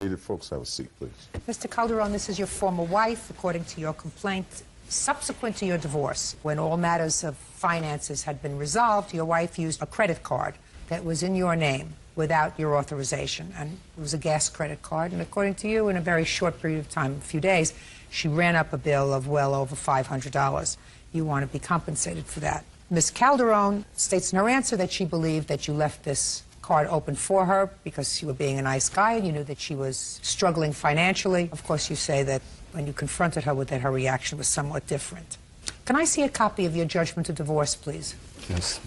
Seated folks, have a seat, please. Mr. Calderon, this is your former wife, according to your complaint. Subsequent to your divorce, when all matters of finances had been resolved, your wife used a credit card that was in your name without your authorization. And it was a gas credit card. And according to you, in a very short period of time, a few days, she ran up a bill of well over $500. You want to be compensated for that. Ms. Calderon states in her answer that she believed that you left this card open for her because you were being a nice guy and you knew that she was struggling financially. Of course, you say that when you confronted her with that, her reaction was somewhat different. Can I see a copy of your judgment of divorce, please? Yes.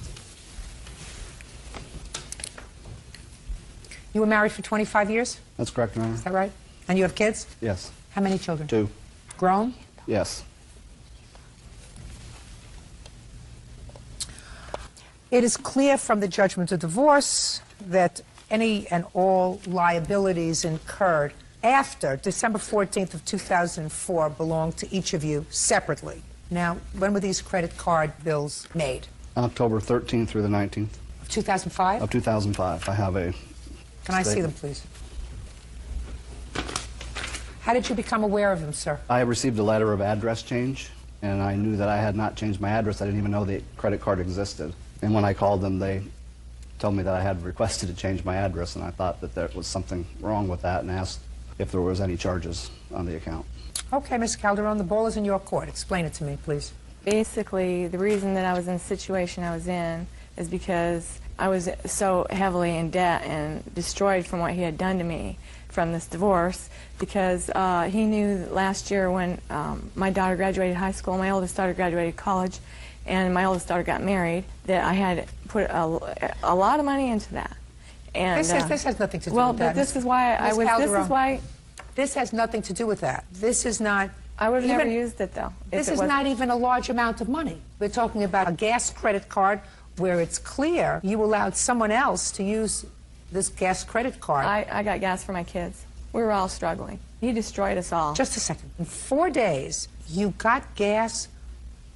You were married for 25 years? That's correct, Your Honor. Is that right? And you have kids? Yes. How many children? 2. Grown? Yes. It is clear from the judgment of divorce that any and all liabilities incurred after December 14th of 2004 belong to each of you separately. Now, when were these credit card bills made? October 13th through the 19th. Of 2005? Of 2005. I have a Can I see them, please? How did you become aware of them, sir? I received a letter of address change, and I knew that I had not changed my address. I didn't even know the credit card existed. And when I called them, they told me that I had requested to change my address, and I thought that there was something wrong with that and asked if there was any charges on the account. Okay, Ms. Calderon, the ball is in your court. Explain it to me, please. Basically, the reason that I was in the situation I was in is because I was so heavily in debt and destroyed from what he had done to me from this divorce, because he knew that last year when my daughter graduated high school, my oldest daughter graduated college, and my oldest daughter got married, that I had put a lot of money into that. And this has nothing to do well, with that. But this is why I was. Calderon, this is why. This has nothing to do with that. This is not. I would have never used it though. This is not even a large amount of money. We're talking about a gas credit card where it's clear you allowed someone else to use this gas credit card. I got gas for my kids. We were all struggling. He destroyed us all. Just a second. In 4 days, you got gas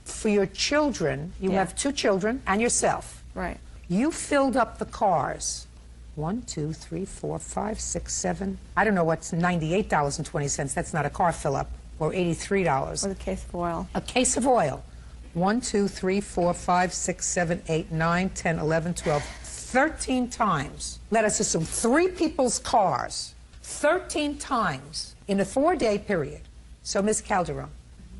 for your children. You have 2 children and yourself. Right. You filled up the cars. 1, 2, 3, 4, 5, 6, 7. I don't know what's $98.20. That's not a car fill-up. Or $83. With a case of oil. A case of oil. 1, 2, 3, 4, 5, 6, 7, 8, 9, 10, 11, 12. 13 times. Let us assume 3 people's cars. 13 times in a 4-day period. So, Ms. Calderon,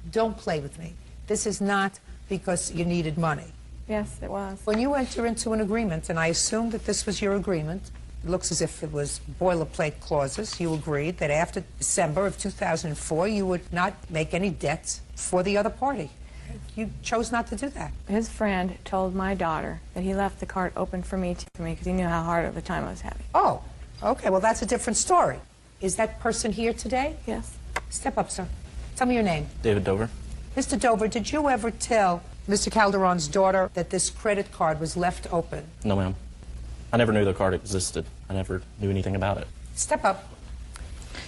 don't play with me. This is not because you needed money. Yes, it was. When you enter into an agreement, and I assume that this was your agreement, it looks as if it was boilerplate clauses, you agreed that after December of 2004, you would not make any debts for the other party. You chose not to do that. His friend told my daughter that he left the card open for me because he knew how hard of a time I was having. Oh, okay, well, that's a different story. Is that person here today? Yes. Step up, sir. Tell me your name. David Dover. Mr. Dover, did you ever tell Mr. Calderon's daughter that this credit card was left open? No, ma'am. I never knew the card existed. I never knew anything about it. Step up.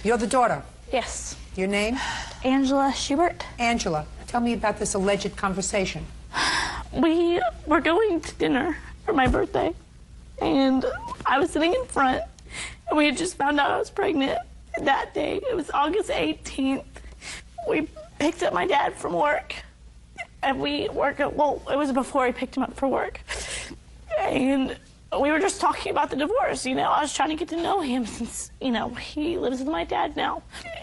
You're the daughter. Yes. Your name? Angela Schubert. Angela, tell me about this alleged conversation. We were going to dinner for my birthday, and I was sitting in front, and we had just found out I was pregnant that day. It was August 18th. We picked up my dad from work, and we work at, well, it was before we picked him up for work. And we were just talking about the divorce, you know. I was trying to get to know him since, you know, he lives with my dad now.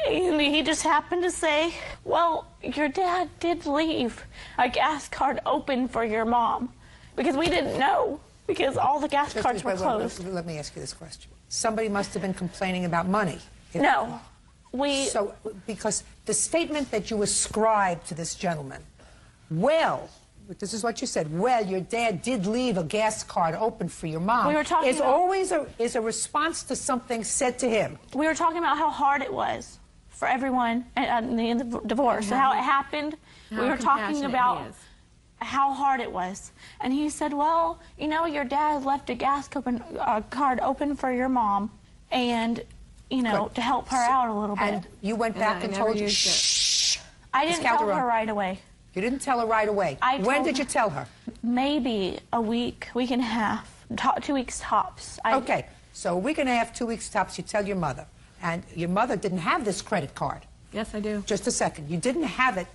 And he just happened to say, well, your dad did leave a gas card open for your mom. Because we didn't know, because all the gas cards were closed. Let me ask you this question. Somebody must have been complaining about money. No. So, because the statement that you ascribe to this gentleman, well, this is what you said, well, your dad did leave a gas card open for your mom, we were talking is always a response to something said to him. We were talking about how hard it was for everyone in the divorce, and how it happened. We were talking about how hard it was. And he said, well, you know, your dad left a gas card open for your mom, and, you know, to help her out a little bit. And you went back and told her, shh. I didn't tell her right away. You didn't tell her right away. When did you tell her? Maybe a week, week and a half, 2 weeks tops. Okay, so a week and a half, 2 weeks tops, you tell your mother. And your mother didn't have this credit card. Yes, I do. Just a second. You didn't have it.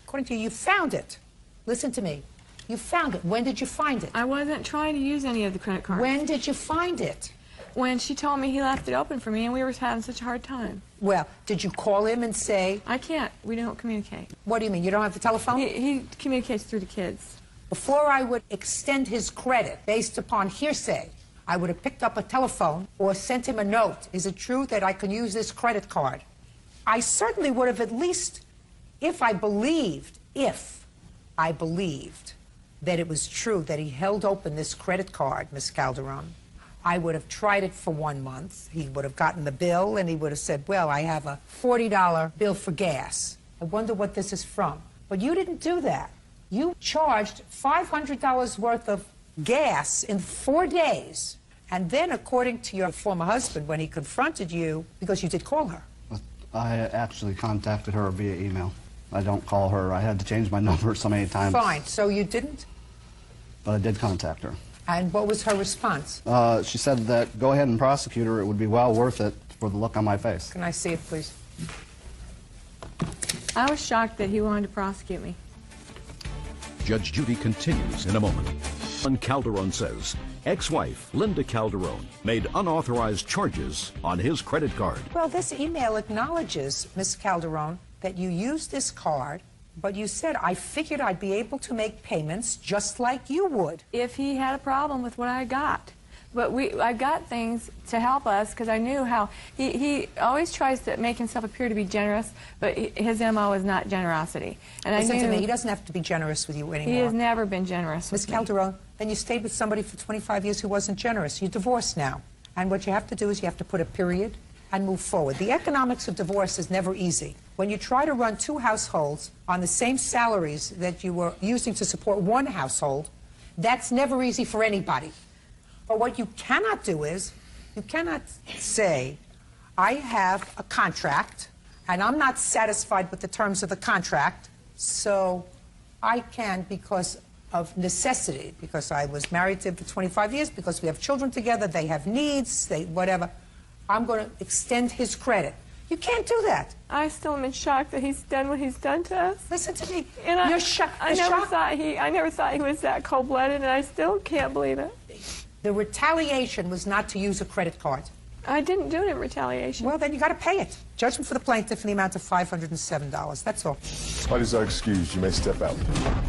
According to you, you found it. Listen to me. You found it. When did you find it? I wasn't trying to use any of the credit cards. When did you find it? When she told me he left it open for me and we were having such a hard time. Well, did you call him and say... I can't. We don't communicate. What do you mean? You don't have the telephone? He communicates through the kids. Before I would extend his credit based upon hearsay, I would have picked up a telephone or sent him a note. Is it true that I can use this credit card? I certainly would have at least, if I believed that it was true that he held open this credit card, Miss Calderon, I would have tried it for 1 month. He would have gotten the bill, and he would have said, well, I have a $40 bill for gas. I wonder what this is from. But you didn't do that. You charged $500 worth of gas in 4 days. And then, according to your former husband, when he confronted you, because you did call her. I actually contacted her via email. I don't call her. I had to change my number so many times. Fine. So you didn't? But I did contact her. And what was her response? She said that go ahead and prosecute her. It would be well worth it for the look on my face. Can I see it, please? I was shocked that he wanted to prosecute me. Judge Judy continues in a moment. Calderon says ex-wife Linda Calderon made unauthorized charges on his credit card. Well, this email acknowledges, Miss Calderon, that you used this card, but you said, I figured I'd be able to make payments just like you would. If he had a problem with what I got. But I got things to help us because I knew how he always tries to make himself appear to be generous, but his MO is not generosity. And Listen to me, he doesn't have to be generous with you anymore. He has never been generous with Miss Calderon, then you stayed with somebody for 25 years who wasn't generous. You're divorced now. And what you have to do is you have to put a period and move forward. The economics of divorce is never easy. When you try to run 2 households on the same salaries that you were using to support 1 household, that's never easy for anybody. But what you cannot do is, you cannot say, I have a contract, and I'm not satisfied with the terms of the contract, so I can, because of necessity, because I was married to him for 25 years, because we have children together, they have needs, whatever, I'm going to extend his credit. You can't do that. I still am in shock that he's done what he's done to us. Listen to me. And You're shocked. I never thought he was that cold-blooded, and I still can't believe it. The retaliation was not to use a credit card. I didn't do it in retaliation. Well, then you got to pay it. Judgment for the plaintiff in the amount of $507. That's all. Parties are excused. You may step out.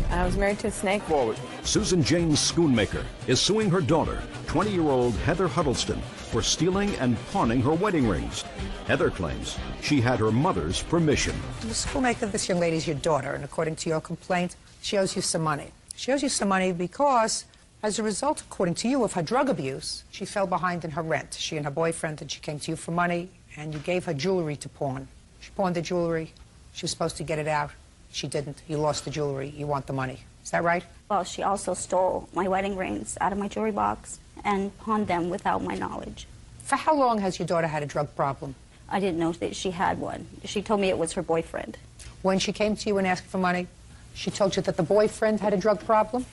I was married to a snake. Forward. Susan Jane Schoonmaker is suing her daughter, 20-year-old Heather Huddleston, for stealing and pawning her wedding rings. Heather claims she had her mother's permission. Ms. Schoonmaker, this young lady is your daughter, and according to your complaint, she owes you some money. She owes you some money because, as a result, according to you, of her drug abuse, she fell behind in her rent. She and her boyfriend, and she came to you for money, and you gave her jewelry to pawn. She pawned the jewelry. She was supposed to get it out. She didn't. You lost the jewelry. You want the money. Is that right? Well, she also stole my wedding rings out of my jewelry box and pawned them without my knowledge. For how long has your daughter had a drug problem? I didn't know that she had one. She told me it was her boyfriend. When she came to you and asked for money, she told you that the boyfriend had a drug problem?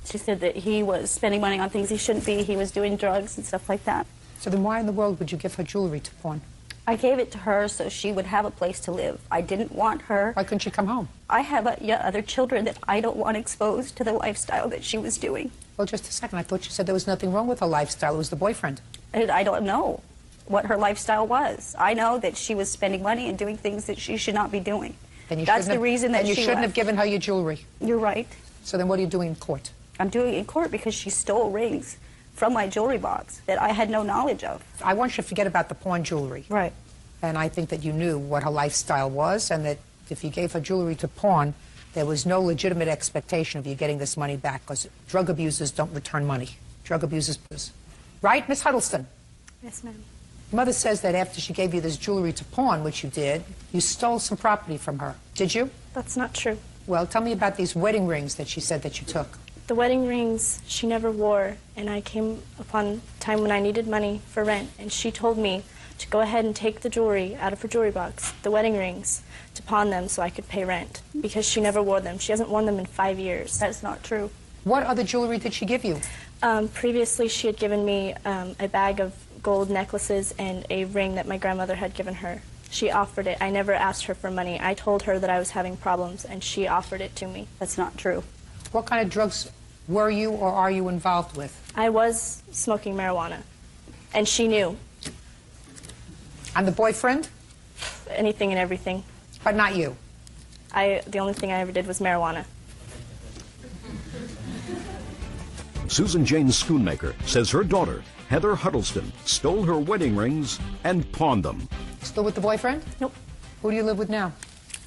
She said that he was spending money on things he shouldn't be. He was doing drugs and stuff like that. So then why in the world would you give her jewelry to pawn? I gave it to her so she would have a place to live. I didn't want her. Why couldn't she come home? I have other children that I don't want exposed to the lifestyle that she was doing. Well, just a second. I thought you said there was nothing wrong with her lifestyle. It was the boyfriend. And I don't know what her lifestyle was. I know that she was spending money and doing things that she should not be doing. Then you That's the reason that you she shouldn't left. have given her your jewelry. You're right. So then what are you doing in court? I'm doing it in court because she stole rings from my jewelry box that I had no knowledge of. I want you to forget about the pawn jewelry. Right. And I think that you knew what her lifestyle was, and that if you gave her jewelry to pawn, there was no legitimate expectation of you getting this money back, because drug abusers don't return money. Drug abusers. Right, Miss Huddleston? Yes, ma'am. Mother says that after she gave you this jewelry to pawn, which you did, you stole some property from her. Did you? That's not true. Well, tell me about these wedding rings that she said that you took. The wedding rings she never wore, and I came upon a time when I needed money for rent, and she told me to go ahead and take the jewelry out of her jewelry box, the wedding rings, to pawn them so I could pay rent, because she never wore them. She hasn't worn them in 5 years. That's not true. What other jewelry did she give you? Previously, she had given me a bag of gold necklaces and a ring that my grandmother had given her. She offered it. I never asked her for money. I told her that I was having problems, and she offered it to me. That's not true. What kind of drugs were you or are you involved with? I was smoking marijuana, and she knew. And the boyfriend? Anything and everything. But not you? The only thing I ever did was marijuana. Susan Jane Schoonmaker says her daughter, Heather Huddleston, stole her wedding rings and pawned them. Still with the boyfriend? Nope. Who do you live with now?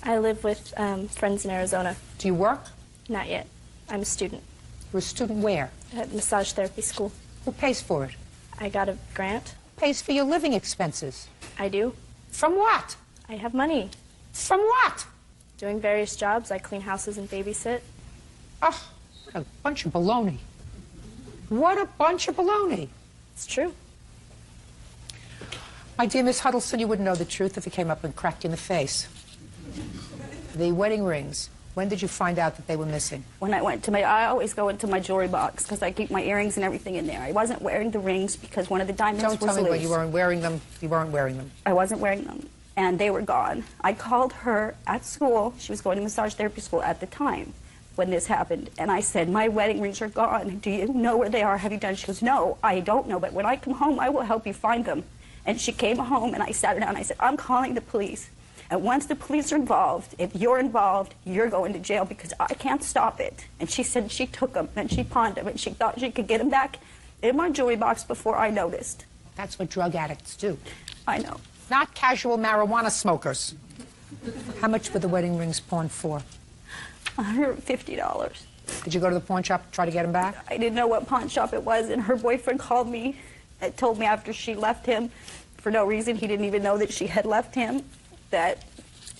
I live with friends in Arizona. Do you work? Not yet. I'm a student You're a student where? at massage therapy school. Who pays for it? I got a grant. Who pays for your living expenses? I do. From what? I have money. From what? Doing various jobs. I clean houses and babysit. Oh, what a bunch of baloney. What a bunch of baloney. It's true. My dear Miss Huddleston, you wouldn't know the truth if it came up and cracked you in the face. The wedding rings, when did you find out that they were missing? When I always go into my jewelry box because I keep my earrings and everything in there. I wasn't wearing the rings because one of the diamonds was Don't tell me loose. when you weren't wearing them. You weren't wearing them. I wasn't wearing them, and they were gone. I called her at school. She was going to massage therapy school at the time when this happened, and I said, my wedding rings are gone. Do you know where they are? Have you done? She goes, no, I don't know, but when I come home, I will help you find them. And she came home, and I sat her down, and I said, I'm calling the police. And once the police are involved, if you're involved, you're going to jail because I can't stop it. And she said she took them, and she pawned them, and she thought she could get them back in my jewelry box before I noticed. That's what drug addicts do. I know. Not casual marijuana smokers. How much were the wedding rings pawned for? $150. Did you go to the pawn shop to try to get them back? I didn't know what pawn shop it was, and her boyfriend called me and told me after she left him, for no reason, he didn't even know that she had left him, that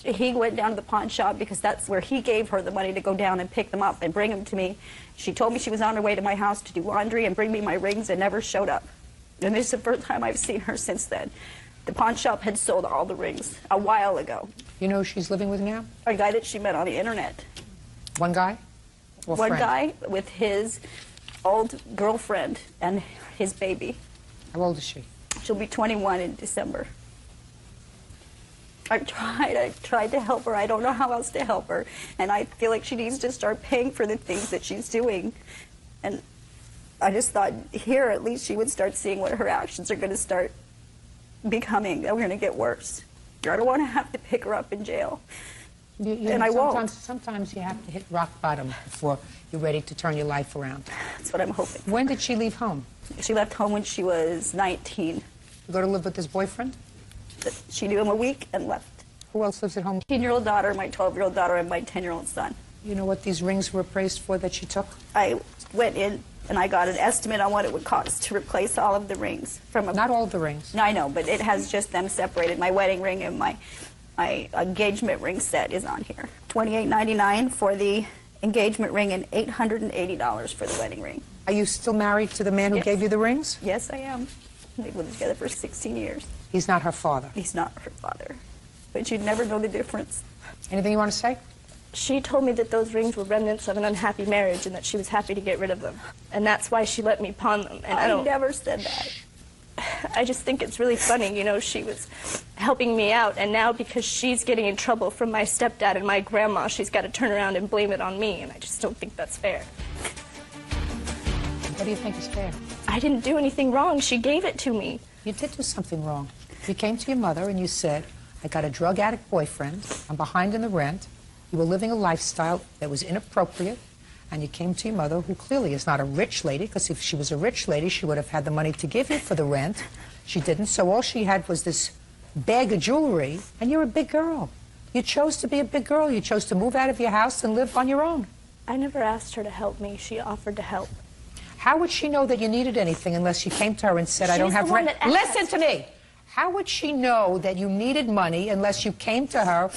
he went down to the pawn shop because that's where he gave her the money to go down and pick them up and bring them to me. She told me she was on her way to my house to do laundry and bring me my rings and never showed up. And this is the first time I've seen her since then. The pawn shop had sold all the rings a while ago. You know who she's living with now? A guy that she met on the internet. One guy? Or One friend? guy with his old girlfriend and his baby. How old is she? She'll be 21 in December. I've tried to help her. I don't know how else to help her. And I feel like she needs to start paying for the things that she's doing. And I just thought here at least she would start seeing what her actions are going to start becoming. They're going to get worse. I don't want to have to pick her up in jail. And I won't. Sometimes you have to hit rock bottom before you're ready to turn your life around. That's what I'm hoping. When did she leave home? She left home when she was 19. You go to live with this boyfriend? She knew him a week and left. Who else lives at home? 18-year-old daughter, my 12-year-old daughter, and my 10-year-old son. You know what these rings were appraised for that she took? I went in and I got an estimate on what it would cost to replace all of the rings. Not all of the rings. No, I know, but it has just them separated. My wedding ring and my engagement ring set is on here. $28.99 for the engagement ring and $880 for the wedding ring. Are you still married to the man who Yes. gave you the rings? Yes, I am. They've lived together for 16 years. He's not her father. He's not her father. But you'd never know the difference. Anything you want to say? She told me that those rings were remnants of an unhappy marriage and that she was happy to get rid of them. And that's why she let me pawn them. And I never said that. I just think it's really funny, you know, she was helping me out, and now because she's getting in trouble from my stepdad and my grandma, she's got to turn around and blame it on me, and I just don't think that's fair. What do you think is fair? I didn't do anything wrong. She gave it to me. You did do something wrong. You came to your mother and you said, I got a drug addict boyfriend, I'm behind in the rent, you were living a lifestyle that was inappropriate, and you came to your mother, who clearly is not a rich lady, because if she was a rich lady, she would have had the money to give you for the rent. She didn't, so all she had was this bag of jewelry, and you're a big girl. You chose to be a big girl. You chose to move out of your house and live on your own. I never asked her to help me. She offered to help. How would she know that you needed anything unless you came to her and said, I don't She's have the one rent? that asked. Listen to me. How would she know that you needed money unless you came to her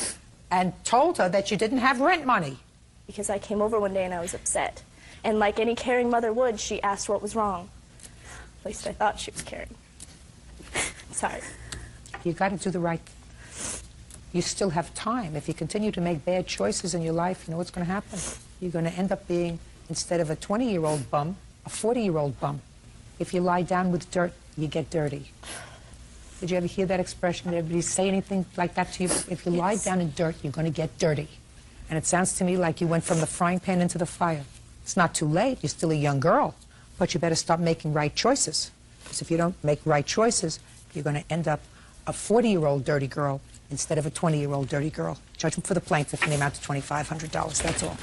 and told her that you didn't have rent money? Because I came over one day and I was upset. And like any caring mother would, she asked what was wrong. At least I thought she was caring. Sorry. You got to do the right thing. You still have time. If you continue to make bad choices in your life, you know what's going to happen? You're going to end up being, instead of a 20-year-old bum, a 40-year-old bum. If you lie down with dirt, you get dirty. Did you ever hear that expression? Did everybody say anything like that to you? If you lie down in dirt, you're going to get dirty. And it sounds to me like you went from the frying pan into the fire. It's not too late. You're still a young girl. But you better start making right choices. Because if you don't make right choices, you're going to end up a 40-year-old dirty girl instead of a 20-year-old dirty girl. Judgment for the plaintiff in the amount of $2,500. That's all.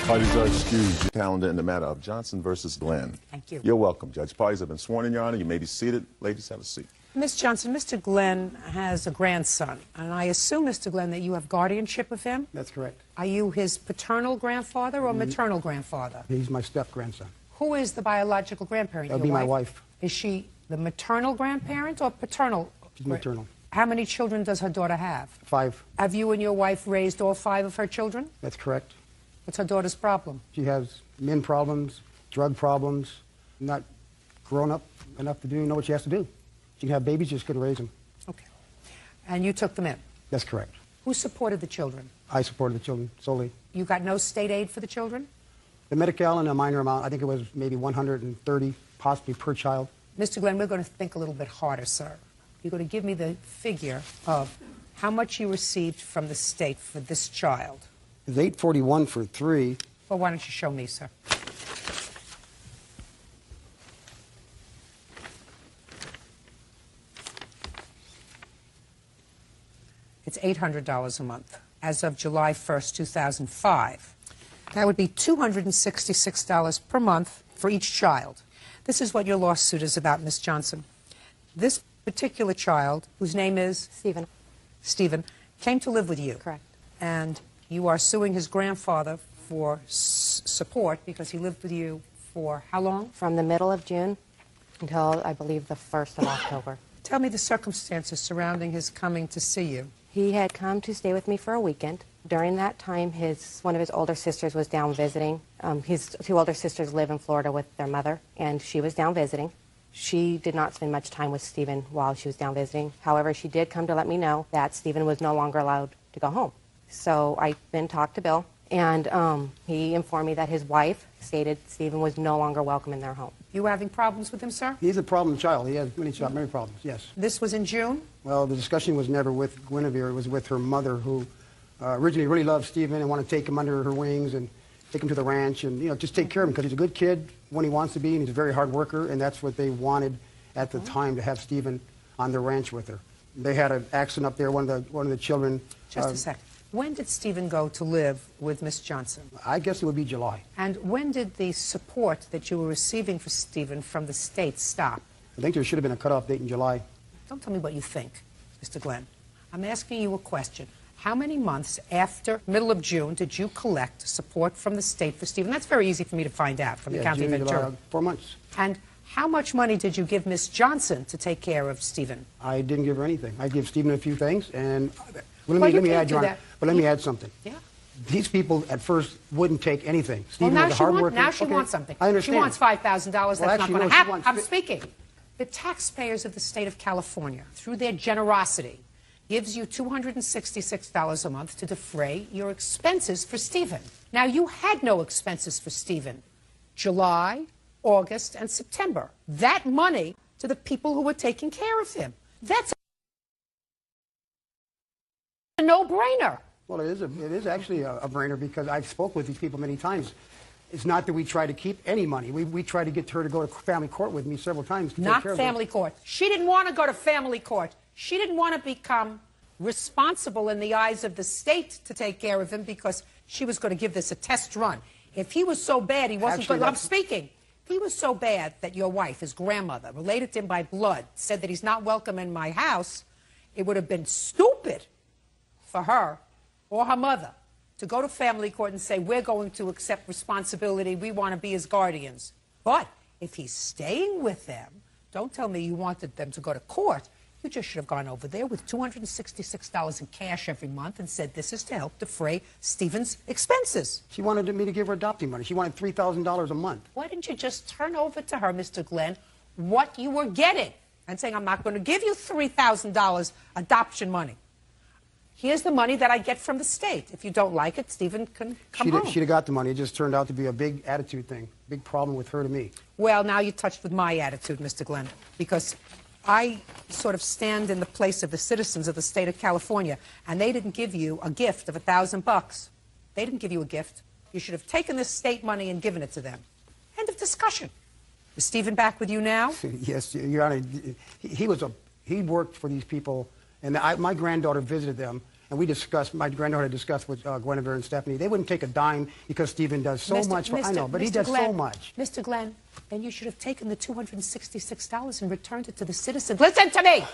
Parties are excused. Calendar in the matter of Johnson versus Glenn. Thank you. You're welcome, Judge. Parties have been sworn in, Your Honor. You may be seated. Ladies, have a seat. Miss Johnson, Mr. Glenn has a grandson, and I assume, Mr. Glenn, that you have guardianship of him? That's correct. Are you his paternal grandfather or maternal grandfather? He's my step-grandson. Who is the biological grandparent? That'll be my wife. Is she the maternal grandparent or paternal? She's maternal. How many children does her daughter have? 5. Have you and your wife raised all 5 of her children? That's correct. What's her daughter's problem? She has men problems, drug problems, not grown up enough to know what she has to do. She can have babies, just couldn't raise them. Okay. And you took them in? That's correct. Who supported the children? I supported the children solely. You got no state aid for the children? The Medi-Cal and a minor amount, I think it was maybe 130 possibly per child. Mr. Glenn, we're going to think a little bit harder, sir. You're going to give me the figure of how much you received from the state for this child. It's $841 for 3. Well, why don't you show me, sir? It's $800 a month as of July 1st, 2005. That would be $266 per month for each child. This is what your lawsuit is about, Miss Johnson. This particular child, whose name is? Stephen, came to live with you. Correct. And you are suing his grandfather for support because he lived with you for how long? From the middle of June until, I believe, the 1st of October. Tell me the circumstances surrounding his coming to see you. He had come to stay with me for a weekend. During that time, one of his older sisters was down visiting. His 2 older sisters live in Florida with their mother, and she was down visiting. She did not spend much time with Stephen while she was down visiting. However, she did come to let me know that Stephen was no longer allowed to go home. So I then talked to Bill, and he informed me that his wife stated Stephen was no longer welcome in their home. You having problems with him, sir? He's a problem child. He has many problems, yes. This was in June? Well, the discussion was never with Guinevere. It was with her mother, who originally really loved Stephen and wanted to take him under her wings and take him to the ranch and, just take care of him because he's a good kid when he wants to be, and he's a very hard worker, and that's what they wanted at the time, to have Stephen on the ranch with her. They had an accident up there, one of the children. Just a second. When did Stephen go to live with Miss Johnson? I guess it would be July. And when did the support that you were receiving for Stephen from the state stop? I think there should have been a cutoff date in July. Don't tell me what you think, Mr. Glenn. I'm asking you a question. How many months after middle of June did you collect support from the state for Stephen? That's very easy for me to find out from the County of Ventura. 4 months. And how much money did you give Miss Johnson to take care of Stephen? I didn't give her anything. I gave Stephen a few things, and let me add, Your Honor, but let me add something. Yeah. These people at first wouldn't take anything. Stephen Well, was a hard worker. now she wants something. I understand. She wants $5,000. That's not actually, going no, to she happen. wants I'm speaking. The taxpayers of the state of California, through their generosity, gives you $266 a month to defray your expenses for Stephen. Now, you had no expenses for Stephen. July, August, and September. That money to the people who were taking care of him. That's a no-brainer. Well, it is actually a brainer, because I've spoke with these people many times. It's not that we try to keep any money. We try to get her to go to family court with me several times to Not take care family of court. She didn't want to go to family court. She didn't want to become responsible in the eyes of the state to take care of him, because she was going to give this a test run. If he was so bad, he wasn't going to... I'm speaking. If he was so bad that your wife, his grandmother, related to him by blood, said that he's not welcome in my house, it would have been stupid for her or her mother to go to family court and say, we're going to accept responsibility, we want to be his guardians. But if he's staying with them, don't tell me you wanted them to go to court. You just should have gone over there with $266 in cash every month and said, this is to help defray Stephen's expenses. She wanted me to give her adopting money. She wanted $3,000 a month. Why didn't you just turn over to her, Mr. Glenn, what you were getting and saying, I'm not going to give you $3,000 adoption money? here's the money that I get from the state. If you don't like it, Stephen can come home. She'd have got the money. It just turned out to be a big attitude thing, big problem with her to me. Well, now you touched with my attitude, Mr. Glenn, because I sort of stand in the place of the citizens of the state of California, and they didn't give you a gift of $1,000. They didn't give you a gift. You should have taken this state money and given it to them. End of discussion. Is Stephen back with you now? Yes, Your Honor. He worked for these people, and my granddaughter visited them, and my granddaughter discussed with Guinevere and Stephanie. They wouldn't take a dime because Stephen does so much for, I know, but he does so much. Mr. Glenn, then you should have taken the $266 and returned it to the citizens. Listen to me!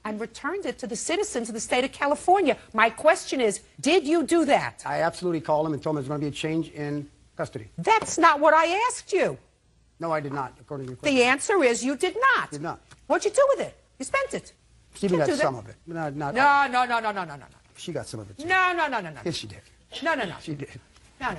And returned it to the citizens of the state of California. My question is, did you do that? I absolutely called him and told him there's going to be a change in custody. That's not what I asked you. No, I did not, according to your question. The answer is you did not. Did not. What'd you do with it? You spent it. Stephen got some of it. No. She got some of it, too. No. Yes, she did. No. She did. No.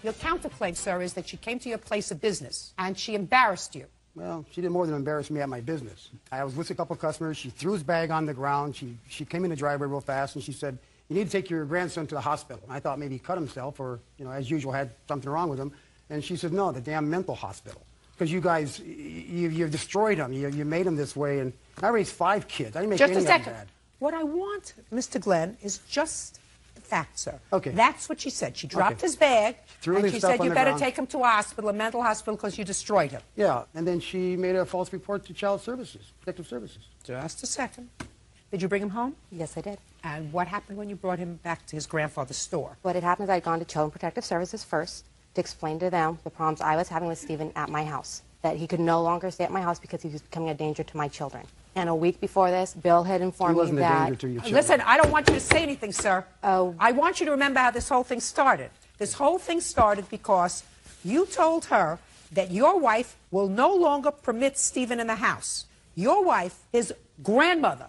Your counterclaim, sir, is that she came to your place of business and she embarrassed you. Well, she did more than embarrass me at my business. I was with a couple of customers. She threw his bag on the ground. She came in the driveway real fast, and she said, "You need to take your grandson to the hospital." And I thought maybe he cut himself or, as usual, had something wrong with him. And she said, "No, the damn mental hospital. Because you guys, you've destroyed him. You made him this way. And I raised 5 kids. I didn't make any of them bad." Just a second. What I want, Mr. Glenn, is just the fact, sir. Okay. That's what she said. She dropped his bag, and she said, "You better take him to a hospital, a mental hospital, because you destroyed him." Yeah, and then she made a false report to Child Services, Protective Services. Just a second. Did you bring him home? Yes, I did. And what happened when you brought him back to his grandfather's store? What had happened is I'd gone to Child Protective Services first to explain to them the problems I was having with Stephen at my house, that he could no longer stay at my house because he was becoming a danger to my children. And a week before this, Bill had informed me that... He wasn't a danger to your children. Listen, I don't want you to say anything, sir. I want you to remember how this whole thing started. This whole thing started because you told her that your wife will no longer permit Stephen in the house. Your wife, his grandmother,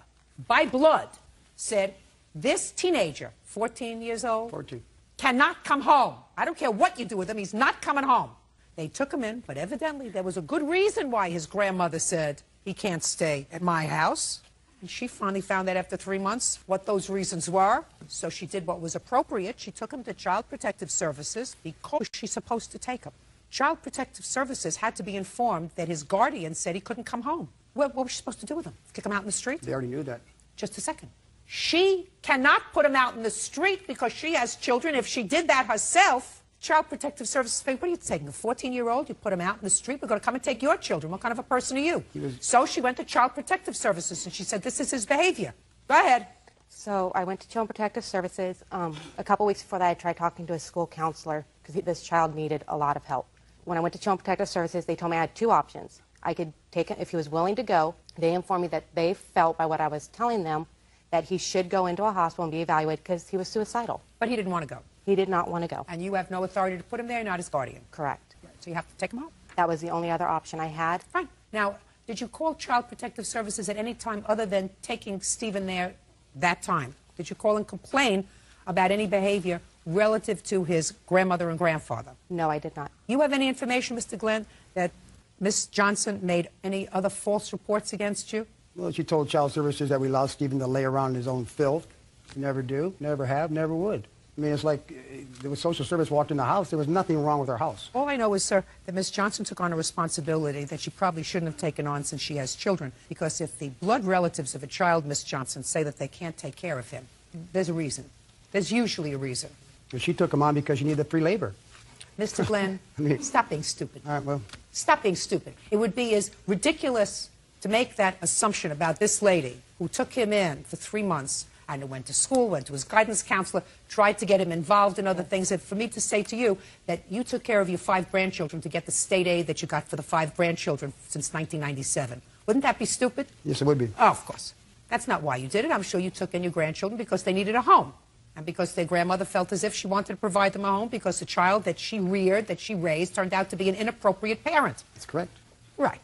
by blood, said, "This teenager, 14 years old, 14, cannot come home. I don't care what you do with him, he's not coming home." They took him in, but evidently there was a good reason why his grandmother said, "He can't stay at my house." And she finally found out after 3 months what those reasons were. So she did what was appropriate. She took him to Child Protective Services because she's supposed to take him. Child Protective Services had to be informed that his guardian said he couldn't come home. What was she supposed to do with him? Kick him out in the street? They already knew that. Just a second. She cannot put him out in the street because she has children. If she did that herself, Child Protective Services, what are you taking, a 14-year-old? You put him out in the street, we're going to come and take your children. What kind of a person are you? So she went to Child Protective Services, and she said, "This is his behavior." Go ahead. So I went to Child Protective Services. A couple weeks before that, I tried talking to a school counselor because this child needed a lot of help. When I went to Child Protective Services, they told me I had 2 options. I could take him if he was willing to go. They informed me that they felt, by what I was telling them, that he should go into a hospital and be evaluated because he was suicidal. But he didn't want to go. He did not want to go. And you have no authority to put him there, not his guardian. Correct. So you have to take him home. That was the only other option I had. Fine. Now, did you call Child Protective Services at any time other than taking Stephen there that time? Did you call and complain about any behavior relative to his grandmother and grandfather? No, I did not. You have any information, Mr. Glenn, that Miss Johnson made any other false reports against you? Well, she told Child Services that we allowed Stephen to lay around in his own filth. Never do, never have, never would. I mean, it's like there was social service walked in the house. There was nothing wrong with her house. All I know is, sir, that Miss Johnson took on a responsibility that she probably shouldn't have taken on since she has children. Because if the blood relatives of a child, Miss Johnson, say that they can't take care of him, there's a reason. There's usually a reason. Well, she took him on because she needed free labor. Mr. Glenn, stop being stupid. All right, well. Stop being stupid. It would be as ridiculous to make that assumption about this lady who took him in for 3 months and who went to school, went to his guidance counselor, tried to get him involved in other things, and for me to say to you that you took care of your 5 grandchildren to get the state aid that you got for the 5 grandchildren since 1997. Wouldn't that be stupid? Yes, it would be. Oh, of course. That's not why you did it. I'm sure you took in your grandchildren because they needed a home. And because their grandmother felt as if she wanted to provide them a home because the child that she reared, that she raised, turned out to be an inappropriate parent. That's correct. Right.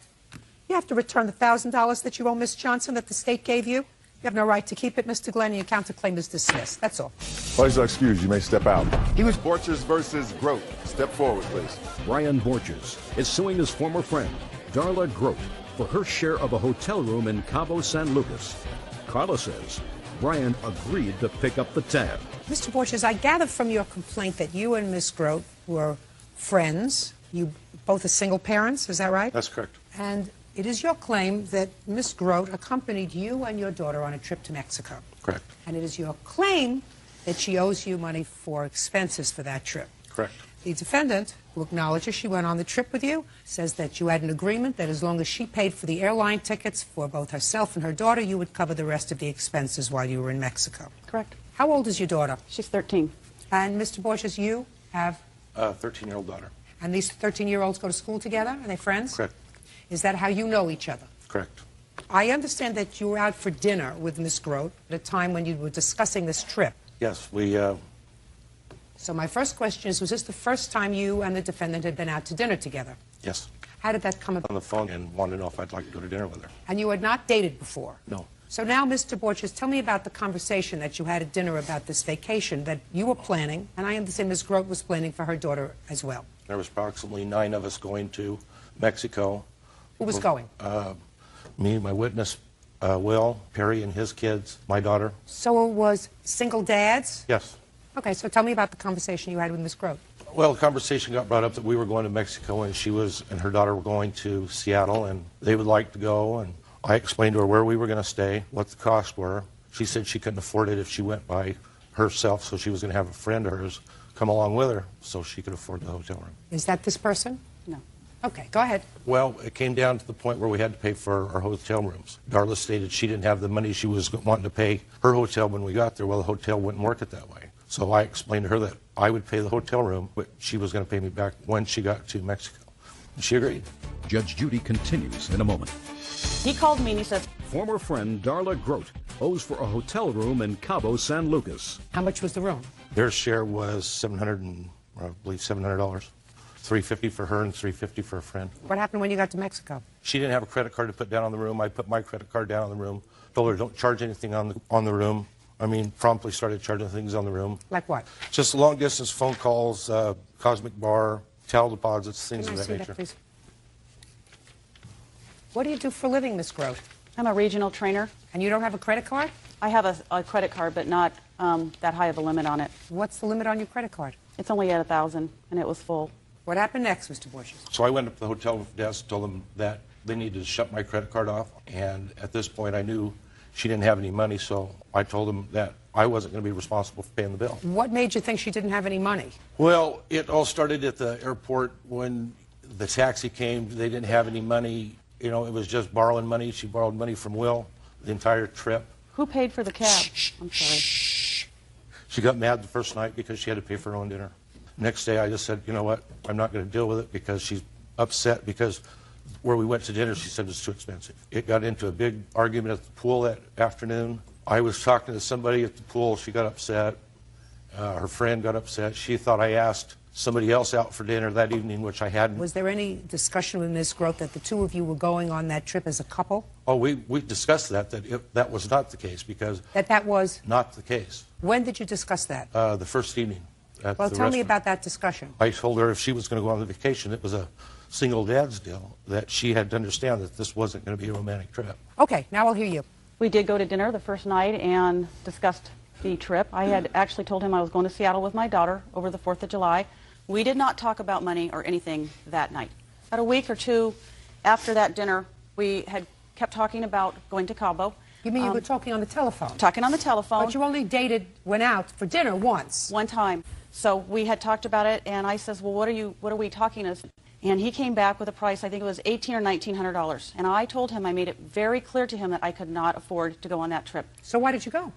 You have to return the $1,000 that you owe Miss Johnson that the state gave you. You have no right to keep it, Mr. Glenn, and your counterclaim is dismissed. That's all. Please excuse, you may step out. He was Borchers versus Grote. Step forward, please. Brian Borchers is suing his former friend, Darla Grote, for her share of a hotel room in Cabo San Lucas. Carla says Brian agreed to pick up the tab. Mr. Borges, I gather from your complaint that you and Miss Grote were friends. You both are single parents, is that right? That's correct. And it is your claim that Miss Grote accompanied you and your daughter on a trip to Mexico. Correct. And it is your claim that she owes you money for expenses for that trip. Correct. The defendant, who acknowledges she went on the trip with you, says that you had an agreement that as long as she paid for the airline tickets for both herself and her daughter, you would cover the rest of the expenses while you were in Mexico. Correct. How old is your daughter? She's 13. And Mr. Borges, you have? A 13-year-old daughter. And these 13-year-olds go to school together? Are they friends? Correct. Is that how you know each other? Correct. I understand that you were out for dinner with Miss Grote at a time when you were discussing this trip. Yes, we... So my first question is, was this the first time you and the defendant had been out to dinner together? Yes. How did that come about? On the phone and wanted to know if I'd like to go to dinner with her. And you had not dated before? No. So now, Mr. Borges, tell me about the conversation that you had at dinner about this vacation that you were planning, and I understand Ms. Grote was planning for her daughter as well. There was approximately 9 of us going to Mexico. Who was going? Me, my witness, Will, Perry and his kids, my daughter. So it was single dads? Yes. Okay, so tell me about the conversation you had with Ms. Grote. Well, the conversation got brought up that we were going to Mexico and she and her daughter were going to Seattle and they would like to go, and I explained to her where we were going to stay, what the costs were. She said she couldn't afford it if she went by herself, so she was going to have a friend of hers come along with her so she could afford the hotel room. Is that this person? No. Okay, go ahead. Well, it came down to the point where we had to pay for our hotel rooms. Darla stated she didn't have the money she was wanting to pay her hotel when we got there. Well, the hotel wouldn't work it that way. So I explained to her that I would pay the hotel room, but she was going to pay me back when she got to Mexico. And she agreed. Judge Judy continues in a moment. He called me and he said, Former friend Darla Grote owes for a hotel room in Cabo San Lucas. How much was the room? Their share was $700, $350 for her and $350 for a friend. What happened when you got to Mexico? She didn't have a credit card to put down on the room. I put my credit card down on the room. Told her don't charge anything on the room. I mean, promptly started charging things on the room. Like what? Just long distance phone calls, Cosmic Bar, towel deposits, things Can of I that see nature. that, please? What do you do for a living, Miss Grote? I'm a regional trainer. And you don't have a credit card? I have a credit card, but not that high of a limit on it. What's the limit on your credit card? It's only at 1,000, and it was full. What happened next, Mr. Borges? So I went up to the hotel desk, told them that they needed to shut my credit card off, and at this point I knew she didn't have any money, so I told them that I wasn't going to be responsible for paying the bill. What made you think she didn't have any money? Well, it all started at the airport when the taxi came. They didn't have any money. You know, it was just borrowing money. She borrowed money from Will the entire trip. Who paid for the cab? I'm sorry. She got mad the first night because she had to pay for her own dinner. Next day I just said, you know what, I'm not going to deal with it because she's upset because where we went to dinner, she said it was too expensive. It got into a big argument at the pool that afternoon. I was talking to somebody at the pool. She got upset. Her friend got upset. She thought I asked somebody else out for dinner that evening, which I hadn't. Was there any discussion with Ms. Grote that the two of you were going on that trip as a couple? Oh, we discussed that was not the case because... That was? Not the case. When did you discuss that? The first evening at the Well, tell me restaurant. about that discussion. I told her if she was going to go on the vacation, it was a single dad's deal, that she had to understand that this wasn't going to be a romantic trip. Okay, now I'll hear you. We did go to dinner the first night and discussed the trip. I had actually told him I was going to Seattle with my daughter over the 4th of July. We did not talk about money or anything that night. About a week or two after that dinner, we had kept talking about going to Cabo. You mean you were talking on the telephone? Talking on the telephone. But you only went out for dinner once. One time. So we had talked about it, and I says, well, what are we talking as? And he came back with a price, I think it was $1,800 or $1,900. And I told him, I made it very clear to him that I could not afford to go on that trip. So why did you go?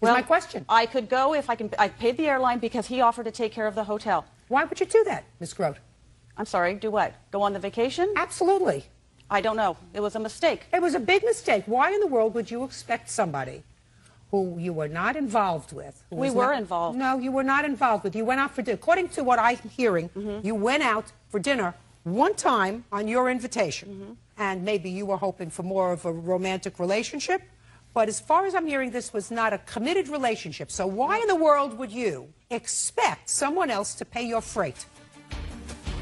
Well, my question. I could go if I paid the airline because he offered to take care of the hotel. Why would you do that, Ms. Grote? I'm sorry, do what? Go on the vacation? Absolutely. I don't know. It was a mistake. It was a big mistake. Why in the world would you expect somebody who you were not involved with? We were involved. No, you were not involved with. You went out for dinner. According to what I'm hearing, you went out for dinner one time on your invitation. And maybe you were hoping for more of a romantic relationship. But as far as I'm hearing, this was not a committed relationship. So why in the world would you expect someone else to pay your freight?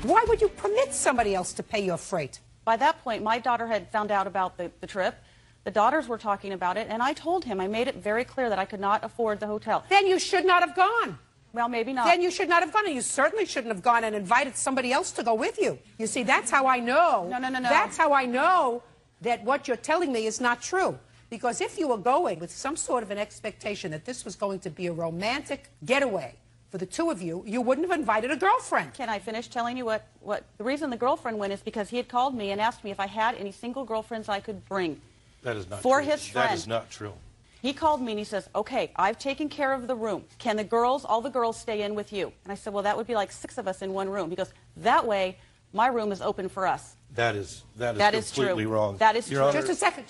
Why would you permit somebody else to pay your freight? By that point, my daughter had found out about the trip. The daughters were talking about it, and I told him, I made it very clear that I could not afford the hotel. Then you should not have gone. Well, maybe not. Then you should not have gone, and you certainly shouldn't have gone and invited somebody else to go with you. You see, that's how I know. No. That's how I know that what you're telling me is not true. Because if you were going with some sort of an expectation that this was going to be a romantic getaway for the two of you, you wouldn't have invited a girlfriend. Can I finish telling you what the reason the girlfriend went is because he had called me and asked me if I had any single girlfriends I could bring. That is not for true. his friend. That is not true. He called me and he says, okay, I've taken care of the room. Can the girls, all the girls, stay in with you? And I said, well, that would be like 6 of us in one room. He goes, that way, my room is open for us. That is completely true. wrong. That is Your true. Honor, Just a second.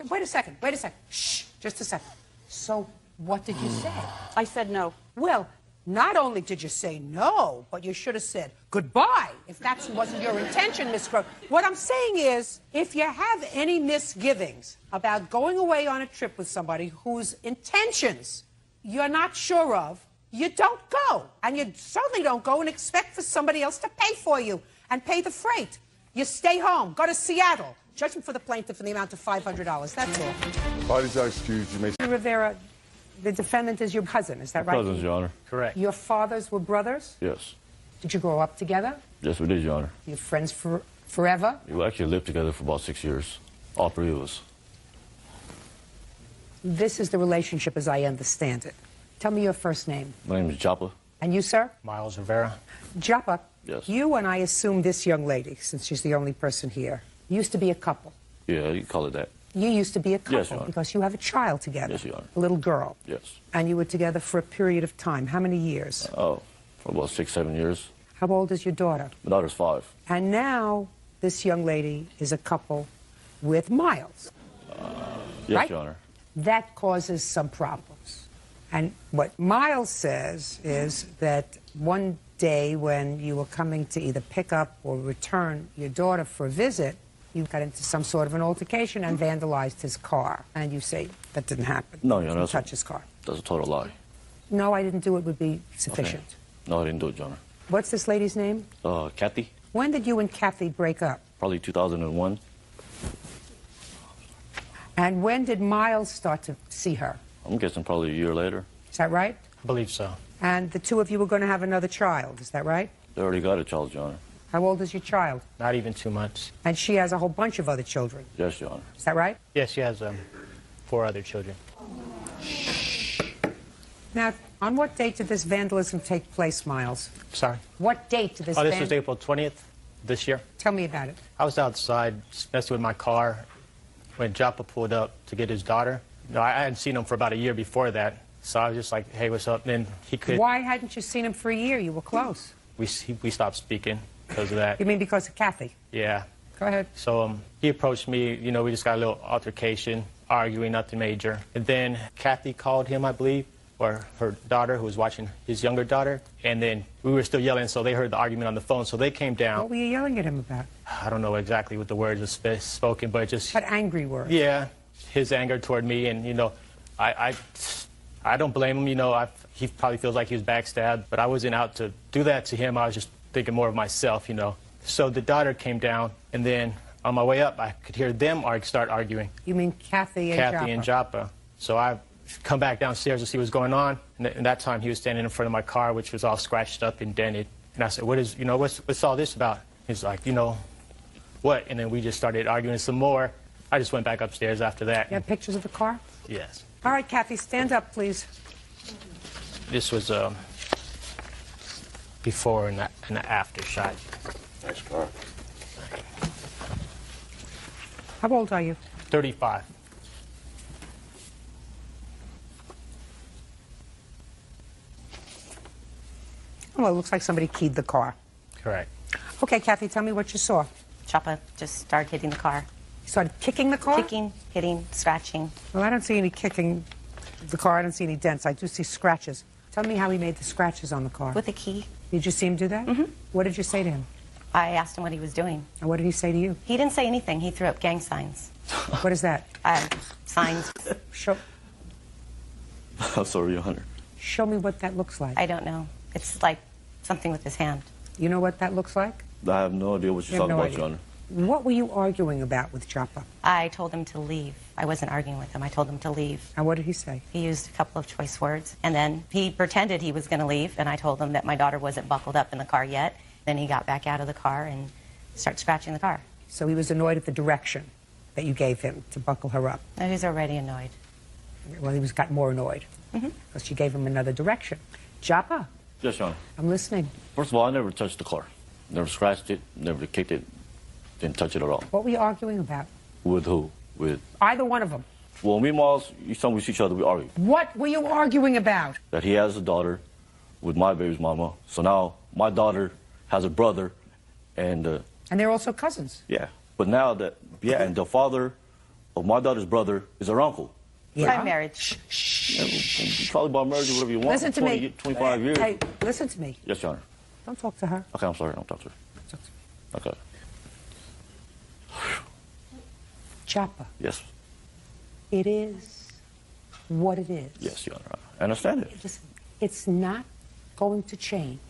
Wait a second. Shh, just a second. So what did you say? I said no. Well, not only did you say no, but you should have said goodbye if that wasn't your intention, Miss Grote. What I'm saying is, if you have any misgivings about going away on a trip with somebody whose intentions you're not sure of, you don't go. And you certainly don't go and expect for somebody else to pay for you and pay the freight. You stay home, go to Seattle. Judgment for the plaintiff in the amount of $500. That's all. Parties are excused. You may. Rivera, the defendant is your cousin, is that right? Cousins, Your Honor. Correct. Your fathers were brothers? Yes. Did you grow up together? Yes, we did, Your Honor. You're friends forever? We actually lived together for about 6 years, all 3 of us. This is the relationship as I understand it. Tell me your first name. My name is Joppa. And you, sir? Miles Rivera. Joppa, Yes. you and I assume this young lady, since she's the only person here, used to be a couple. Yeah, you can call it that. You used to be a couple Yes, Your Honor. because you have a child together. Yes, Your Honor. A little girl. Yes. And you were together for a period of time. How many years? Oh, for about 6, 7 years. How old is your daughter? My daughter's 5. And now this young lady is a couple with Miles. Yes, Right? Your Honor. That causes some problems. And what Miles says is that one day when you were coming to either pick up or return your daughter for a visit, you got into some sort of an altercation and vandalized his car. And you say that didn't happen. No, Your You Honor. didn't touch his car. That's a total lie. No, I didn't do it would be sufficient. Okay. No, I didn't do it, Your Honor. What's this lady's name? Kathy, When did you and Kathy break up? probably 2001. And when did Miles start to see her? I'm guessing probably a year later. Is that right? I believe so. And the two of you were going to have another child. Is that right? They already got a child, Your Honor. How old is your child? Not even 2 months. And she has a whole bunch of other children. Yes, Your Honor. Is that right? Yes, she has 4 other children. Now, on what date did this vandalism take place, Miles? Sorry. What date did this Oh, this was April 20th this year. Tell me about it. I was outside messing with my car when Joppa pulled up to get his daughter. No, I hadn't seen him for about a year before that. So I was just like, hey, what's up? And then he could. Why hadn't you seen him for a year? You were close. We stopped speaking because of that. You mean because of Kathy? Yeah. Go ahead. So he approached me. You know, we just got a little altercation, arguing, nothing major. And then Kathy called him, I believe, or her daughter, who was watching his younger daughter. And then we were still yelling, so they heard the argument on the phone. So they came down. What were you yelling at him about? I don't know exactly what the words were spoken, but just... What angry words? Yeah, his anger toward me. And, you know, I don't blame him. You know, he probably feels like he was backstabbed. But I wasn't out to do that to him. I was just thinking more of myself, you know. So the daughter came down, and then on my way up, I could hear them start arguing. You mean Kathy and Joppa? Kathy and Joppa. So I come back downstairs to see what's going on. And that time he was standing in front of my car, which was all scratched up and dented. And I said, what's all this about? He's like, you know, what? And then we just started arguing some more. I just went back upstairs after that. You have pictures of the car? Yes. All right, Kathy, stand up, please. This was before and after shot. Nice car. How old are you? 35. Oh, well, it looks like somebody keyed the car. Correct. Okay, Kathy, tell me what you saw. Joppa just started hitting the car. You started kicking the car? Kicking, hitting, scratching. Well, I don't see any kicking the car. I don't see any dents. I do see scratches. Tell me how he made the scratches on the car. With a key. Did you see him do that? Mm-hmm. What did you say to him? I asked him what he was doing. And what did he say to you? He didn't say anything. He threw up gang signs. What is that? Signs. Show I'm sorry, Your Honor. me what that looks like. I don't know. It's like something with his hand. You know what that looks like? I have no idea what you're You have talking no about, idea. Your Honor. What were you arguing about with Joppa? I told him to leave. I wasn't arguing with him. I told him to leave. And what did he say? He used a couple of choice words, and then he pretended he was going to leave, and I told him that my daughter wasn't buckled up in the car yet. Then he got back out of the car and started scratching the car. So he was annoyed at the direction that you gave him to buckle her up. And he's already annoyed. Well, he got more annoyed because you gave him another direction. Joppa, Yes, Your Honor. I'm listening. First of all, I never touched the car. Never scratched it, never kicked it, didn't touch it at all. What were you arguing about? With who? With... Either one of them. Well, me and Miles, each time we see each other, we argue. What were you arguing about? That he has a daughter with my baby's mama. So now my daughter has a brother, and... And they're also cousins. Yeah. But now that... Yeah, and the father of my daughter's brother is her uncle. Yeah. By marriage. Yeah, probably by marriage or whatever you want. Listen to 20, me. 25 years. Hey, listen to me. Yes, Your Honor. Don't talk to her. Okay, I'm sorry. Don't talk to her. Okay. Joppa. Yes. It is what it is. Yes, Your Honor. I understand it. Listen, it's not going to change.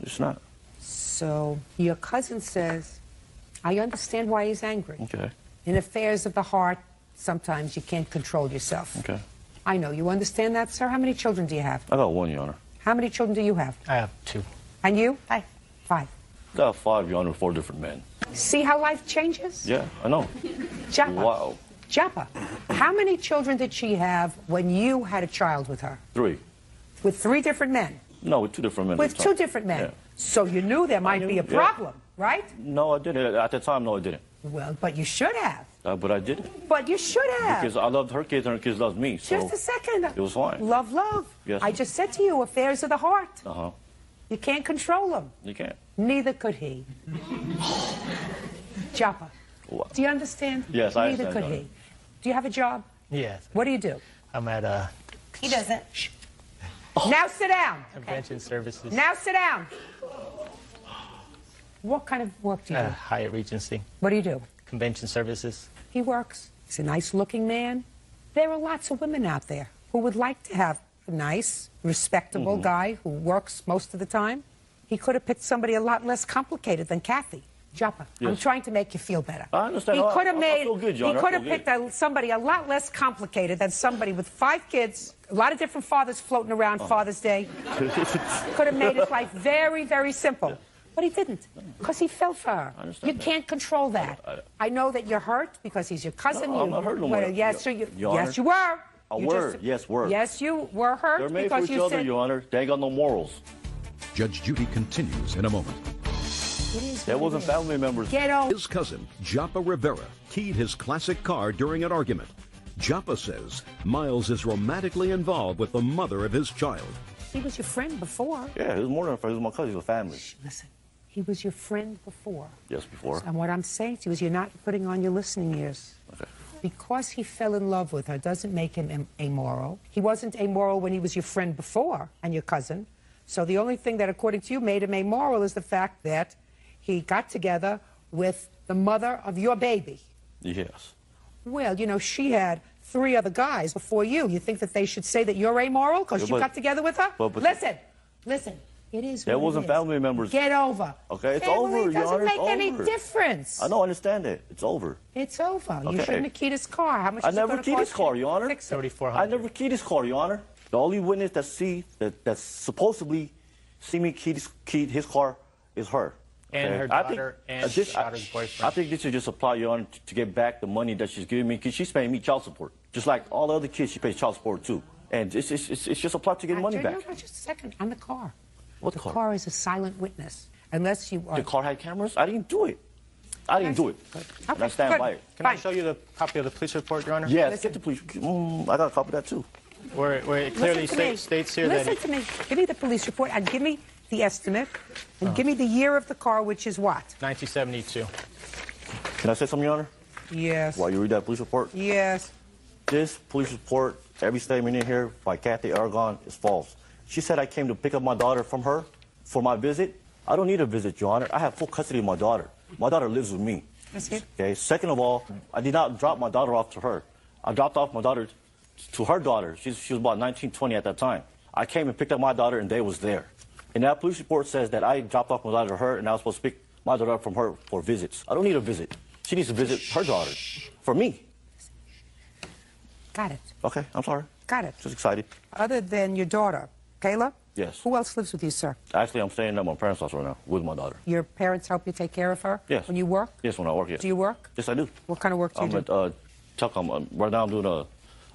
It's not. So your cousin says, I understand why he's angry. Okay. In affairs of the heart, sometimes you can't control yourself. Okay. I know. You understand that, sir? How many children do you have? I got one, Your Honor. How many children do you have? I have 2. And you? 5. 5. I got 5, Your Honor, 4 different men. See how life changes? Yeah, I know. Joppa. Wow. Joppa, how many children did she have when you had a child with her? 3. With 3 different men? No, with 2 different men. With 2 different men? Yeah. So you knew there might be a problem, right? No, I didn't. At the time, no, I didn't. Well, but you should have. But I didn't. But you should have. Because I loved her kids and her kids loved me. So Just a second. It was fine. Love, love. Yes. I just said to you, affairs of the heart. Uh-huh. You can't control them. You can't. Neither could he. Joppa, What? do you understand? Yes, I Neither understand, could Your he. Do you have a job? Yes. What do you do? I'm at He doesn't. Now sit down. convention services. Now sit down. What kind of work do you do? Hyatt Regency. What do you do? Convention services. He works. He's a nice-looking man. There are lots of women out there who would like to have a nice, respectable guy who works most of the time. He could have picked somebody a lot less complicated than Kathy. Joppa, I'm Yes. trying to make you feel better. I understand. He could have I made. feel good, He John. I could have feel picked somebody a lot less complicated than somebody with 5 kids, a lot of different fathers floating around Father's Day. Could have made his life very, very simple. But he didn't, because he fell for her. You can't control that. I know that you're hurt because he's your cousin. No, I'm not hurt no more. Yes, Your yes, you Honor. were. A You word. just- Yes, word. Yes, you were hurt They're made because for each you other, said. Your Honor. They ain't got no morals. Judge Judy continues in a moment. That wasn't family members. Get over. His cousin, Joppa Rivera, keyed his classic car during an argument. Joppa says Miles is romantically involved with the mother of his child. He was your friend before. Yeah, he was more than a friend. He was my cousin. He was a family. Listen, he was your friend before. Yes, before. And what I'm saying to you is you're not putting on your listening ears. Okay. Because he fell in love with her doesn't make him amoral. He wasn't amoral when he was your friend before and your cousin. So the only thing that, according to you, made him amoral is the fact that he got together with the mother of your baby. Yes. Well, you know, she had 3 other guys before you. You think that they should say that you're amoral because you but- got together with her? but- Listen. It is That what wasn't it is. family members. Get over. Okay, it's Family over, Your doesn't Honor. make It's any over. difference. I know, I understand it. It's over. It's over. You Okay. shouldn't have keyed his car. How much I is it never gonna keyed his cost car, you? Your Honor. Fix it. I never keyed his car, Your Honor. The only witness that's supposedly see me keyed his car is her. And Okay? her I think- daughter and this- daughter's boyfriend. I think this should just apply, Your Honor, to get back the money that she's giving me, because she's paying me child support. Just like all the other kids, she pays child support too. And it's just applied to get money No, back. no, just a second. On the car. What the car? car is a silent witness. Unless you are... The car had cameras? I didn't do it. I didn't do it. And I stand good. by it. Can I show you the copy of the police report, Your Honor? Yes, get the police. I got a copy of that too. Where it clearly Listen to me. states here that... Listen to me. Give me the police report and give me the estimate. And give me the year of the car, which is what? 1972. Can I say something, Your Honor? Yes. While you read that police report? Yes. This police report, every statement in here by Kathy Aragon is false. She said I came to pick up my daughter from her for my visit. I don't need a visit, Your Honor. I have full custody of my daughter. My daughter lives with me. That's it. Okay. Second of all, I did not drop my daughter off to her. I dropped off my daughter to her daughter. She was about 19, 20 at that time. I came and picked up my daughter, and they was there. And that police report says that I dropped off my daughter to her, and I was supposed to pick my daughter from her for visits. I don't need a visit. She needs to visit her daughter for me. Got it. Okay, I'm sorry. Got it. Just excited. Other than your daughter, Kayla? Yes. Who else lives with you, sir? Actually, I'm staying at my parents' house right now with my daughter. Your parents help you take care of her? Yes. When you work? Yes, when I work, yes. Do you work? Yes, I do. What kind of work do you do? I'm at Telecom. Right now I'm doing I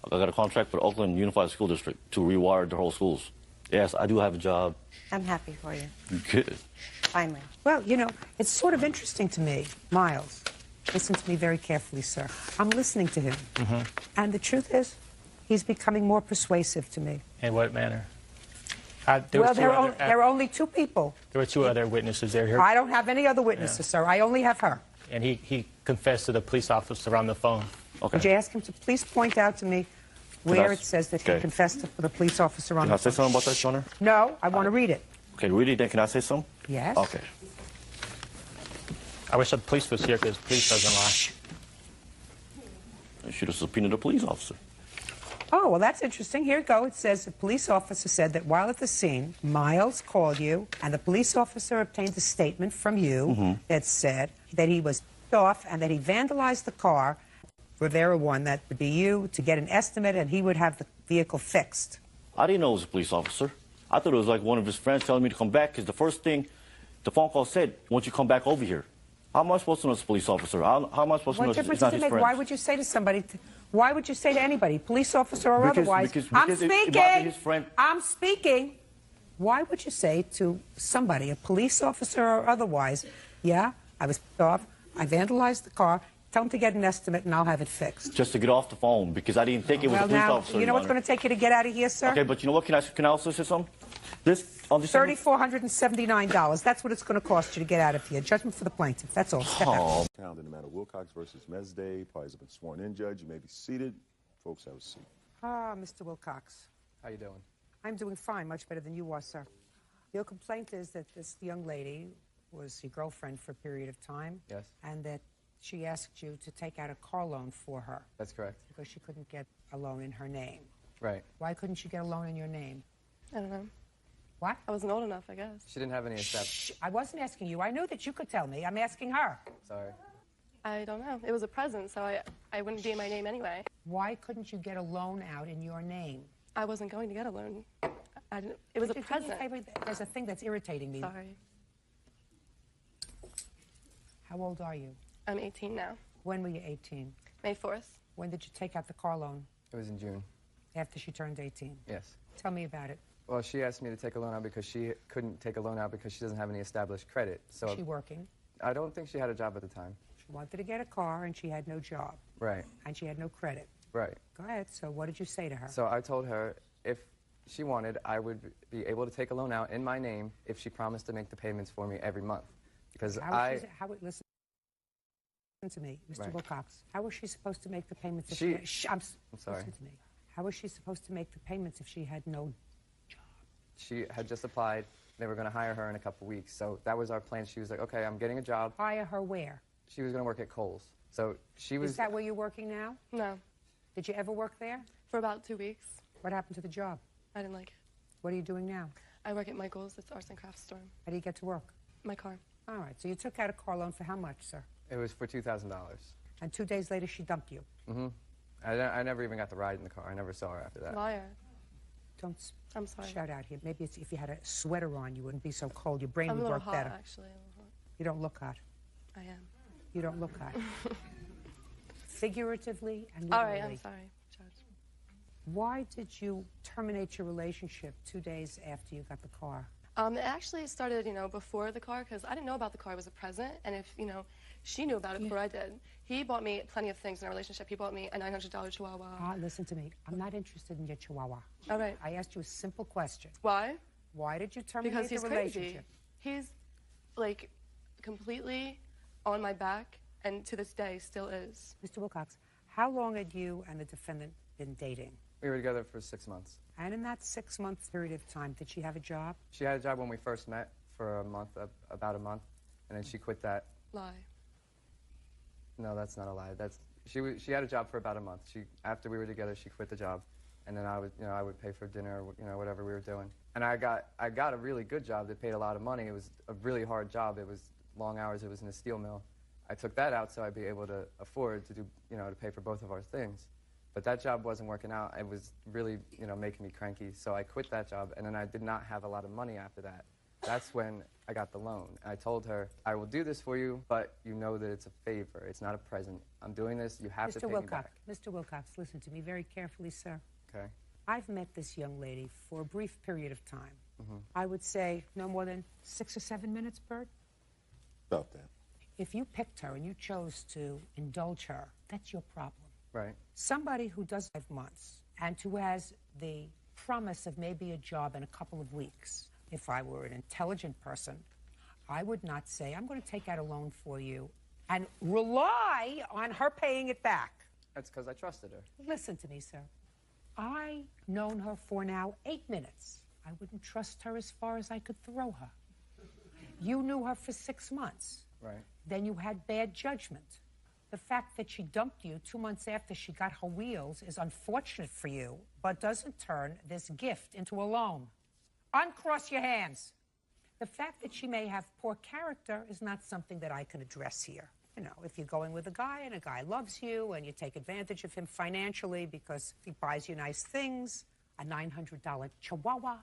got a contract with Oakland Unified School District to rewire the whole schools. Yes, I do have a job. I'm happy for you. Good. Finally. Well, you know, it's sort of interesting to me, Miles. Listen to me very carefully, sir. I'm listening to him. Mm-hmm. And the truth is, he's becoming more persuasive to me. In what manner? There are only two people. There were two other witnesses there. I don't have any other witnesses, sir. I only have her. And he confessed to the police officer on the phone. Would you ask him to please point out to me where it says that he confessed to the police officer on the phone? Can I say something about that, Your Honor? No, I want to read it. Okay, read it, then can I say something? Yes. Okay. I wish the police was here because the police doesn't lie. I should have subpoenaed the police officer. Oh, well, that's interesting. Here you go. It says the police officer said that while at the scene, Miles called you, and the police officer obtained a statement from you that said that he was off and that he vandalized the car, Rivera one, that would be you, to get an estimate, and he would have the vehicle fixed. I didn't know it was a police officer. I thought it was like one of his friends telling me to come back because the first thing the phone call said, won't you come back over here? How am I supposed to know it's a police officer? How am I supposed to know it's not his friend? Why would you say to somebody, why would you say to anybody, police officer or otherwise, because I'm it speaking, might be his friend. I'm speaking. Why would you say to somebody, a police officer or otherwise, yeah, I was off, I vandalized the car, tell him to get an estimate and I'll have it fixed? Just to get off the phone because I didn't think it was a police officer. You know what's going to take you to get out of here, sir? Okay, but you know what? Can I also say something? $3,479. That's what it's going to cost you to get out of here. Judgment for the plaintiff. That's all. Step out. Pound in the matter Wilcox versus Mesday. Parties have been sworn in, Judge. You may be seated. Folks, have a seat. Ah, Mr. Wilcox. How you doing? I'm doing fine, much better than you are, sir. Your complaint is that this young lady was your girlfriend for a period of time. Yes. And that she asked you to take out a car loan for her. That's correct. Because she couldn't get a loan in her name. Right. Why couldn't she get a loan in your name? I don't know. What? I wasn't old enough, I guess. She didn't have any established. I wasn't asking you. I knew that you could tell me. I'm asking her. Sorry. I don't know. It was a present, so I wouldn't be in my name anyway. Why couldn't you get a loan out in your name? I wasn't going to get a loan. It was a present. There's a thing that's irritating me. Sorry. How old are you? I'm 18 now. When were you 18? May 4th. When did you take out the car loan? It was in June. After she turned 18? Yes. Tell me about it. Well, she asked me to take a loan out because she couldn't take a loan out because she doesn't have any established credit. So Was she working? I don't think she had a job at the time. She wanted to get a car and she had no job. Right. And she had no credit. Right. Go ahead. So what did you say to her? So I told her if she wanted, I would be able to take a loan out in my name if she promised to make the payments for me every month. Because listen to me, Mr. Right. Wilcox. How was she supposed to make the payments if I'm sorry. Listen to me. How was she supposed to make the payments if she had no job? She had just applied. They were going to hire her in a couple weeks. So that was our plan. She was like, okay, I'm getting a job. Hire her where? She was going to work at Kohl's. So she was... Is that where you're working now? No. Did you ever work there? For about 2 weeks. What happened to the job? I didn't like it. What are you doing now? I work at Michael's. It's arts and crafts store. How do you get to work? My car. All right. So you took out a car loan for how much, sir? It was for $2,000. And 2 days later, she dumped you. Mm-hmm. I never even got the ride in the car. I never saw her after that. Liar. Don't I'm sorry. shout out here. Maybe if you had a sweater on, you wouldn't be so cold. Your brain I'm would a work little hot, better. actually. A little hot. You don't look hot. I am. You don't look hot. Figuratively and literally. All right, I'm sorry, Judge. Why did you terminate your relationship 2 days after you got the car? It actually started, before the car, because I didn't know about the car. It was a present, and if, she knew about it before I did. He bought me plenty of things in our relationship. He bought me a $900 Chihuahua. Listen to me. I'm not interested in your Chihuahua. All right. I asked you a simple question. Why? Why did you terminate because he's the relationship? Crazy. He's, completely on my back, and to this day still is. Mr. Wilcox, how long had you and the defendant been dating? We were together for 6 months. And in that 6-month period of time, did she have a job? She had a job when we first met for a month, about a month, and then she quit that. Lie. No, that's not a lie. She had a job for about a month. After we were together, she quit the job, and then I would pay for dinner, whatever we were doing. And I got a really good job that paid a lot of money. It was a really hard job. It was long hours. It was in a steel mill. I took that out so I'd be able to afford to do, to pay for both of our things. But that job wasn't working out. It was really, making me cranky. So I quit that job, and then I did not have a lot of money after that. That's when I got the loan. I told her, I will do this for you, but you know that it's a favor. It's not a present. I'm doing this. You have to pay me back. Mr. Wilcox, listen to me very carefully, sir. Okay. I've met this young lady for a brief period of time. Mm-hmm. I would say no more than 6 or 7 minutes, Bert. About that. If you picked her and you chose to indulge her, that's your problem. Right. Somebody who does 5 months and who has the promise of maybe a job in a couple of weeks, if I were an intelligent person, I would not say, I'm going to take out a loan for you and rely on her paying it back. That's because I trusted her. Listen to me, sir. I've known her for now 8 minutes. I wouldn't trust her as far as I could throw her. You knew her for 6 months. Right. Then you had bad judgment. The fact that she dumped you 2 months after she got her wheels is unfortunate for you, but doesn't turn this gift into a loan. Uncross your hands. The fact that she may have poor character is not something that I can address here. If you're going with a guy and a guy loves you and you take advantage of him financially because he buys you nice things, a $900 chihuahua,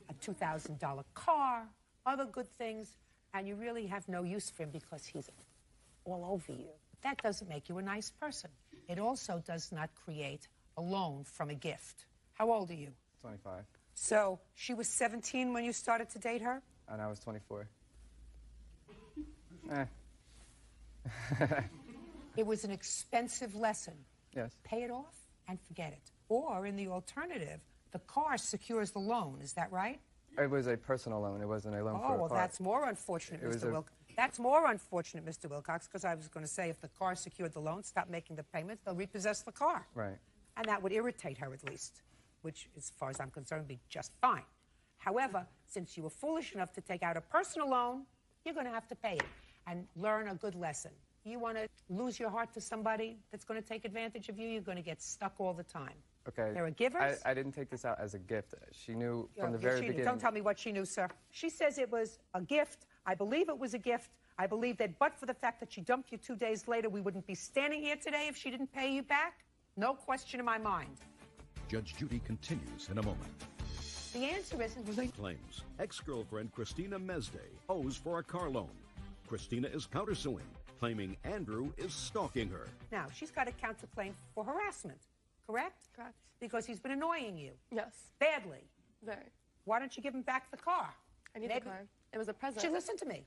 a $2,000 car, other good things, and you really have no use for him because he's all over you, that doesn't make you a nice person. It also does not create a loan from a gift. How old are you? 25. So she was 17 when you started to date her? And I was 24. It was an expensive lesson. Yes. Pay it off and forget it. Or, in the alternative, the car secures the loan. Is that right? It was a personal loan. It wasn't a loan for a car. Oh, well, that's more unfortunate, Mr. Wilcox. That's more unfortunate, Mr. Wilcox, because I was going to say if the car secured the loan, stop making the payments, they'll repossess the car. Right. And that would irritate her at least, which, as far as I'm concerned, would be just fine. However, since you were foolish enough to take out a personal loan, you're going to have to pay it and learn a good lesson. You want to lose your heart to somebody that's going to take advantage of you, you're going to get stuck all the time. Okay. There are givers. I didn't take this out as a gift. She knew from the very beginning. Don't tell me what she knew, sir. She says it was a gift. I believe it was a gift. I believe that but for the fact that she dumped you 2 days later, we wouldn't be standing here today if she didn't pay you back. No question in my mind. Judge Judy continues in a moment. The answer is... Claims ex-girlfriend Christina Mesday owes for a car loan. Christina is countersuing, claiming Andrew is stalking her. Now, she's got a counterclaim for harassment, correct? Correct. Because he's been annoying you. Yes. Badly. Very. Why don't you give him back the car? I need the car. It was a present. Listen to me.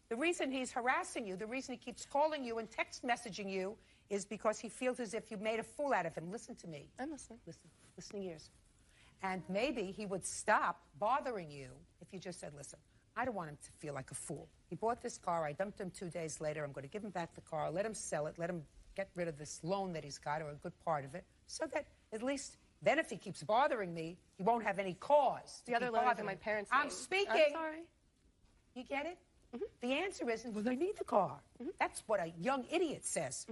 The reason he's harassing you, the reason he keeps calling you and text messaging you is because he feels as if you made a fool out of him. Listen to me. I'm listening. Listening ears. And maybe he would stop bothering you if you just said, listen, I don't want him to feel like a fool. He bought this car. I dumped him 2 days later. I'm going to give him back the car, let him sell it, let him get rid of this loan that he's got, or a good part of it, so that at least then if he keeps bothering me, he won't have any cause. The other loan is in my parents' I'm name. speaking. I'm sorry. You get it? The answer isn't, well, I need the car. That's what a young idiot says.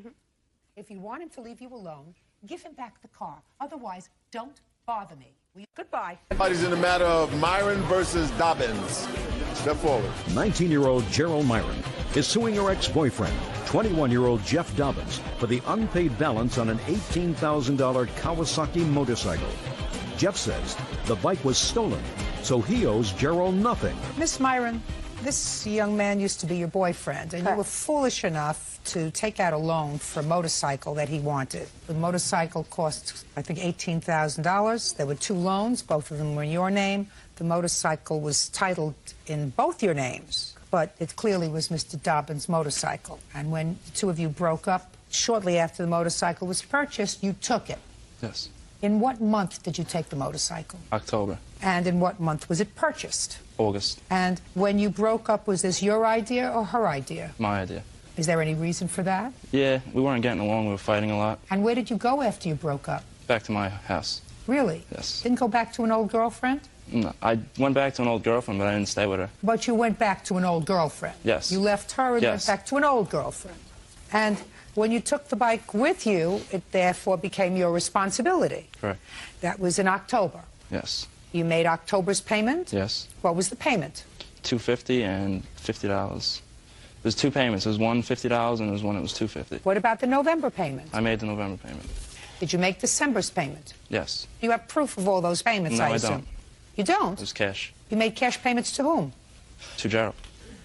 If you want him to leave you alone, give him back the car. Otherwise, don't bother me. Goodbye. Party's in the matter of Myron versus Dobbins. Step forward. 19-year-old Gerald Myron is suing her ex-boyfriend, 21-year-old Jeff Dobbins, for the unpaid balance on an $18,000 Kawasaki motorcycle. Jeff says the bike was stolen, so he owes Gerald nothing. Miss Myron, this young man used to be your boyfriend, and you were foolish enough to take out a loan for a motorcycle that he wanted. The motorcycle cost, I think, $18,000. There were 2 loans. Both of them were in your name. The motorcycle was titled in both your names, but it clearly was Mr. Dobbins' motorcycle. And when the 2 of you broke up, shortly after the motorcycle was purchased, you took it. Yes. In what month did you take the motorcycle? October. And in what month was it purchased? August. And when you broke up, was this your idea or her idea? My idea. Is there any reason for that? Yeah, we weren't getting along. We were fighting a lot. And where did you go after you broke up? Back to my house. Really? Yes. Didn't go back to an old girlfriend? No, I went back to an old girlfriend, but I didn't stay with her. But you went back to an old girlfriend? Yes. You left her and yes. went back to an old girlfriend. And when you took the bike with you, it therefore became your responsibility. Correct. That was in October. Yes. You made October's payment? Yes. What was the payment? $250 and $50. There's two payments. There's one $50 and there's one that was $250. What about the November payment? I made the November payment. Did you make December's payment? Yes. You have proof of all those payments, No, I I assume. don't. You don't? It was cash. You made cash payments to whom? To Gerald.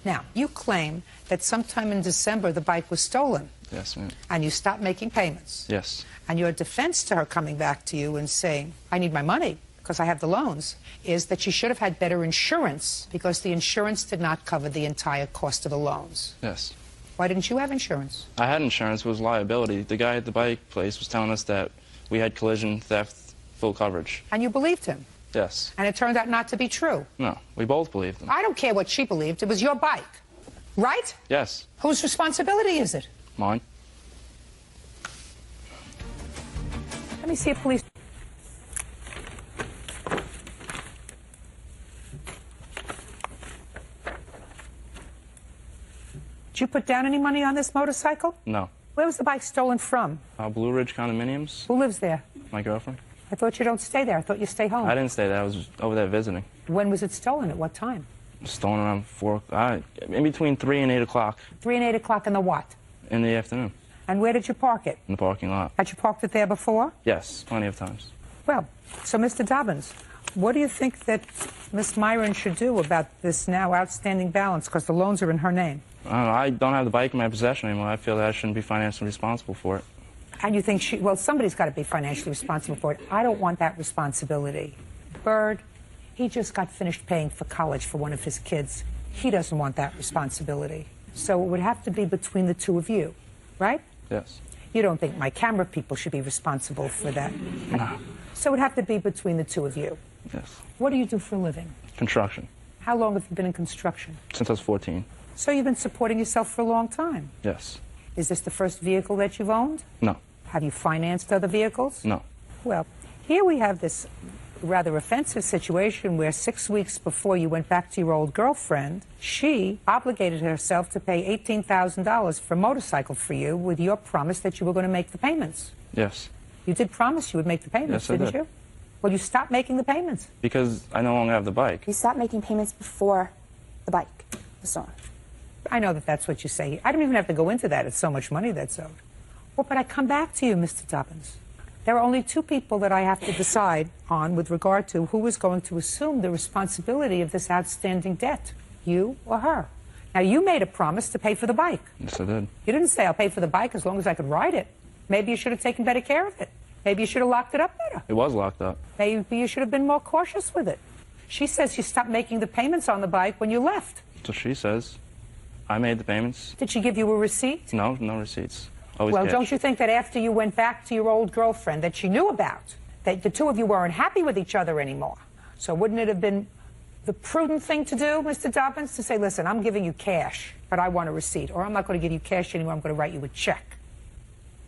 Now, you claim that sometime in December the bike was stolen. Yes, ma'am. And you stopped making payments. Yes. And your defense to her coming back to you and saying, I need my money because I have the loans, is that she should have had better insurance because the insurance did not cover the entire cost of the loans. Yes. Why didn't you have insurance? I had insurance. It was liability. The guy at the bike place was telling us that we had collision, theft, full coverage. And you believed him. Yes. And it turned out not to be true. No, we both believed him. I don't care what she believed. It was your bike. Right? Yes. Whose responsibility is it? Mine. Let me see a police... Did you put down any money on this motorcycle? No. Where was the bike stolen from? Blue Ridge Condominiums. Who lives there? My girlfriend. I thought you don't stay there. I thought you stay home. I didn't stay there. I was over there visiting. When was it stolen? At what time? Stolen around 4, in between 3 and 8 o'clock 3 and 8 o'clock in the what? in the afternoon And where did you park it? in the parking lot. Had you parked it there before? Yes, plenty of times. Well, so Mr. Dobbins, what do you think that Miss Myron should do about this now outstanding balance? Because the loans are in her name. I don't have the bike in my possession anymore. I feel that I shouldn't be financially responsible for it. And you think well, somebody's got to be financially responsible for it. I don't want that responsibility. Bird, he just got finished paying for college for one of his kids. He doesn't want that responsibility. So it would have to be between the two of you, right? Yes. You don't think my camera people should be responsible for that? No. So it would have to be between the two of you. Yes. What do you do for a living? Construction. How long have you been in construction? Since I was 14. So you've been supporting yourself for a long time. Yes. Is this the first vehicle that you've owned? No. Have you financed other vehicles? No. Well, here we have this rather offensive situation where 6 weeks before you went back to your old girlfriend, she obligated herself to pay $18,000 for a motorcycle for you with your promise that you were going to make the payments. Yes. You did promise you would make the payments, Yes, I didn't did. you? Well, you stopped making the payments. Because I no longer have the bike. You stopped making payments before the bike was stolen. I know that that's what you say. I don't even have to go into that. It's so much money that's owed. Well, but I come back to you, Mr. Dobbins. There are only two people that I have to decide on with regard to who is going to assume the responsibility of this outstanding debt, you or her. Now, you made a promise to pay for the bike. Yes, I did. You didn't say, I'll pay for the bike as long as I could ride it. Maybe you should have taken better care of it. Maybe you should have locked it up better. It was locked up. Maybe you should have been more cautious with it. She says you stopped making the payments on the bike when you left. So she says. I made the payments. Did she give you a receipt? No, no receipts. Always Well, cash. don't you think that after you went back to your old girlfriend that she knew about, that the two of you weren't happy with each other anymore? So wouldn't it have been the prudent thing to do, Mr. Dobbins, to say, listen, I'm giving you cash, but I want a receipt, or I'm not going to give you cash anymore, I'm going to write you a check.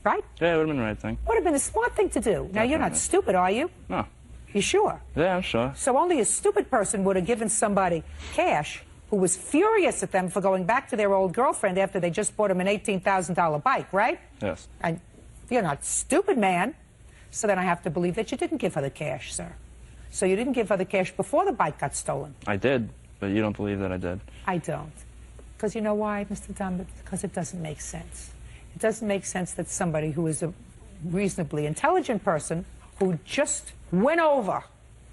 Right? Yeah, it would have been the right thing. Would have been the smart thing to do. Now, you're not stupid, are you? No. You sure? Yeah, I'm sure. So only a stupid person would have given somebody cash who was furious at them for going back to their old girlfriend after they just bought him an $18,000 bike, right? Yes. And you're not stupid, man. So then I have to believe that you didn't give her the cash, sir. So you didn't give her the cash before the bike got stolen. I did, but you don't believe that I did. I don't. Because you know why, Mr. Dunn? Because it doesn't make sense. It doesn't make sense that somebody who is a reasonably intelligent person who just went over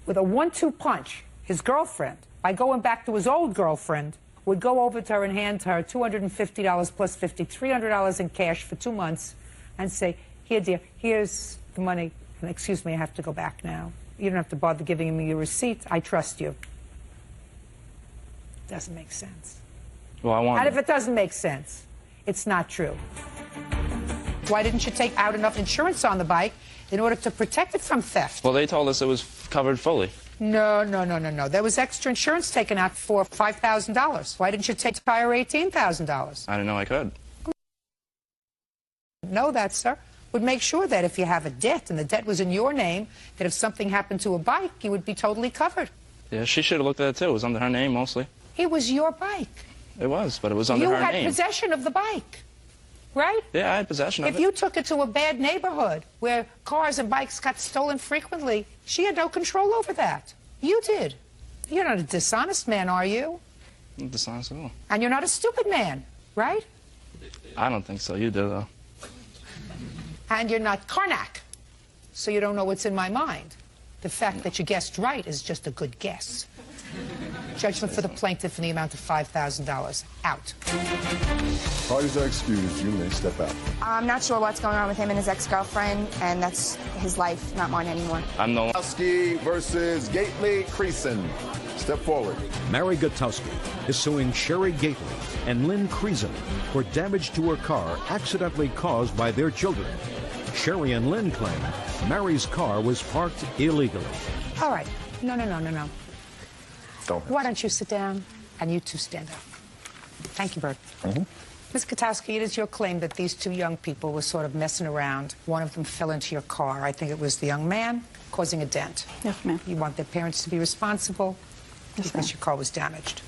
with a 1-2 punch his girlfriend by going back to his old girlfriend would go over to her and hand her $250 plus $50, $300 in cash for 2 months and say, here, dear, here's the money. And excuse me, I have to go back now. You don't have to bother giving me your receipt. I trust you. Doesn't make sense. Well, I want. And if it doesn't make sense, it's not true. Why didn't you take out enough insurance on the bike in order to protect it from theft? Well, they told us it was covered fully. No. There was extra insurance taken out for $5,000. Why didn't you take the entire $18,000? I didn't know I could. Know that, sir. Would make sure that if you have a debt and the debt was in your name, that if something happened to a bike, you would be totally covered. Yeah, she should have looked at it too. It was under her name mostly. It was your bike. It was, but it was under You her had name. possession of the bike, right? Yeah, I had possession of If it. you took it to a bad neighborhood where cars and bikes got stolen frequently, she had no control over that. You did. You're not a dishonest man, are you? I'm dishonest at all. And you're not a stupid man. right? I don't think so. You do, though. And you're not Karnak, so you don't know what's in my mind. The fact that you guessed right is just a good guess. Judgment for the plaintiff in the amount of $5,000. Out. Parties are excused. You may step out. I'm not sure what's going on with him and his ex-girlfriend, and that's his life, not mine anymore. I'm no. Gutowski versus Gately Creason. Step forward. Mary Gutowski is suing Sherry Gately and Lynn Creason for damage to her car accidentally caused by their children. Sherry and Lynn claim Mary's car was parked illegally. All right. No. Don't. Why don't you sit down and you two stand up? Thank you, Bert. Ms. Gutowski, it is your claim that these two young people were sort of messing around. One of them fell into your car. I think it was the young man causing a dent. Yes, ma'am. You want their parents to be responsible because your car was damaged.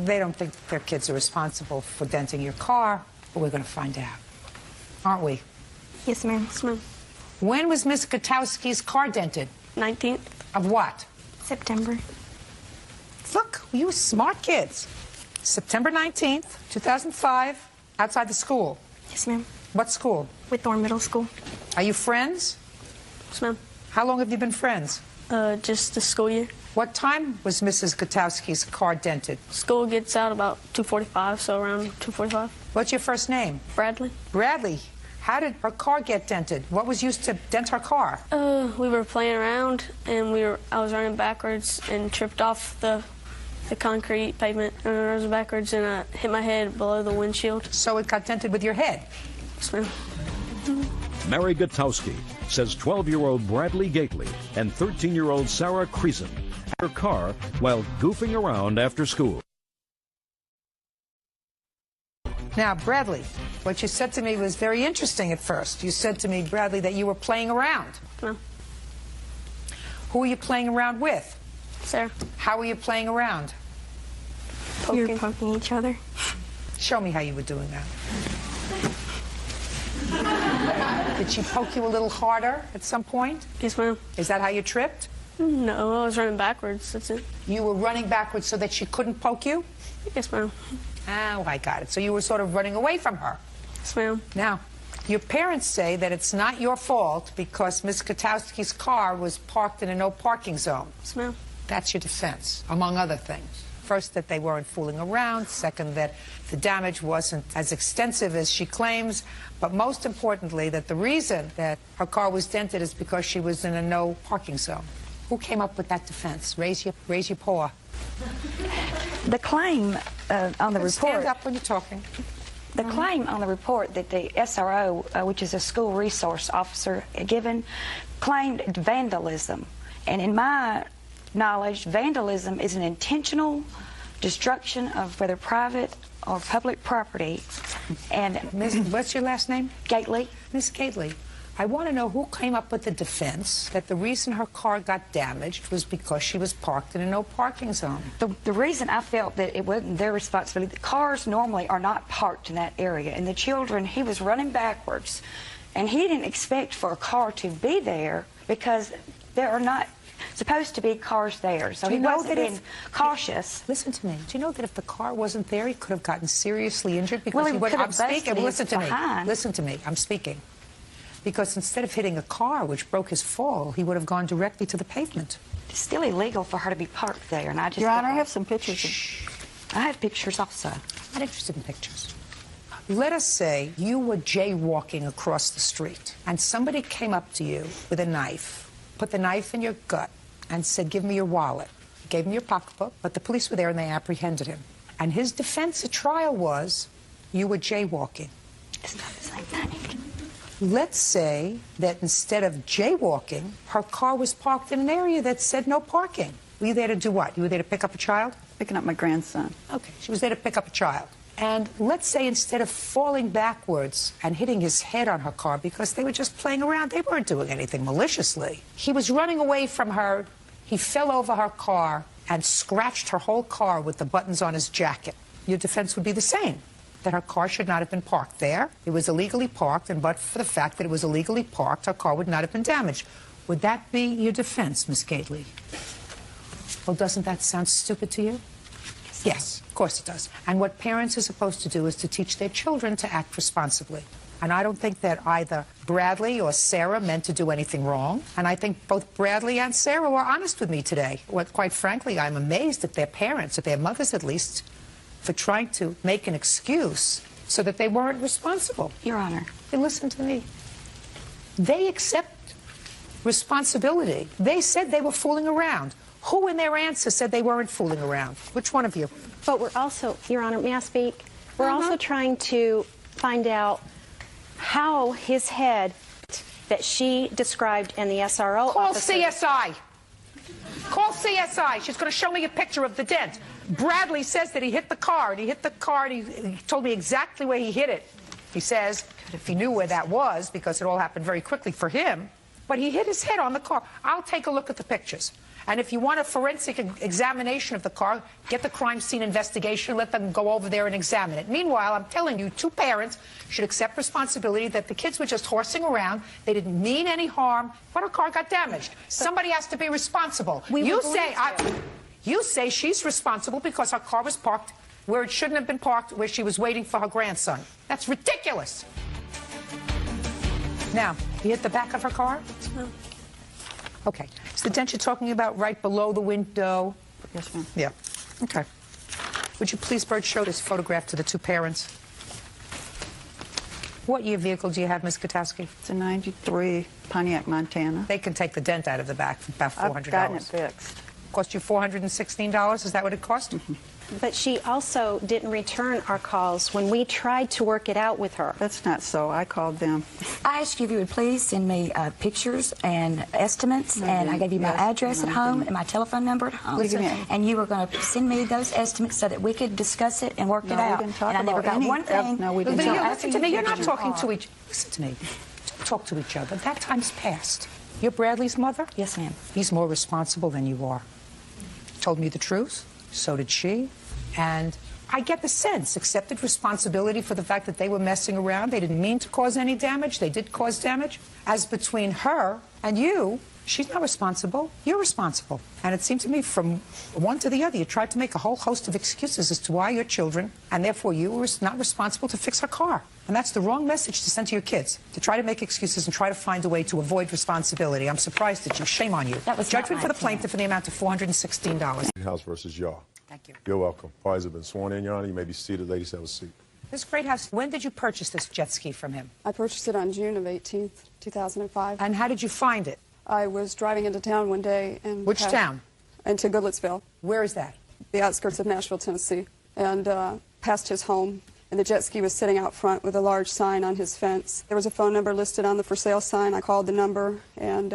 They don't think their kids are responsible for denting your car, but we're going to find out. Aren't we? Yes, ma'am. Yes, ma'am. When was Ms. Gutowski's car dented? 19th. Of what? September. Look, you smart kids. September 19th, 2005, outside the school. Yes, ma'am. What school? Whitthorne Middle School. Are you friends? Yes, ma'am. How long have you been friends? Just the school year. What time was Mrs. Gutowski's car dented? School gets out about 2:45, so around 2:45. What's your first name? Bradley. Bradley. How did her car get dented? What was used to dent her car? We were playing around, and I was running backwards and tripped off the concrete pavement, and I was backwards, and I hit my head below the windshield. So it got dented with your head? Yes, ma'am. Mary Gutowski says 12-year-old Bradley Gately and 13-year-old Sarah Creason had her car while goofing around after school. Now, Bradley, what you said to me was very interesting at first. You said to me, Bradley, that you were playing around. No. Who were you playing around with? Sarah. How were you playing around? We were poking each other. Show me how you were doing that. Did she poke you a little harder at some point? Yes, ma'am. Is that how you tripped? No, I was running backwards. That's it. You were running backwards so that she couldn't poke you? Yes, ma'am. Oh, I got it. So you were sort of running away from her. Yes, ma'am. Now, your parents say that it's not your fault because Miss Gutowski's car was parked in a no parking zone. Yes, ma'am. That's your defense, among other things. First, that they weren't fooling around. Second, that the damage wasn't as extensive as she claims. But most importantly, that the reason that her car was dented is because she was in a no parking zone. Who came up with that defense? Raise your paw. The claim on the report... Stand up when you're talking. The claim on the report that the SRO, which is a school resource officer given, claimed vandalism. And in my knowledge, vandalism is an intentional destruction of whether private or public property. And Miss, what's your last name? Gately. Miss Gately, I want to know who came up with the defense that the reason her car got damaged was because she was parked in a no parking zone. The reason I felt that it wasn't their responsibility, the cars normally are not parked in that area, and the children, he was running backwards, and he didn't expect for a car to be there because there are not supposed to be cars there, so he wasn't being cautious. Listen to me. Do you know that if the car wasn't there, he could have gotten seriously injured? Because Well, he could have I'm speaking. busted Listen to me. behind. Listen to me. I'm speaking. Because instead of hitting a car, which broke his fall, he would have gone directly to the pavement. It's still illegal for her to be parked there, and I just... Your Honor, I have some pictures. I have pictures also. I'm not interested in pictures. Let us say you were jaywalking across the street, and somebody came up to you with a knife, put the knife in your gut, and said, "Give me your wallet." You gave him your pocketbook, but the police were there and they apprehended him. And his defense at trial was, you were jaywalking. It's not the same thing. Let's say that instead of jaywalking, her car was parked in an area that said no parking. Were you there to do what? You were there to pick up a child? Picking up my grandson. Okay, she was there to pick up a child. And let's say instead of falling backwards and hitting his head on her car because they were just playing around, they weren't doing anything maliciously. He was running away from her. He fell over her car and scratched her whole car with the buttons on his jacket. Your defense would be the same, that her car should not have been parked there. It was illegally parked, and but for the fact that it was illegally parked, her car would not have been damaged. Would that be your defense, Miss Gately? Well, doesn't that sound stupid to you? Yes, of course it does. And what parents are supposed to do is to teach their children to act responsibly. And I don't think that either Bradley or Sarah meant to do anything wrong. And I think both Bradley and Sarah were honest with me today. Quite frankly, I'm amazed at their parents, at their mothers at least, for trying to make an excuse so that they weren't responsible. Your Honor. And listen to me. They accept responsibility. They said they were fooling around. Who in their answer said they weren't fooling around? Which one of you? But we're also, Your Honor, may I speak? We're also trying to find out how his head that she described in the SRO Call officer... CSI. Call CSI. She's going to show me a picture of the dent. Bradley says that he hit the car, and he told me exactly where he hit it. He says, if he knew where that was, because it all happened very quickly for him, but he hit his head on the car. I'll take a look at the pictures. And if you want a forensic examination of the car, get the crime scene investigation, let them go over there and examine it. Meanwhile, I'm telling you, two parents should accept responsibility that the kids were just horsing around. They didn't mean any harm, but her car got damaged. Somebody has to be responsible. You say she's responsible because her car was parked where it shouldn't have been parked, where she was waiting for her grandson. That's ridiculous. Now, you hit the back of her car? No. Okay. Is the dent you're talking about right below the window? Yes, ma'am. Yeah. Okay. Would you please, Bert, show this photograph to the two parents? What year vehicle do you have, Ms. Katowski? It's a 93 Pontiac, Montana. They can take the dent out of the back for about $400. I've gotten it fixed. Cost you $416? Is that what it cost? Mm-hmm. But she also didn't return our calls when we tried to work it out with her. That's not so. I called them. I asked you if you would please send me pictures and estimates, and I gave you my address at home and my telephone number at home. And you were going to send me those estimates so that we could discuss it and work it out. We didn't talk and I never about got one thing. No, we didn't. Listen to me. You're not talking to each. Listen to me. Don't talk to each other. That time's past. You're Bradley's mother? Yes, ma'am. He's more responsible than you are. Told me the truth. So did she. And I get the sense, accepted responsibility for the fact that they were messing around. They didn't mean to cause any damage. They did cause damage. As between her and you, she's not responsible. You're responsible. And it seemed to me from one to the other, you tried to make a whole host of excuses as to why your children, and therefore you, were not responsible to fix her car. And that's the wrong message to send to your kids, to try to make excuses and try to find a way to avoid responsibility. I'm surprised at you. Shame on you. That was Judgment for the plaintiff in the amount of $416. House versus y'all. Thank you. You're welcome. Parties have been sworn in, Your Honor. You may be seated. Ladies, have a seat. Ms. Greathouse, when did you purchase this jet ski from him? I purchased it on June of 18th, 2005. And how did you find it? I was driving into town one day and... Which town? Into Goodlettsville. Where is that? The outskirts of Nashville, Tennessee. And passed his home. And the jet ski was sitting out front with a large sign on his fence. There was a phone number listed on the for sale sign. I called the number, and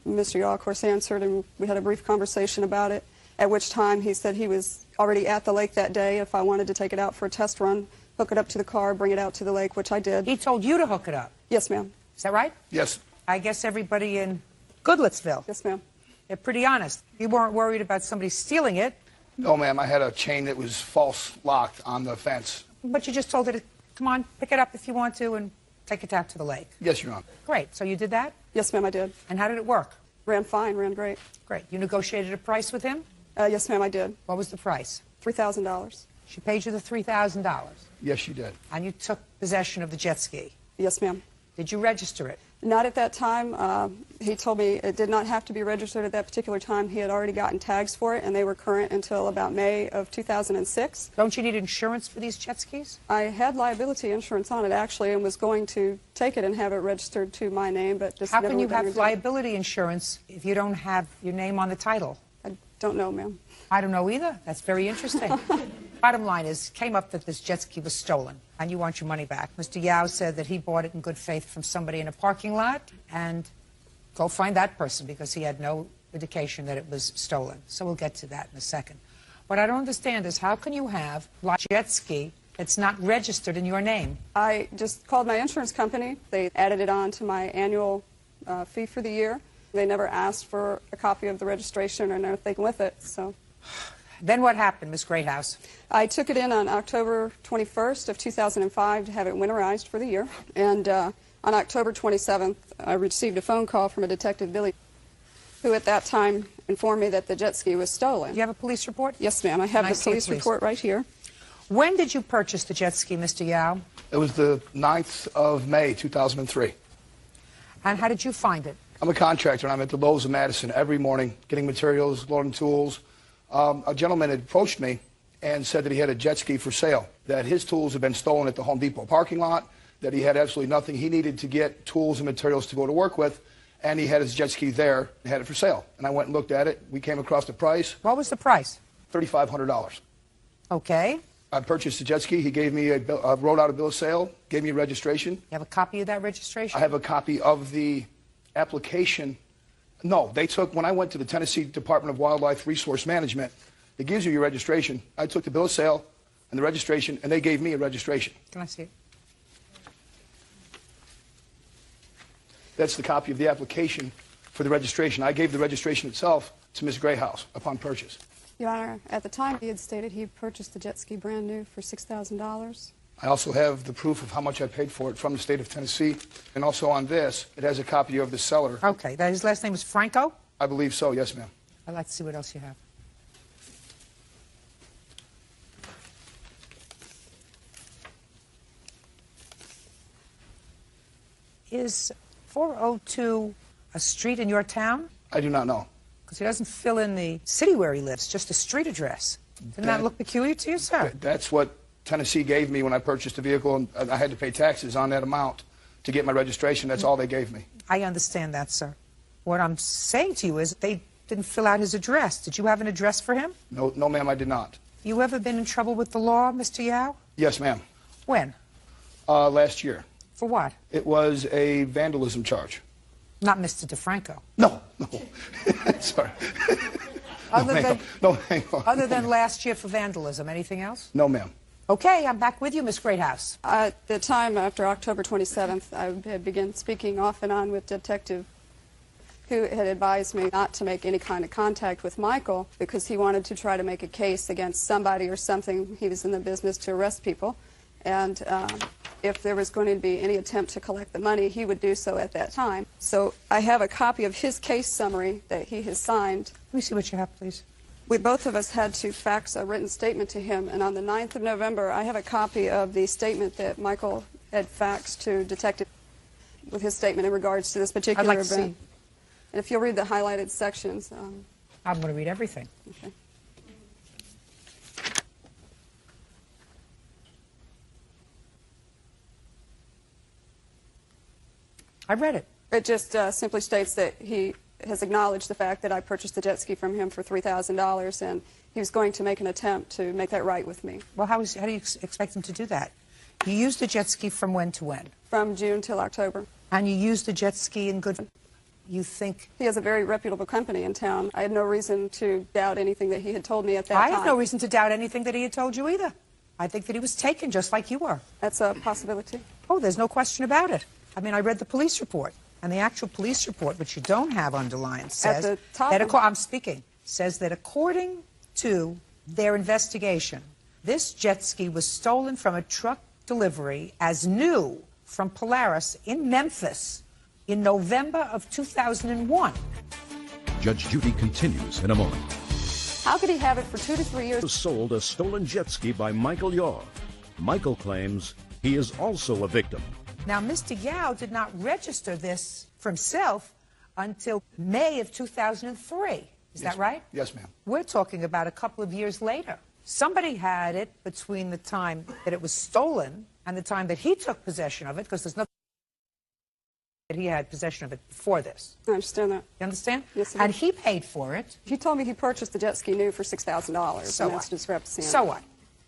Mr. Yaw, of course, answered, and we had a brief conversation about it, at which time he said he was already at the lake that day if I wanted to take it out for a test run, hook it up to the car, bring it out to the lake, which I did. He told you to hook it up? Yes, ma'am. Is that right? Yes. I guess everybody in Goodlettsville. Yes, ma'am. They're pretty honest. You weren't worried about somebody stealing it. No, ma'am. I had a chain that was false locked on the fence. But you just told her to, come on, pick it up if you want to and take it out to the lake. Yes, Your Honor. Great. So you did that? Yes, ma'am, I did. And how did it work? Ran fine, ran great. Great. You negotiated a price with him? Yes, ma'am, I did. What was the price? $3,000. She paid you the $3,000? Yes, she did. And you took possession of the jet ski? Yes, ma'am. Did you register it? Not at that time. He told me it did not have to be registered at that particular time. He had already gotten tags for it, and they were current until about May of 2006. Don't you need insurance for these jet skis? I had liability insurance on it, actually, and was going to take it and have it registered to my name, but just How never can you went down have your road. liability insurance if you don't have your name on the title? I don't know, ma'am. I don't know either. That's very interesting. Bottom line is, came up that this jet ski was stolen, and you want your money back. Mr. Yao said that he bought it in good faith from somebody in a parking lot, and go find that person because he had no indication that it was stolen. So we'll get to that in a second. What I don't understand is how can you have a jet ski that's not registered in your name? I just called my insurance company. They added it on to my annual fee for the year. They never asked for a copy of the registration or anything with it, so... Then what happened, Ms. Greathouse? I took it in on October 21st of 2005 to have it winterized for the year. And on October 27th, I received a phone call from a Detective Billy, who at that time informed me that the jet ski was stolen. Do you have a police report? Yes, ma'am. I have the police report right here. When did you purchase the jet ski, Mr. Yao? It was the 9th of May, 2003. And how did you find it? I'm a contractor, and I'm at the Lowe's of Madison every morning getting materials, loading tools. A gentleman had approached me and said that he had a jet ski for sale, that his tools had been stolen at the Home Depot parking lot, that he had absolutely nothing. He needed to get tools and materials to go to work with, and he had his jet ski there and had it for sale. And I went and looked at it. We came across the price. What was the price? $3,500. Okay. I purchased the jet ski. He gave me wrote out a bill of sale, gave me a registration. You have a copy of that registration? I have a copy of the application. No, they took, when I went to the Tennessee Department of Wildlife Resource Management, it gives you your registration. I took the bill of sale and the registration, and they gave me a registration. Can I see it? That's the copy of the application for the registration. I gave the registration itself to Ms. Grayhouse upon purchase. Your Honor, at the time he had stated he purchased the jet ski brand new for $6,000. I also have the proof of how much I paid for it from the state of Tennessee. And also on this, it has a copy of the seller. Okay. His last name was Franco? I believe so, yes, ma'am. I'd like to see what else you have. Is 402 a street in your town? I do not know. Because he doesn't fill in the city where he lives, just a street address. Doesn't that look peculiar to you, sir? That's what Tennessee gave me when I purchased the vehicle, and I had to pay taxes on that amount to get my registration. That's all they gave me. I understand that, sir. What I'm saying to you is they didn't fill out his address. Did you have an address for him? No, ma'am, I did not. You ever been in trouble with the law, Mr. Yao? Yes, ma'am. When? Last year. For what? It was a vandalism charge. Not Mr. DeFranco. No. Sorry. Hang on. Other than last year for vandalism, anything else? No, ma'am. Okay, I'm back with you, Miss Greathouse. At the time, after October 27th, I had begun speaking off and on with Detective who had advised me not to make any kind of contact with Michael because he wanted to try to make a case against somebody or something. He was in the business to arrest people. And if there was going to be any attempt to collect the money, he would do so at that time. So I have a copy of his case summary that he has signed. Let me see what you have, please. We both of us had to fax a written statement to him, and on the 9th of November, I have a copy of the statement that Michael had faxed to Detective with his statement in regards to this particular I'd like to event. see. And if you'll read the highlighted sections. I'm going to read everything. Okay. I read it. It just simply states that he has acknowledged the fact that I purchased the jet ski from him for $3,000, and he was going to make an attempt to make that right with me. Well, how do you expect him to do that? You used the jet ski from when to when? From June till October. And you used the jet ski in good... You think... He has a very reputable company in town. I had no reason to doubt anything that he had told me at that time. I have no reason to doubt anything that he had told you either. I think that he was taken just like you were. That's a possibility. Oh, there's no question about it. I mean, I read the police report, and the actual police report, which you don't have underlined, says... At the top that I'm speaking. Says that according to their investigation, this jet ski was stolen from a truck delivery as new from Polaris in Memphis in November of 2001. Judge Judy continues in a moment. How could he have it for 2 to 3 years? Sold a stolen jet ski by Michael Yaw. Michael claims he is also a victim. Now, Mr. Yao did not register this for himself until May of 2003. Is that right? Yes, ma'am. We're talking about a couple of years later. Somebody had it between the time that it was stolen and the time that he took possession of it, because there's nothing that he had possession of it before this. I understand that. You understand? Yes, and he paid for it. He told me he purchased the jet ski new for $6,000. So and what? that's a discrepancy. So what?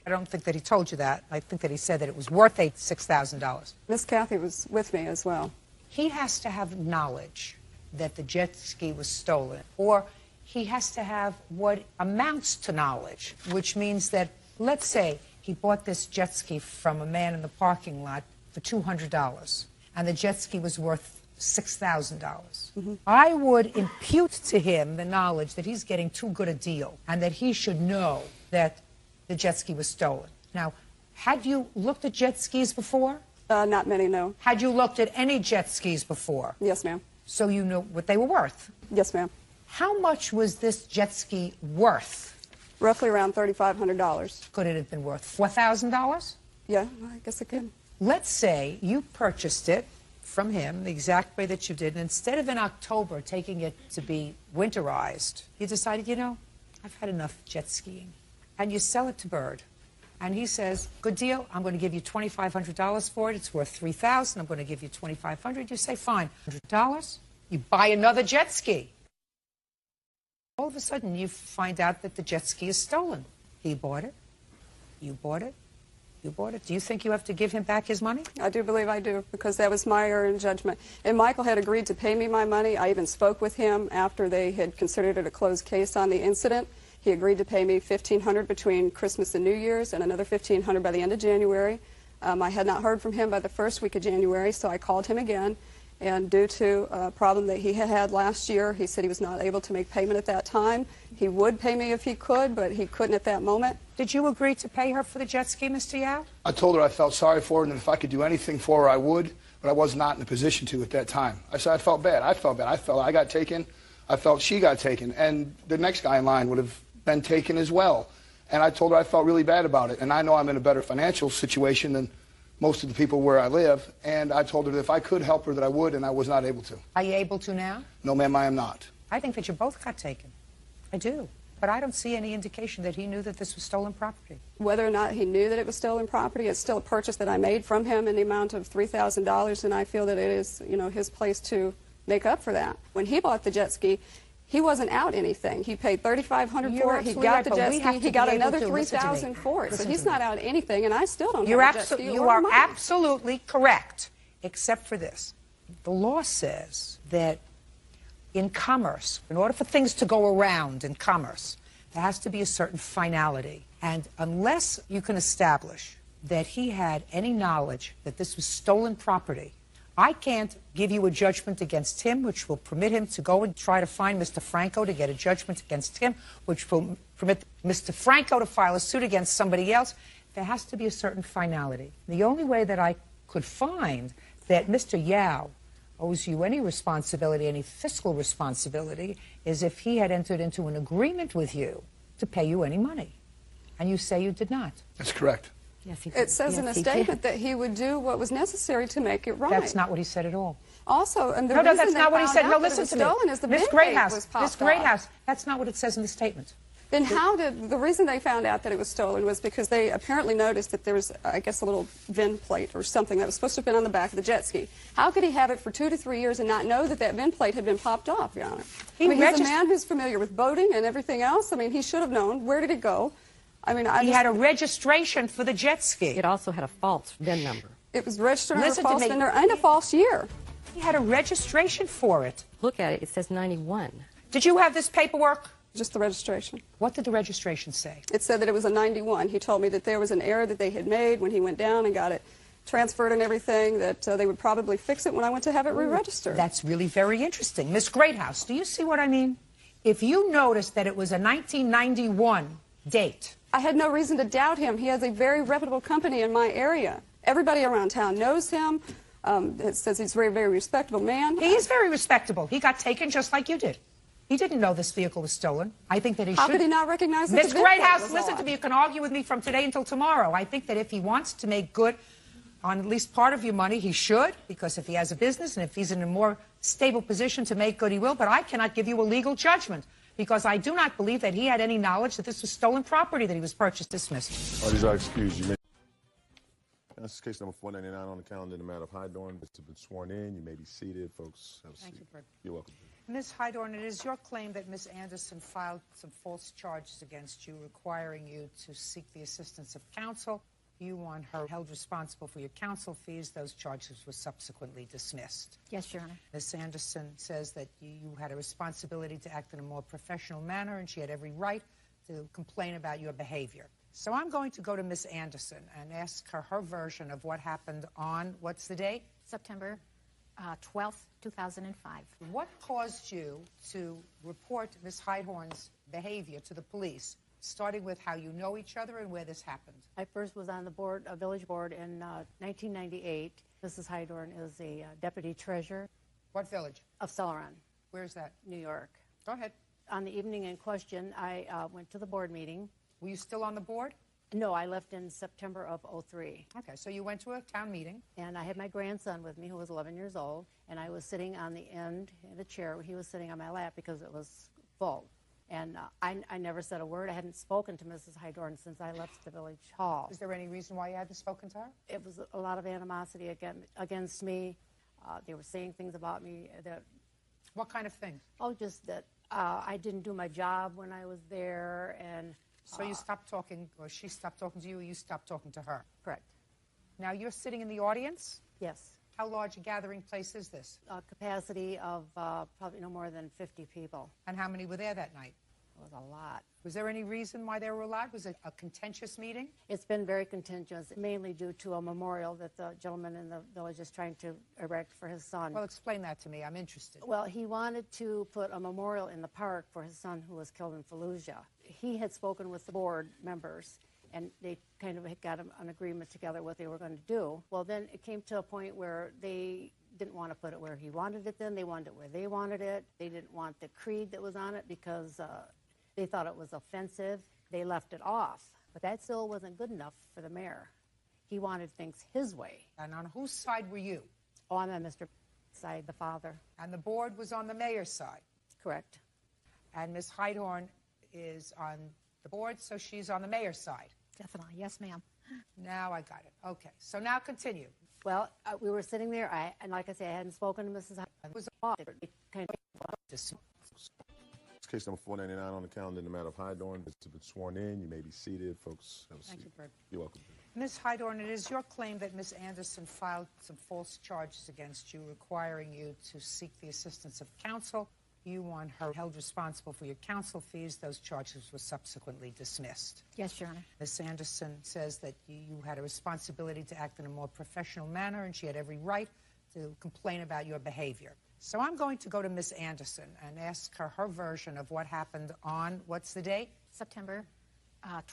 I don't think that he told you that. I think that he said that it was worth $6,000. Miss Kathy was with me as well. He has to have knowledge that the jet ski was stolen, or he has to have what amounts to knowledge, which means that, let's say, he bought this jet ski from a man in the parking lot for $200, and the jet ski was worth $6,000. I would impute to him the knowledge that he's getting too good a deal, and that he should know that the jet ski was stolen. Now, had you looked at jet skis before? Not many, no. Had you looked at any jet skis before? Yes, ma'am. So you know what they were worth? Yes, ma'am. How much was this jet ski worth? Roughly around $3,500. Could it have been worth $4,000? Yeah, I guess it could. Let's say you purchased it from him the exact way that you did, and instead of in October taking it to be winterized, you decided, you know, I've had enough jet skiing. And you sell it to Bird. And he says, good deal, I'm going to give you $2,500 for it. It's worth $3,000. I'm going to give you $2,500. You say, fine, $100. You buy another jet ski. All of a sudden, you find out that the jet ski is stolen. He bought it. You bought it. You bought it. Do you think you have to give him back his money? I do believe I do, because that was my error in judgment. And Michael had agreed to pay me my money. I even spoke with him after they had considered it a closed case on the incident. He agreed to pay me $1,500 between Christmas and New Year's and another $1,500 by the end of January. I had not heard from him by the first week of January, so I called him again. And due to a problem that he had last year, he said he was not able to make payment at that time. He would pay me if he could, but he couldn't at that moment. Did you agree to pay her for the jet ski, Mr. Yao? I told her I felt sorry for her, and that if I could do anything for her, I would, but I was not in a position to at that time. I said I felt bad. I felt bad. I felt I got taken. I felt she got taken, and the next guy in line would have been taken as well. And I told her I felt really bad about it, and I know I'm in a better financial situation than most of the people where I live, and I told her that if I could help her that I would, and I was not able to. Are you able to now? No, ma'am, I am not. I think that you both got taken. I do. But I don't see any indication that he knew that this was stolen property. Whether or not he knew that it was stolen property, it's still a purchase that I made from him in the amount of $3,000, and I feel that it is, you know, his place to make up for that. When he bought the jet ski, he wasn't out anything. He paid $3,500 for it. He got the jet ski. He got another $3,000 for it. So he's not out anything, and I still don't have a jet ski. You are absolutely correct, except for this. The law says that in commerce, in order for things to go around in commerce, there has to be a certain finality. And unless you can establish that he had any knowledge that this was stolen property, I can't give you a judgment against him, which will permit him to go and try to find Mr. Franco to get a judgment against him, which will permit Mr. Franco to file a suit against somebody else. There has to be a certain finality. The only way that I could find that Mr. Yao owes you any responsibility, any fiscal responsibility, is if he had entered into an agreement with you to pay you any money. And you say you did not. That's correct. Yes, he It says in a statement that he would do what was necessary to make it right. That's not what he said at all. Also, and the No, reason that's they not what he found said. out No, that it listen was to me. stolen is the Miss bin Greathouse, was popped Miss Greathouse, off. that's not what it says in the statement. Then how did, the reason they found out that it was stolen was because they apparently noticed that there was, I guess, a little VIN plate or something that was supposed to have been on the back of the jet ski. How could he have it for 2 to 3 years and not know that that VIN plate had been popped off, Your Honor? I mean, he's a man who's familiar with boating and everything else. I mean, he should have known. Where did it go? I mean, He had a registration for the jet ski. It also had a false VIN number. It was registered under a Listen to false me. VIN number and a false year. He had a registration for it. Look at it. It says 91. Did you have this paperwork? Just the registration. What did the registration say? It said that it was a 91. He told me that there was an error that they had made when he went down and got it transferred and everything, that they would probably fix it when I went to have it re-registered. That's really very interesting. Miss Greathouse, do you see what I mean? If you notice that it was a 1991 date. I had no reason to doubt him. He has a very reputable company in my area. Everybody around town knows him. It says he's a very, very respectable man. He is very respectable. He got taken just like you did. He didn't know this vehicle was stolen. I think that he should. How could he not recognize that Miss the VIN plate Greathouse, was listen off? to me. You can argue with me from today until tomorrow. I think that if he wants to make good on at least part of your money, he should, because if he has a business and if he's in a more stable position to make good, he will. But I cannot give you a legal judgment because I do not believe that he had any knowledge that this was stolen property that he was purchased. Dismissed. All these are excused. You may. This is case number 499 on the calendar in the matter of Hydorn. It's been sworn in. You may be seated, folks. Have a seat. Thank you, Fred. You're welcome. Ms. Hydorn, it is your claim that Ms. Anderson filed some false charges against you, requiring you to seek the assistance of counsel. You want her held responsible for your counsel fees. Those charges were subsequently dismissed. Yes, Your Honor. Ms. Anderson says that you had a responsibility to act in a more professional manner, and she had every right to complain about your behavior. So I'm going to go to Ms. Anderson and ask her version of what happened on, what's the date? September 12th, 2005. What caused you to report Ms. Hydorn's behavior to the police, starting with how you know each other and where this happened? I first was on the board, a village board, in 1998. Mrs. Hydorn is a deputy treasurer. What village? Of Celeron. Where's that? New York. Go ahead. On the evening in question, I went to the board meeting. Were you still on the board? No, I left in September of '03. Okay, so you went to a town meeting. And I had my grandson with me, who was 11 years old, and I was sitting on the end in a chair. He was sitting on my lap because it was full. And I never said a word. I hadn't spoken to Mrs. Hydorn since I left the village hall. Is there any reason why you hadn't spoken to her? It was a lot of animosity against me. They were saying things about me that... What kind of things? Oh, just that I didn't do my job when I was there, and... So you stopped talking, or she stopped talking to you, or you stopped talking to her? Correct. Now, you're sitting in the audience? Yes. How large a gathering place is this? A capacity of probably no more than 50 people. And how many were there that night? It was a lot. Was there any reason why they were a lot? Was it a contentious meeting? It's been very contentious, mainly due to a memorial that the gentleman in the village is trying to erect for his son. Well, explain that to me. I'm interested. Well, he wanted to put a memorial in the park for his son who was killed in Fallujah. He had spoken with the board members, and they kind of got an agreement together what they were going to do. Well, then it came to a point where they didn't want to put it where he wanted it then. They wanted it where they wanted it. They didn't want the creed that was on it because they thought it was offensive. They left it off. But that still wasn't good enough for the mayor. He wanted things his way. And on whose side were you? Oh, I'm on Mr. side, the father. And the board was on the mayor's side? Correct. And Ms. Hydorn is on the board, so she's on the mayor's side? Definitely. Yes, ma'am. Now I got it. Okay. So now continue. Well, we were sitting there, and like I say, I hadn't spoken to Mrs. Hydorn. Was kind of It's case number 499 on the calendar in the matter of Hydorn. It's been sworn in. You may be seated, folks. Have a Thank seat. you, Bert. You're welcome. Ms. Hydorn, it is your claim that Ms. Anderson filed some false charges against you, requiring you to seek the assistance of counsel. You want her held responsible for your counsel fees. Those charges were subsequently dismissed. Yes, Your Honor. Ms. Anderson says that you had a responsibility to act in a more professional manner, and she had every right to complain about your behavior. So I'm going to go to Ms. Anderson and ask her version of what happened on, what's the date? September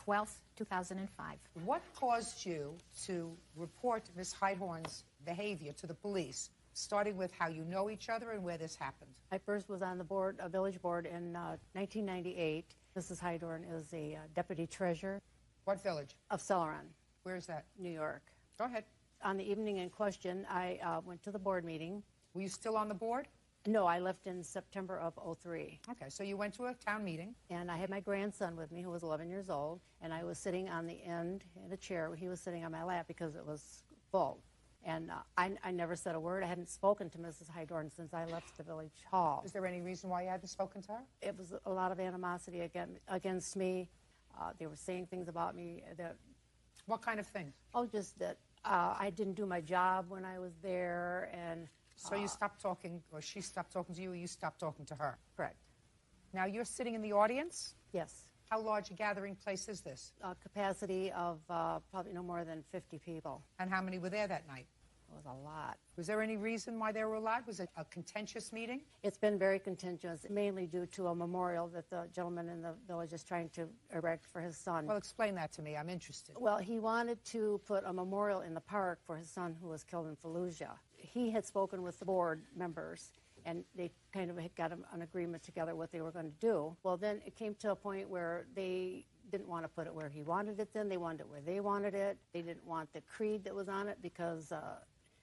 12th, 2005. What caused you to report Ms. Hydorn's behavior to the police, starting with how you know each other and where this happened? I first was on the board, a village board, in 1998. Mrs. Hydorn is a deputy treasurer. What village? Of Celeron. Where is that? New York. Go ahead. On the evening in question, I went to the board meeting. Were you still on the board? No, I left in September of '03. Okay, so you went to a town meeting. And I had my grandson with me, who was 11 years old, and I was sitting on the end in a chair. He was sitting on my lap because it was full. And I never said a word. I hadn't spoken to Mrs. Hydorn since I left the village hall. Is there any reason why you hadn't spoken to her? It was a lot of animosity against me. They were saying things about me that... What kind of things? Oh, just that I didn't do my job when I was there, and... So you stopped talking, or she stopped talking to you, or you stopped talking to her? Correct. Now, you're sitting in the audience? Yes. How large a gathering place is this? A capacity of probably no more than 50 people. And how many were there that night? It was a lot. Was there any reason why they were a lot? Was it a contentious meeting? It's been very contentious, mainly due to a memorial that the gentleman in the village is trying to erect for his son. Well, explain that to me. I'm interested. Well, he wanted to put a memorial in the park for his son who was killed in Fallujah. He had spoken with the board members, and they kind of got an agreement together what they were going to do. Well, then it came to a point where they didn't want to put it where he wanted it then. They wanted it where they wanted it. They didn't want the creed that was on it because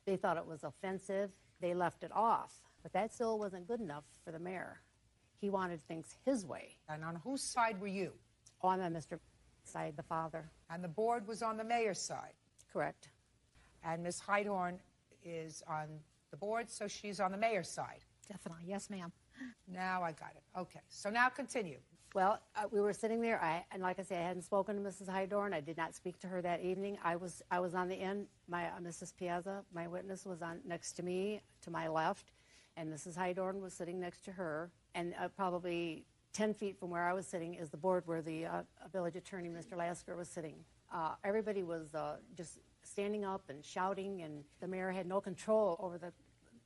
they thought it was offensive. They left it off. But that still wasn't good enough for the mayor. He wanted things his way. And on whose side were you? Oh, I'm on Mr. side, the father. And the board was on the mayor's side? Correct. And Ms. Hydorn is on the board, so she's on the mayor's side? Definitely. Yes, ma'am. Now I got it. Okay. So now continue. Well, we were sitting there, and like I say, I hadn't spoken to Mrs. Hydorn. I did not speak to her that evening. I was on the end. My Mrs. Piazza, my witness, was on next to me, to my left, and Mrs. Hydorn was sitting next to her. And probably 10 feet from where I was sitting is the board where the village attorney, Mr. Lasker, was sitting. Everybody was just standing up and shouting, and the mayor had no control over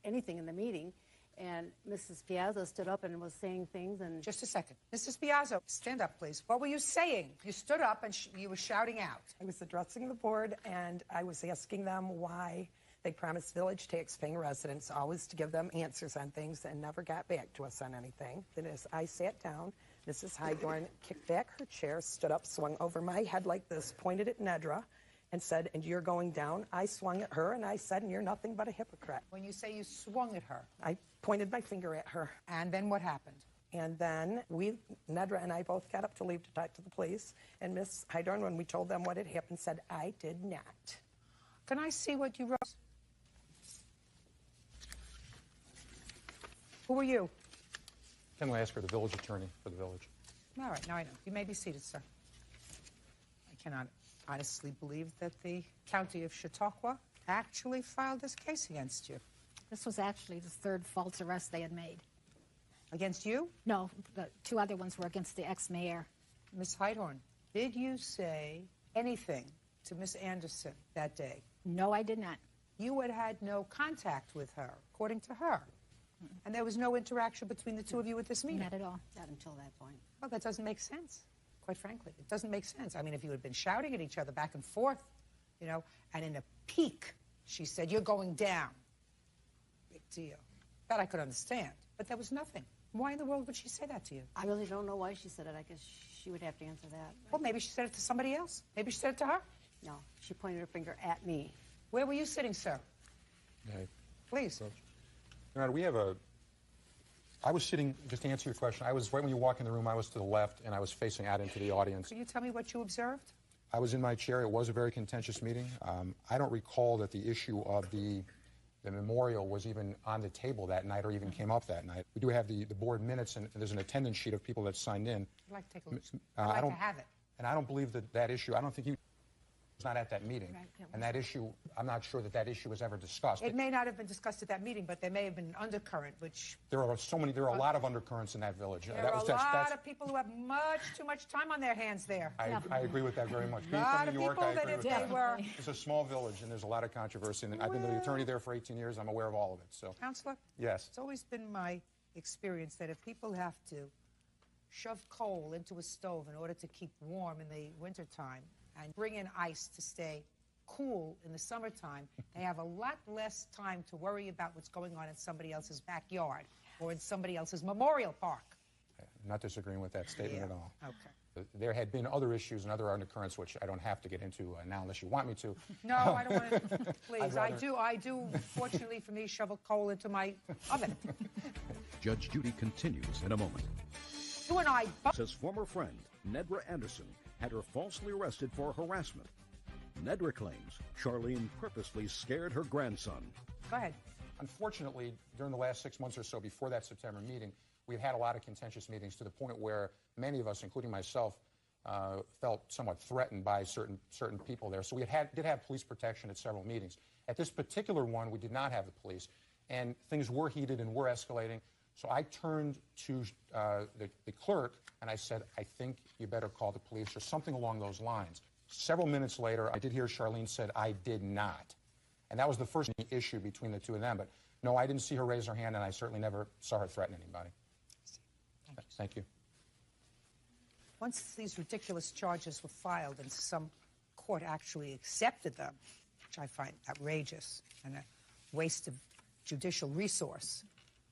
anything in the meeting. And Mrs. Piazza stood up and was saying things. And just a second. Mrs. Piazza, stand up, please. What were you saying? You stood up and you were shouting out. I was addressing the board, and I was asking them why They promised village taxpaying residents always to give them answers on things and never got back to us on anything. Then as I sat down, Mrs. Hydorn kicked back her chair, stood up, swung over my head like this, pointed at Nedra, and said, "And you're going down." I swung at her and I said, "And you're nothing but a hypocrite." When you say you swung at her. I pointed my finger at her. And then what happened? And then Nedra and I both got up to leave to talk to the police. And Miss Hydorn, when we told them what had happened, said, "I did not." Can I see what you wrote? Who are you? Ken Lasker, the village attorney for the village. All right, now I know. You may be seated, sir. I cannot honestly believe that the county of Chautauqua actually filed this case against you. This was actually the third false arrest they had made. Against you? No, the two other ones were against the ex-mayor. Miss Hydorn, did you say anything to Miss Anderson that day? No, I did not. You had had no contact with her, according to her. And there was no interaction between the two of you at this meeting? Not at all. Not until that point. Well, that doesn't make sense, quite frankly. It doesn't make sense. I mean, if you had been shouting at each other back and forth, you know, and in a peak, she said, "You're going down." Big deal. That I could understand. But there was nothing. Why in the world would she say that to you? I really don't know why she said it. I guess she would have to answer that. Well, maybe she said it to somebody else. Maybe she said it to her. No, she pointed her finger at me. Where were you sitting, sir? Okay. Please. Your Honor, we have a... I was sitting, just to answer your question, I was right when you walk in the room, I was to the left, and I was facing out into the audience. Could you tell me what you observed? I was in my chair. It was a very contentious meeting. I don't recall that the issue of the memorial was even on the table that night or even came up that night. We do have the board minutes, and there's an attendance sheet of people that signed in. I'd like to take a look. I'd like to have it. And I don't believe that issue, I don't think you was not at that meeting. Right, yeah. And that issue, I'm not sure that issue was ever discussed. It may not have been discussed at that meeting, but there may have been an undercurrent, which... There are a lot of undercurrents in that village. There are a lot of people who have much too much time on their hands there. I agree with that very much. A lot of people that if they were... It's a small village, and there's a lot of controversy. And I've been the attorney there for 18 years. I'm aware of all of it. So, Counselor? Yes. It's always been my experience that if people have to shove coal into a stove in order to keep warm in the wintertime and bring in ice to stay cool in the summertime, they have a lot less time to worry about what's going on in somebody else's backyard or in somebody else's memorial park. I'm not disagreeing with that statement at all. Okay. There had been other issues and other undercurrents, which I don't have to get into now unless you want me to. No, I don't want to. Please, I do, fortunately for me, shovel coal into my oven. Judge Judy continues in a moment. You and I both... Says former friend Nedra Anderson had her falsely arrested for harassment. Nedra claims Charlene purposely scared her grandson. Go ahead. Unfortunately, during the last 6 months or so before that September meeting, we've had a lot of contentious meetings to the point where many of us, including myself, felt somewhat threatened by certain people there. So we did have police protection at several meetings. At this particular one, we did not have the police, and things were heated and were escalating. So I turned to the clerk and I said, "I think you better call the police," or something along those lines. Several minutes later, I did hear Charlene said, "I did not." And that was the first issue between the two of them. But no, I didn't see her raise her hand, and I certainly never saw her threaten anybody. Thank you. Once these ridiculous charges were filed and some court actually accepted them, which I find outrageous and a waste of judicial resource,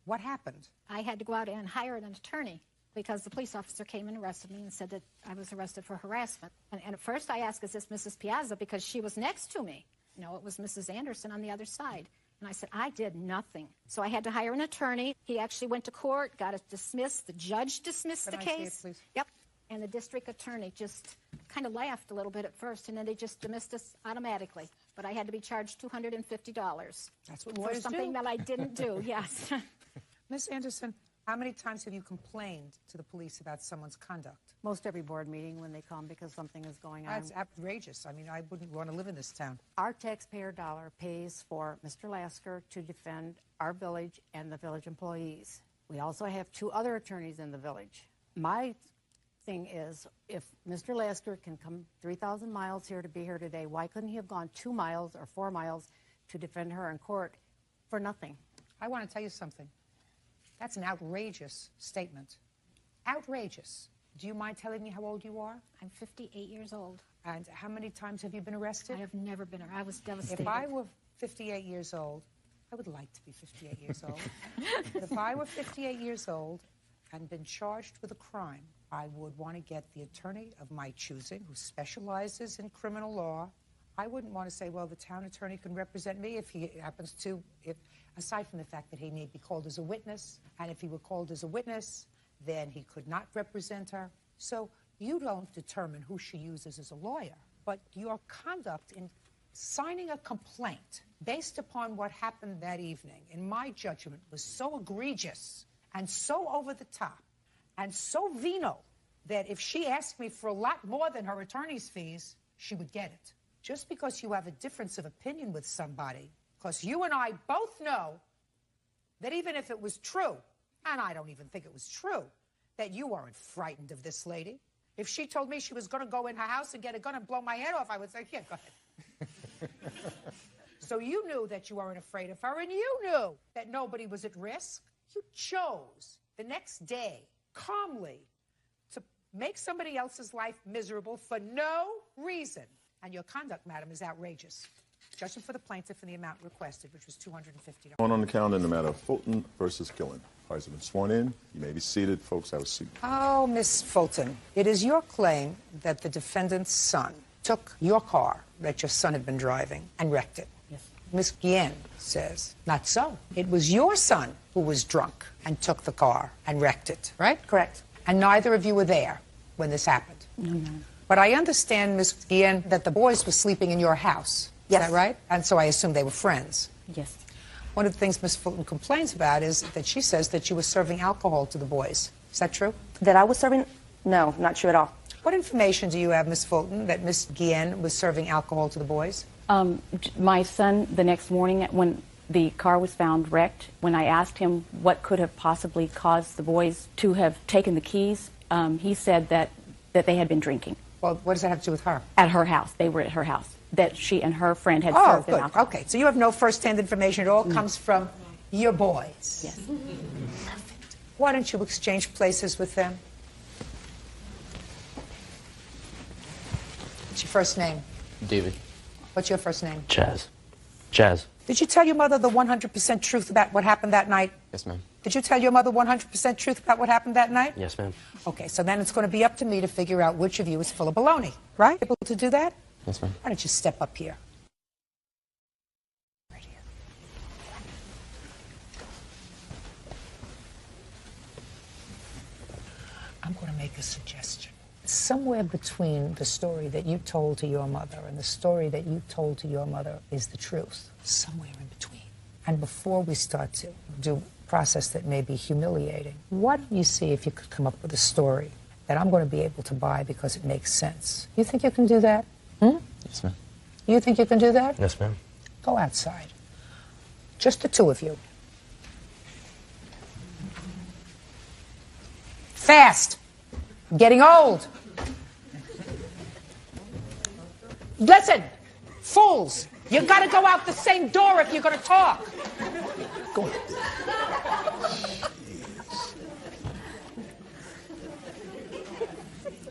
what happened? I had to go out and hire an attorney because the police officer came and arrested me and said that I was arrested for harassment. And at first I asked, is this Mrs. Piazza? Because she was next to me. No, it was Mrs. Anderson on the other side. And I said, I did nothing. So I had to hire an attorney. He actually went to court, got it dismissed. The judge dismissed the case. See it, please? Yep. And the district attorney just kind of laughed a little bit at first, and then they just dismissed us automatically. But I had to be charged $250. That's what for lawyers something do. that I didn't do, yes. Miss Anderson, how many times have you complained to the police about someone's conduct? Most every board meeting when they come because something is going on. That's outrageous. I mean, I wouldn't want to live in this town. Our taxpayer dollar pays for Mr. Lasker to defend our village and the village employees. We also have 2 other attorneys in the village. My thing is, if Mr. Lasker can come 3,000 miles here to be here today, why couldn't he have gone 2 miles or 4 miles to defend her in court for nothing? I want to tell you something. That's an outrageous statement. Outrageous. Do you mind telling me how old you are? I'm 58 years old. And how many times have you been arrested? I have never been arrested. I was devastated. If I were 58 years old, I would like to be 58 years old. But if I were 58 years old and been charged with a crime, I would want to get the attorney of my choosing who specializes in criminal law. I wouldn't want to say, well, the town attorney can represent me if he happens to, aside from the fact that he need be called as a witness, and if he were called as a witness, then he could not represent her. So you don't determine who she uses as a lawyer, but your conduct in signing a complaint based upon what happened that evening, in my judgment, was so egregious and so over the top and so venal that if she asked me for a lot more than her attorney's fees, she would get it. Just because you have a difference of opinion with somebody, because you and I both know that even if it was true, and I don't even think it was true, that you weren't frightened of this lady. If she told me she was going to go in her house and get a gun and blow my head off, I would say, yeah, go ahead. So you knew that you weren't afraid of her, and you knew that nobody was at risk. You chose the next day, calmly, to make somebody else's life miserable for no reason. And your conduct, madam, is outrageous. Judgment for the plaintiff and the amount requested, which was $250. On the calendar in the matter of Fulton versus Killen. Parties have been sworn in. You may be seated. Folks, have a seat. Oh, Miss Fulton, it is your claim that the defendant's son took your car that your son had been driving and wrecked it. Yes. Miss Guillen says, not so. It was your son who was drunk and took the car and wrecked it, right? Correct. And neither of you were there when this happened. No. But I understand, Miss Guillen, that the boys were sleeping in your house. Yes. Is that right? And so I assume they were friends. Yes. One of the things Miss Fulton complains about is that she says that you were serving alcohol to the boys. Is that true? That I was serving? No, not true at all. What information do you have, Miss Fulton, that Miss Guillen was serving alcohol to the boys? My son, the next morning when the car was found wrecked, when I asked him what could have possibly caused the boys to have taken the keys, he said that they had been drinking. Well, what does that have to do with her? At her house. They were at her house. That she and her friend had served them alcohol. Okay, so you have no first-hand information. It all comes from your boys. Yes. Perfect. Why don't you exchange places with them? What's your first name? David. What's your first name? Chaz. Chaz. Did you tell your mother the 100% truth about what happened that night? Yes, ma'am. Did you tell your mother 100% truth about what happened that night? Yes, ma'am. Okay, so then it's going to be up to me to figure out which of you is full of baloney, right? Able to do that? Yes, ma'am. Why don't you step up here? Right here. I'm going to make a suggestion. Somewhere between the story that you told to your mother and the story that you told to your mother is the truth. Somewhere in between. And before we start to do a process that may be humiliating, why don't you see if you could come up with a story that I'm going to be able to buy because it makes sense? You think you can do that? Yes, ma'am. You think you can do that? Yes, ma'am. Go outside. Just the two of you. Fast. I'm getting old. Listen, fools. You got to go out the same door if you're going to talk. Go ahead.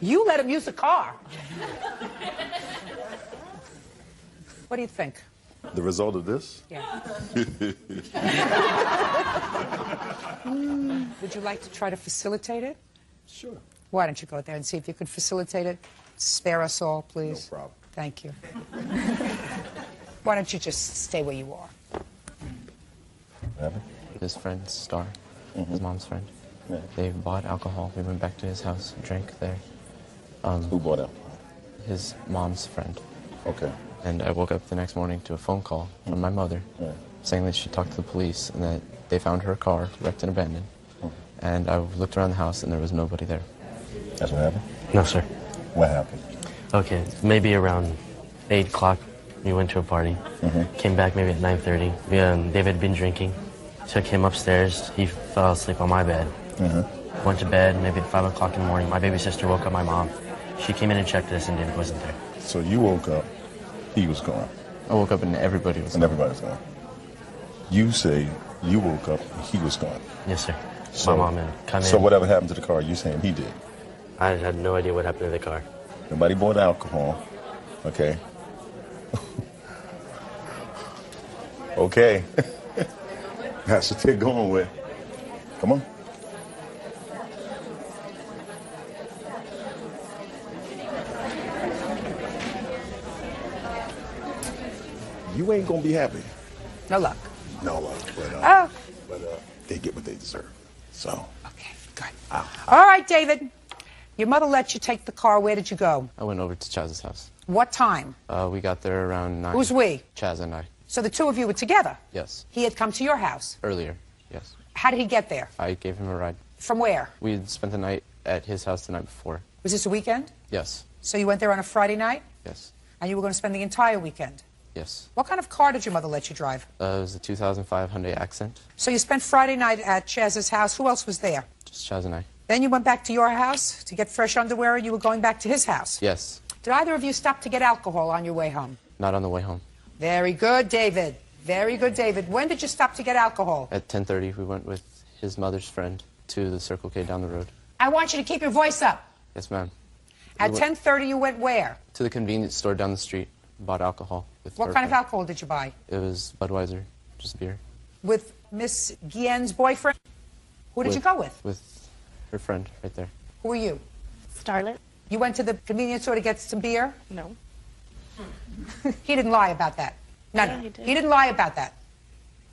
You let him use the car. What do you think? The result of this? Yeah. Would you like to try to facilitate it? Sure. Why don't you go there and see if you could facilitate it? Spare us all, please. No problem. Thank you. Why don't you just stay where you are? His friend, Star, his mom's friend. Yeah. They bought alcohol. We went back to his house, drank there. Who bought alcohol? His mom's friend. Okay. And I woke up the next morning to a phone call from my mother saying that she talked to the police and that they found her car wrecked and abandoned. And I looked around the house and there was nobody there. That's what happened? No, sir. What happened? Okay, maybe around 8 o'clock, we went to a party. Came back maybe at 9:30. David had been drinking. Took him upstairs. He fell asleep on my bed. Went to bed maybe at 5 o'clock in the morning. My baby sister woke up my mom. She came in and checked us and David wasn't there. So you woke up, he was gone. I woke up and everybody was gone. And everybody was gone. You say you woke up and he was gone. Yes, sir. So, my mom had come in. So whatever happened to the car, you saying he did? I had no idea what happened to the car. Nobody bought alcohol, okay? Okay. That's what they're going with. Come on. You ain't gonna be happy. No luck. No luck. But they get what they deserve. So. Okay, good. All right, David. Your mother let you take the car. Where did you go? I went over to Chaz's house. What time? We got there around 9. Who's we? Chaz and I. So the two of you were together? Yes. He had come to your house? Earlier, yes. How did he get there? I gave him a ride. From where? We had spent the night at his house the night before. Was this a weekend? Yes. So you went there on a Friday night? Yes. And you were going to spend the entire weekend? Yes. What kind of car did your mother let you drive? It was a 2005 Hyundai Accent. So you spent Friday night at Chaz's house. Who else was there? Just Chaz and I. Then you went back to your house to get fresh underwear, and you were going back to his house? Yes. Did either of you stop to get alcohol on your way home? Not on the way home. Very good, David. Very good, David. When did you stop to get alcohol? At 10:30, we went with his mother's friend to the Circle K down the road. I want you to keep your voice up. Yes, ma'am. At 10:30, you went where? To the convenience store down the street. Bought alcohol. What kind of alcohol did you buy? It was Budweiser, just beer. With Miss Guillen's boyfriend? Who did you go with? With her friend, right there. Who are you? Starlet. You went to the convenience store to get some beer? No. He didn't lie about that. No, Yeah, no. he did. He didn't lie about that.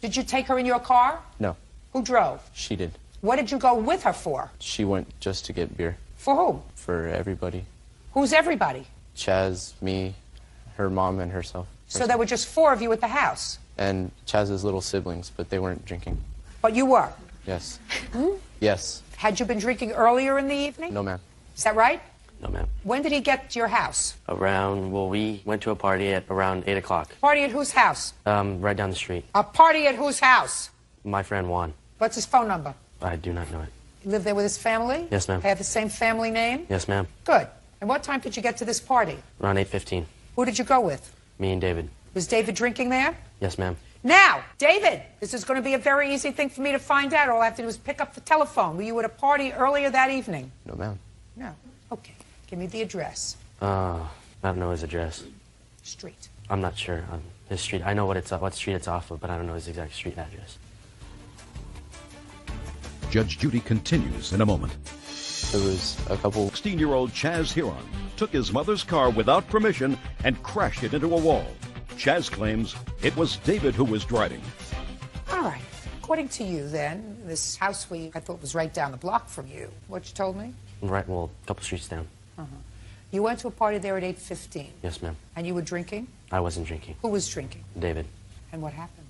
Did you take her in your car? No. Who drove? She did. What did you go with her for? She went just to get beer. For who? For everybody. Who's everybody? Chaz, me, her mom, and herself. So there were just 4 of you at the house. And Chaz's little siblings, but they weren't drinking. But you were? Yes. Yes. Had you been drinking earlier in the evening? No, ma'am. Is that right? No, ma'am. When did he get to your house? We went to a party at around 8 o'clock. Party at whose house? Right down the street. A party at whose house? My friend Juan. What's his phone number? I do not know it. You live there with his family? Yes, ma'am. They have the same family name? Yes, ma'am. Good. And what time did you get to this party? Around 8:15. Who did you go with? Me and David. Was David drinking there? Yes, ma'am. Now, David, this is going to be a very easy thing for me to find out. All I have to do is pick up the telephone. Were you at a party earlier that evening? No, ma'am. No. Okay. Give me the address. I don't know his address. Street. I'm not sure on his street. I know what street it's off of, but I don't know his exact street address. Judge Judy continues in a moment. There was a couple... 16-year-old Chaz Huron took his mother's car without permission and crashed it into a wall. Chaz claims it was David who was driving. All right. According to you, then, this house I thought was right down the block from you. What you told me? Right, well, a couple streets down. You went to a party there at 8:15. Yes, ma'am. And you were drinking? I wasn't drinking. Who was drinking? David. And what happened?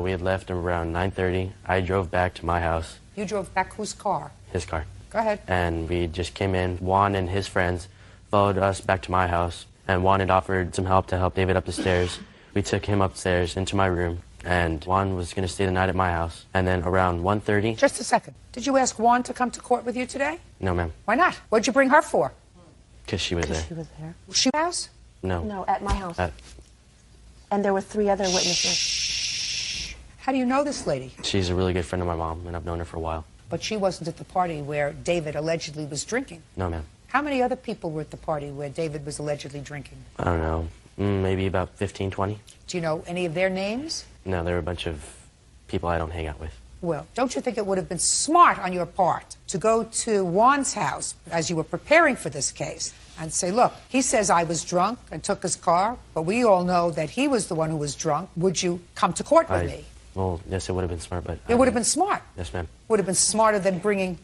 We had left around 9:30. I drove back to my house. You drove back whose car? His car. Go ahead. And we just came in. Juan and his friends followed us back to my house. And Juan had offered some help to help David up the stairs. We took him upstairs into my room. And Juan was going to stay the night at my house. And then around 1:30... Just a second. Did you ask Juan to come to court with you today? No, ma'am. Why not? What'd you bring her for? Because she was there. She was there. Was she house? No. No, at my house. And there were 3 other witnesses. How do you know this lady? She's a really good friend of my mom, and I've known her for a while. But she wasn't at the party where David allegedly was drinking. No, ma'am. How many other people were at the party where David was allegedly drinking? I don't know. Maybe about 15, 20. Do you know any of their names? No, there were a bunch of people I don't hang out with. Well, don't you think it would have been smart on your part to go to Juan's house as you were preparing for this case and say, look, he says I was drunk and took his car, but we all know that he was the one who was drunk. Would you come to court with me? Well, yes, it would have been smart, but... It would have been smart. Yes, ma'am. Would have been smarter than bringing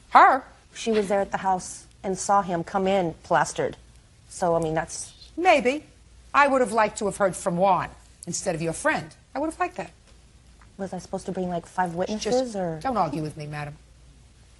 her. She was there at the house and saw him come in plastered. So, I mean, that's... Maybe. I would have liked to have heard from Juan instead of your friend. I would have liked that. Was I supposed to bring like 5 witnesses or... Don't argue with me, madam.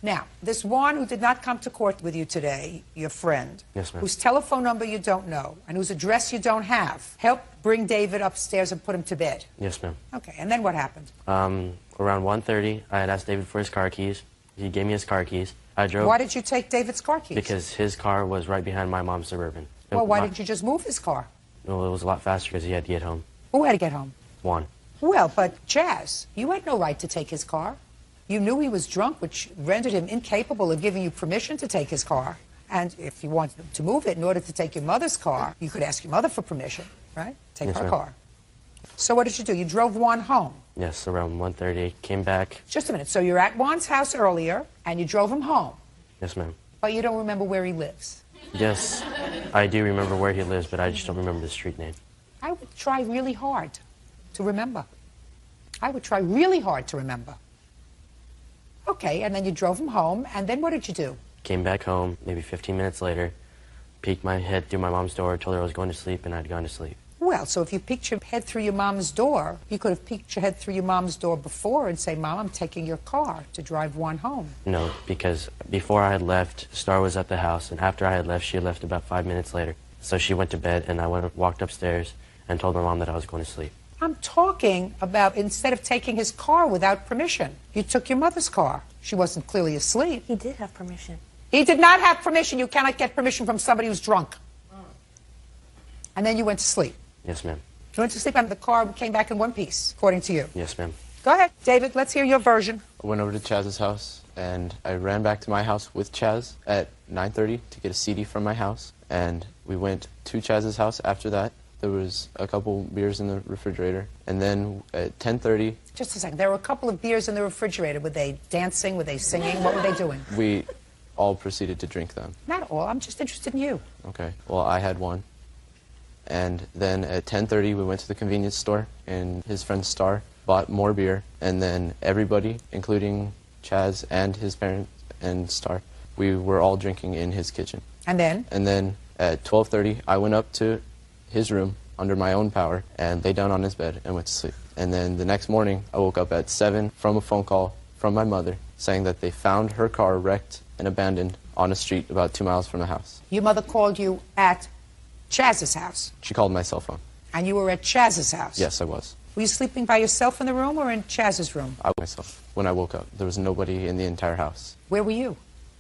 Now, this Juan who did not come to court with you today, your friend, yes, ma'am, whose telephone number you don't know and whose address you don't have, help bring David upstairs and put him to bed. Yes, ma'am. Okay, and then what happened? Around 1:30, I had asked David for his car keys. He gave me his car keys. I drove... Why did you take David's car keys? Because his car was right behind my mom's Suburban. Well, why didn't you just move his car? Well, it was a lot faster because he had to get home. Who had to get home? Juan. Well, but Chaz, you had no right to take his car. You knew he was drunk, which rendered him incapable of giving you permission to take his car. And if you wanted to move it in order to take your mother's car, you could ask your mother for permission, right? Take yes, her ma'am. car. So what did you do? You drove Juan home. Yes, around 1:30. Came back. Just a minute. So you're at Juan's house earlier, and you drove him home. Yes, ma'am. But you don't remember where he lives. Yes, I do remember where he lives, but I just don't remember the street name. I would try really hard to remember. I would try really hard to remember. Okay, and then you drove him home, and then what did you do? Came back home, maybe 15 minutes later, peeked my head through my mom's door, told her I was going to sleep, and I'd gone to sleep. Well, so if you peeked your head through your mom's door, you could have peeked your head through your mom's door before and say, Mom, I'm taking your car to drive Juan home. No, because before I had left, Star was at the house, and after I had left, she had left about 5 minutes later. So she went to bed, and I walked upstairs and told my mom that I was going to sleep. I'm talking about instead of taking his car without permission, you took your mother's car. She wasn't clearly asleep. He did have permission. He did not have permission. You cannot get permission from somebody who's drunk. And then you went to sleep. Yes, ma'am. You went to sleep and the car came back in one piece, according to you. Yes, ma'am. Go ahead, David. Let's hear your version. I went over to Chaz's house, and I ran back to my house with Chaz at 9:30 to get a CD from my house. And we went to Chaz's house after that. There was a couple beers in the refrigerator. And then at 10:30... Just a second. There were a couple of beers in the refrigerator. Were they dancing? Were they singing? What were they doing? We all proceeded to drink them. Not all. I'm just interested in you. Okay. Well, I had one. And then at 10:30, we went to the convenience store, and his friend Star bought more beer. And then everybody, including Chaz and his parents and Star, we were all drinking in his kitchen. And then? And then at 12:30, I went up to his room under my own power and lay down on his bed and went to sleep. And then the next morning, I woke up at 7 from a phone call from my mother saying that they found her car wrecked and abandoned on a street about 2 miles from the house. Your mother called you at Chaz's house. She called my cell phone. And you were at Chaz's house? Yes, I was. Were you sleeping by yourself in the room or in Chaz's room? I was myself. When I woke up, there was nobody in the entire house. Where were you?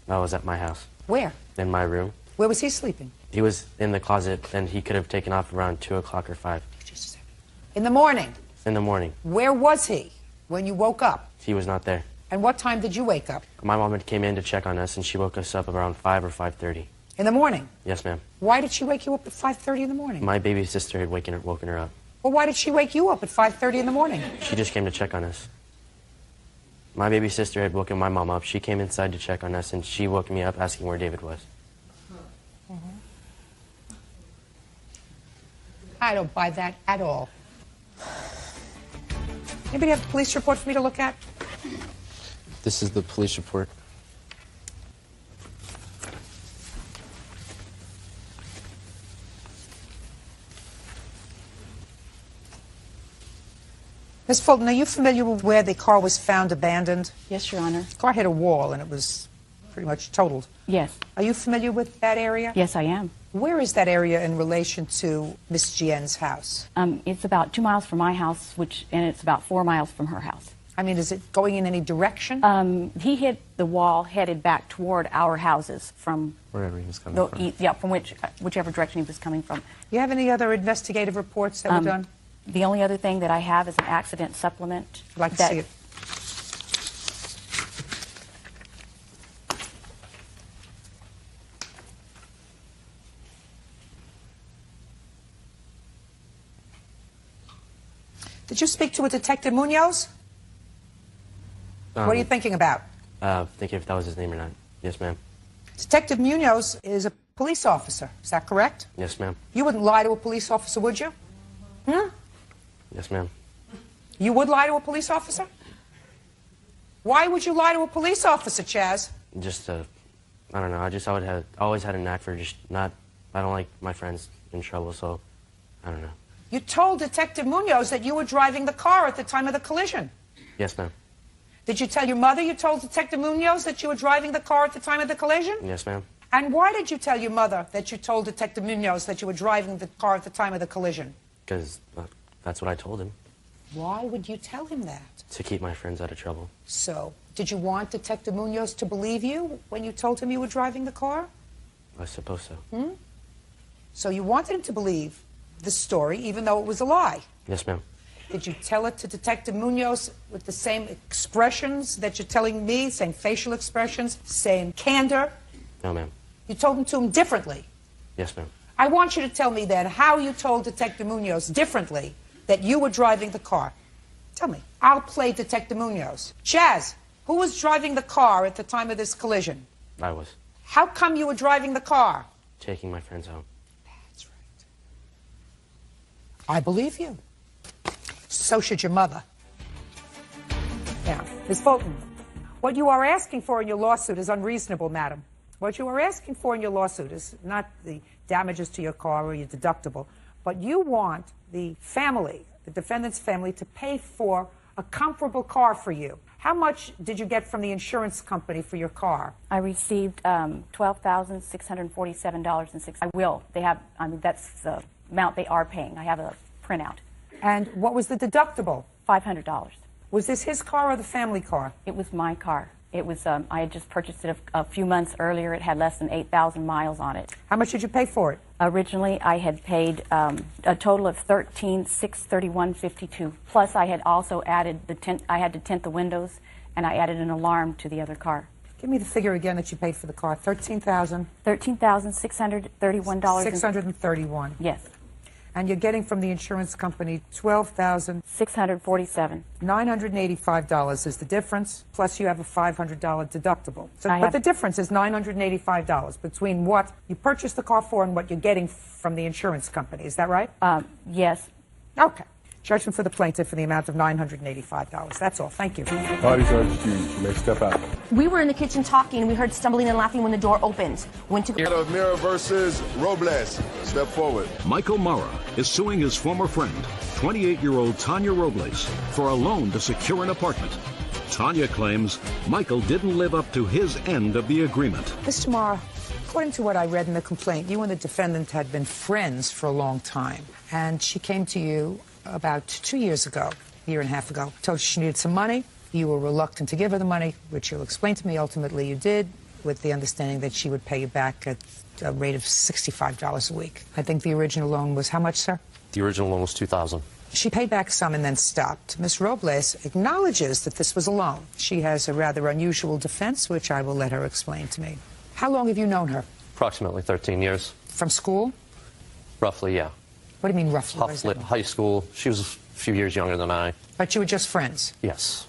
I was at my house. Where? In my room. Where was he sleeping? He was in the closet, and he could have taken off around 2 o'clock or 5. Just a second. In the morning? In the morning. Where was he when you woke up? He was not there. And what time did you wake up? My mom had came in to check on us, and she woke us up around 5 or 5:30. In the morning? Yes, ma'am. Why did she wake you up at 5:30 in the morning? My baby sister had woken her up. Well, why did she wake you up at 5:30 in the morning? She just came to check on us. My baby sister had woken my mom up. She came inside to check on us, and she woke me up asking where David was. I don't buy that at all. Anybody have a police report for me to look at? This is the police report. Ms. Fulton, are you familiar with where the car was found abandoned? Yes, Your Honor. The car hit a wall and it was pretty much totaled. Yes. Are you familiar with that area? Yes, I am. Where is that area in relation to Miss Gien's house? It's about 2 miles from my house, and it's about 4 miles from her house. I mean, is it going in any direction? He hit the wall headed back toward our houses from wherever he was coming from. Yeah, from whichever direction he was coming from. Do you have any other investigative reports that were done? The only other thing that I have is an accident supplement. I'd like to see it. Did you speak to a Detective Munoz? What are you thinking about? Thinking if that was his name or not. Yes, ma'am. Detective Munoz is a police officer. Is that correct? Yes, ma'am. You wouldn't lie to a police officer, would you? Hmm? Yes, ma'am. You would lie to a police officer? Why would you lie to a police officer, Chaz? Just, I don't know. I always had a knack for just not, I don't like my friends in trouble, so I don't know. You told Detective Munoz that you were driving the car at the time of the collision. Yes, ma'am. Did you tell your mother you told Detective Munoz that you were driving the car at the time of the collision? Yes, ma'am. And why did you tell your mother that you told Detective Munoz that you were driving the car at the time of the collision? Because that's what I told him. Why would you tell him that? To keep my friends out of trouble. So, did you want Detective Munoz to believe you when you told him you were driving the car? I suppose so. Hmm? So you wanted him to believe the story, even though it was a lie? Yes, ma'am. Did you tell it to Detective Munoz with the same expressions that you're telling me, same facial expressions, same candor? No, ma'am. You told him to him differently? Yes, ma'am. I want you to tell me then how you told Detective Munoz differently that you were driving the car? Tell me. I'll play Detective Munoz. Chaz, who was driving the car at the time of this collision? I was How come you were driving the car? taking my friends home. I believe you. So should your mother. Now, Ms. Fulton, what you are asking for in your lawsuit is unreasonable, madam. What you are asking for in your lawsuit is not the damages to your car or your deductible, but you want the family, the defendant's family, to pay for a comparable car for you. How much did you get from the insurance company for your car? I received $12,647.06. I will. They have, I mean, that's the amount they are paying. I have a printout. And what was the deductible? $500. Was this his car or the family car? It was my car. It was, I had just purchased it a few months earlier. It had less than 8,000 miles on it. How much did you pay for it? Originally, I had paid a total of $13,631.52. Plus, I had also added I had to tint the windows, and I added an alarm to the other car. Give me the figure again that you paid for the car. $13,631. $631. Yes. And you're getting from the insurance company $12,647. $985 is the difference, plus you have a $500 deductible. So, but the difference is $985 between what you purchased the car for and what you're getting from the insurance company. Is that right? Yes. Okay. Judgment for the plaintiff for the amount of $985. That's all. Thank you. Party Judge Judy, you may step out. We were in the kitchen talking, and we heard stumbling and laughing when the door opened. Went to Out of Mira versus Robles. Step forward. Michael Mara is suing his former friend, 28-year-old Tanya Robles, for a loan to secure an apartment. Tanya claims Michael didn't live up to his end of the agreement. Mr. Mara, according to what I read in the complaint, you and the defendant had been friends for a long time, and she came to you about 2 years ago, a year and a half ago, told you she needed some money. You were reluctant to give her the money, which you'll explain to me. Ultimately, you did, with the understanding that she would pay you back at a rate of $65 a week. I think the original loan was how much, sir? The original loan was $2,000. She paid back some and then stopped. Ms. Robles acknowledges that this was a loan. She has a rather unusual defense, which I will let her explain to me. How long have you known her? Approximately 13 years. From school? Roughly, yeah. What do you mean roughly? High school. She was a few years younger than I. But you were just friends? Yes.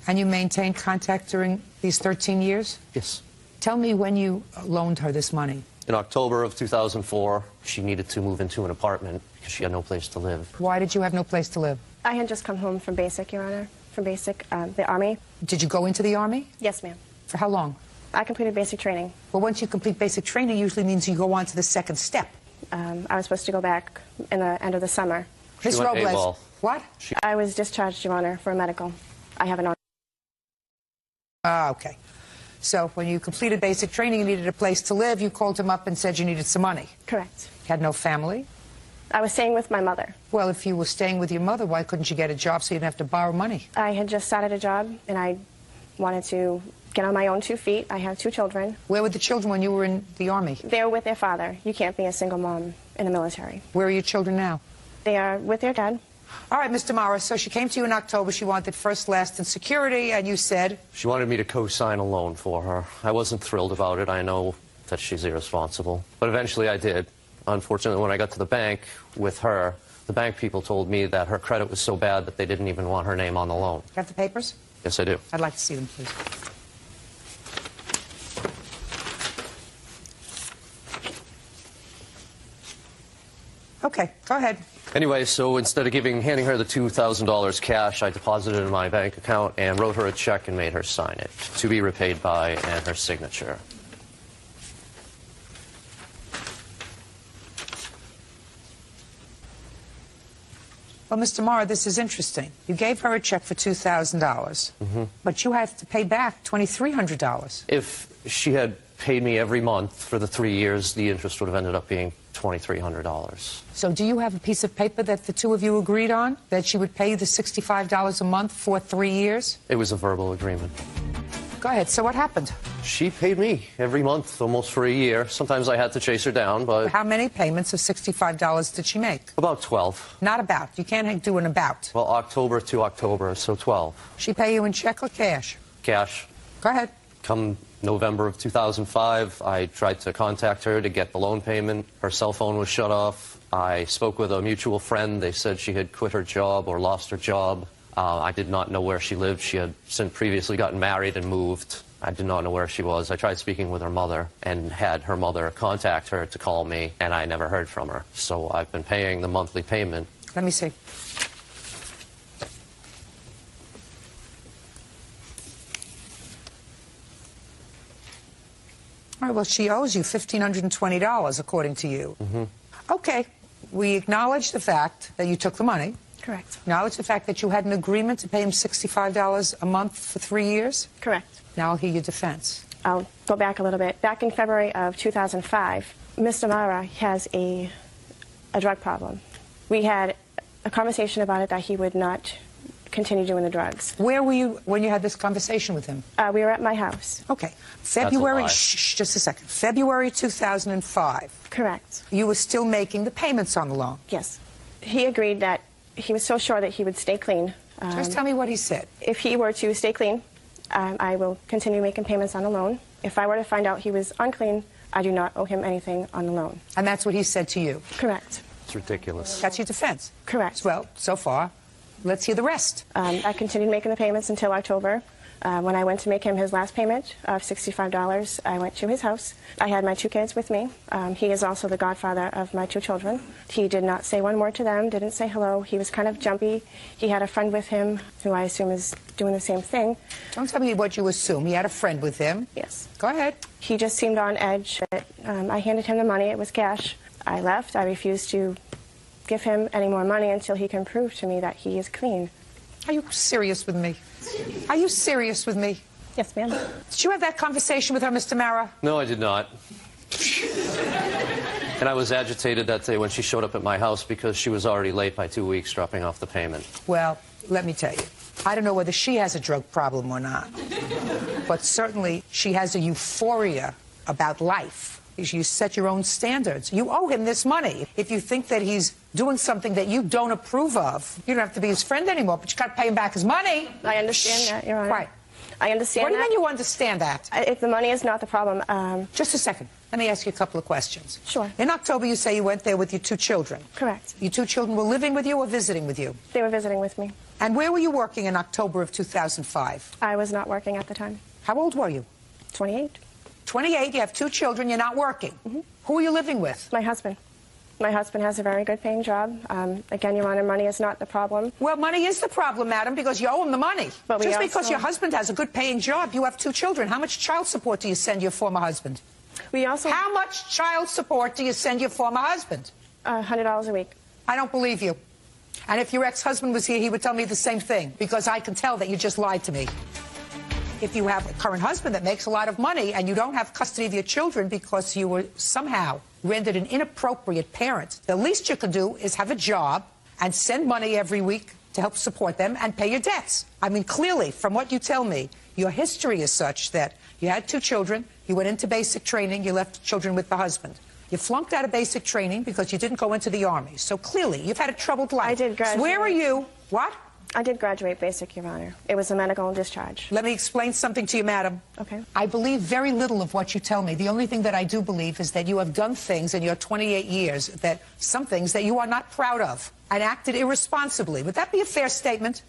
And you maintained contact during these 13 years? Yes. Tell me when you loaned her this money. In October of 2004, she needed to move into an apartment because she had no place to live. Why did you have no place to live? I had just come home from basic, Your Honor, from basic, the Army. Did you go into the Army? Yes, ma'am. For how long? I completed basic training. Well, once you complete basic training, usually means you go on to the second step. I was supposed to go back in the end of the summer. Ms. Robles, what? I was discharged, Your Honor, for a medical. I have an... Okay. So when you completed basic training, you needed a place to live. You called him up and said you needed some money. Correct. You had no family? I was staying with my mother. Well, if you were staying with your mother, why couldn't you get a job so you didn't have to borrow money? I had just started a job, and I wanted to get on my own 2 feet. I have 2 children. Where were the children when you were in the Army? They were with their father. You can't be a single mom in the military. Where are your children now? They are with their dad. All right, Mr. Morris, so she came to you in October. She wanted first, last, and security, and you said? She wanted me to co-sign a loan for her. I wasn't thrilled about it. I know that she's irresponsible. But eventually I did. Unfortunately, when I got to the bank with her, the bank people told me that her credit was so bad that they didn't even want her name on the loan. Got the papers? Yes, I do. I'd like to see them, please. Okay, go ahead. Anyway, so instead of handing her the $2,000 cash, I deposited it in my bank account and wrote her a check and made her sign it, to be repaid by, and her signature. Well, Mr. Morrow, this is interesting. You gave her a check for $2,000, but you had to pay back $2,300. If she had paid me every month for the 3 years, the interest would have ended up being $2,300. So do you have a piece of paper that the two of you agreed on, that she would pay you the $65 a month for 3 years? It was a verbal agreement. Go ahead. So what happened? She paid me every month, almost for a year. Sometimes I had to chase her down, but... How many payments of $65 did she make? About 12. Not about. You can't do an about. Well, October to October, so 12. She pay you in check or cash? Cash. Go ahead. Come November of 2005, I tried to contact her to get the loan payment. Her cell phone was shut off. I spoke with a mutual friend. They said she had quit her job or lost her job. I did not know where she lived. She had since previously gotten married and moved. I did not know where she was. I tried speaking with her mother and had her mother contact her to call me, and I never heard from her. So I've been paying the monthly payment. Let me see. All right, well, she owes you $1,520, according to you. Mm-hmm. Okay, we acknowledge the fact that you took the money. Correct. Acknowledge the fact that you had an agreement to pay him $65 a month for 3 years. Correct. Now I'll hear your defense. I'll go back a little bit. Back in February of 2005, Mr. Mara has a drug problem. We had a conversation about it that he would not continue doing the drugs. Where were you when you had this conversation with him? We were at my house. Okay. February, That's a lie. just a second. February 2005. Correct. You were still making the payments on the loan. Yes. He agreed that he was so sure that he would stay clean. Just tell me what he said. If he were to stay clean, I will continue making payments on the loan. If I were to find out he was unclean, I do not owe him anything on the loan. And that's what he said to you? Correct. It's ridiculous. That's your defense? Correct. Well, so far, let's hear the rest. I continued making the payments until October. When I went to make him his last payment of $65, I went to his house. I had my 2 kids with me. He is also the godfather of my 2 children. He did not say one word to them, didn't say hello. He was kind of jumpy. He had a friend with him who I assume is doing the same thing. Don't tell me what you assume. He had a friend with him. Yes. Go ahead. He just seemed on edge. I handed him the money. It was cash. I left. I refused to give him any more money until he can prove to me that he is clean. Are you serious with me? Are you serious with me? Yes, ma'am. Did you have that conversation with her, Mr. Mara? No, I did not. And I was agitated that day when she showed up at my house because she was already late by 2 weeks dropping off the payment. Well, let me tell you. I don't know whether she has a drug problem or not. But certainly she has a euphoria about life. You set your own standards. You owe him this money. If you think that he's doing something that you don't approve of, you don't have to be his friend anymore, but you got to pay him back his money. I understand that, Your Honor. Right. I understand that. What do you mean you understand that? If the money is not the problem. Just a second. Let me ask you a couple of questions. Sure. In October, you say you went there with your 2 children. Correct. Your 2 children were living with you or visiting with you? They were visiting with me. And where were you working in October of 2005? I was not working at the time. How old were you? 28. 28, you have 2 children, you're not working. Mm-hmm. Who are you living with? My husband. My husband has a very good paying job. Again, Your Honor, money is not the problem. Well, money is the problem, madam, because you owe him the money. But just because your husband has a good paying job, you have 2 children. How much child support do you send your former husband? How much child support do you send your former husband? $100 a week. I don't believe you. And if your ex-husband was here, he would tell me the same thing, because I can tell that you just lied to me. If you have a current husband that makes a lot of money and you don't have custody of your children because you were somehow rendered an inappropriate parent, the least you can do is have a job and send money every week to help support them and pay your debts. I mean, clearly, from what you tell me, your history is such that you had 2 children, you went into basic training, you left children with the husband. You flunked out of basic training because you didn't go into the Army. So clearly, you've had a troubled life. I did graduate. So where are you? What? I did graduate basic, Your Honor. It was a medical discharge. Let me explain something to you, madam. Okay. I believe very little of what you tell me. The only thing that I do believe is that you have done things in your 28 years, that some things that you are not proud of, and acted irresponsibly. Would that be a fair statement?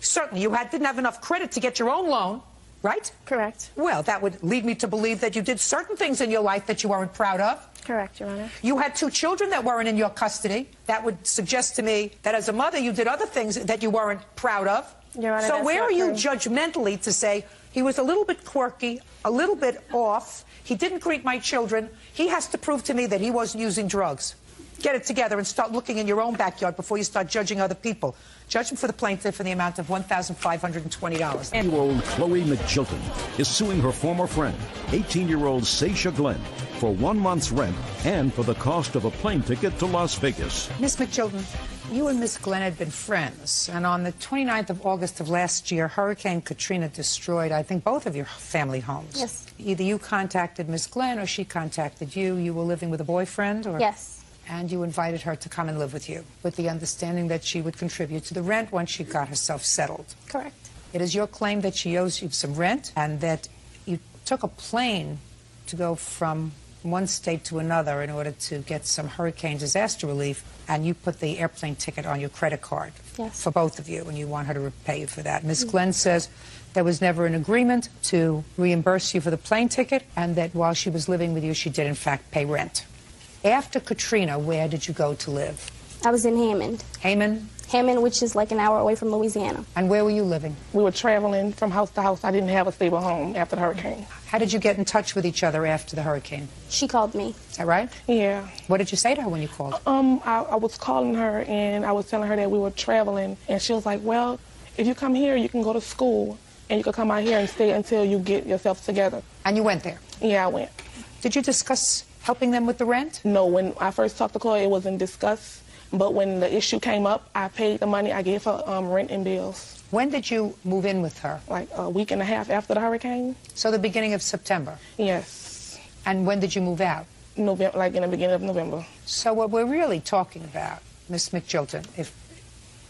Certainly, you didn't have enough credit to get your own loan, right? Correct. Well, that would lead me to believe that you did certain things in your life that you weren't proud of. Correct, Your Honor. You had 2 children that weren't in your custody. That would suggest to me that as a mother, you did other things that you weren't proud of. Your Honor, so where are you true. judgmentally to say he was a little bit quirky, a little bit off, he didn't greet my children, he has to prove to me that he wasn't using drugs? Get it together and start looking in your own backyard before you start judging other people. Judgment for the plaintiff for the amount of $1,520. 10-year-old Chloe McJilton is suing her former friend, 18-year-old Sasha Glenn, for 1 month's rent and for the cost of a plane ticket to Las Vegas. Miss McJilton, you and Miss Glenn had been friends, and on the 29th of August of last year, Hurricane Katrina destroyed, I think, both of your family homes. Yes. Either you contacted Miss Glenn or she contacted you. You were living with a boyfriend? Or... Yes. And you invited her to come and live with you, with the understanding that she would contribute to the rent once she got herself settled. Correct. It is your claim that she owes you some rent and that you took a plane to go from one state to another in order to get some hurricane disaster relief, and you put the airplane ticket on your credit card for both of you, and you want her to repay you for that. Ms. Glenn says there was never an agreement to reimburse you for the plane ticket, and that while she was living with you, she did, in fact, pay rent. After Katrina, where did you go to live? I was in Hammond. Hammond, which is like an hour away from Louisiana. And where were you living? We were traveling from house to house. I didn't have a stable home after the hurricane. How did you get in touch with each other after the hurricane? She called me. Is that right? Yeah. What did you say to her when you called? I was calling her, and I was telling her that we were traveling, and she was like, well, if you come here, you can go to school, and you can come out here and stay until you get yourself together. And you went there? Yeah, I went. Did you discuss helping them with the rent? No, when I first talked to Chloe, it wasn't discussed. But when the issue came up, I paid the money. I gave her rent and bills. When did you move in with her? Like a week and a half after the hurricane. So the beginning of September? Yes. And when did you move out? November, like in the beginning of November. So what we're really talking about, Ms. McJilton, if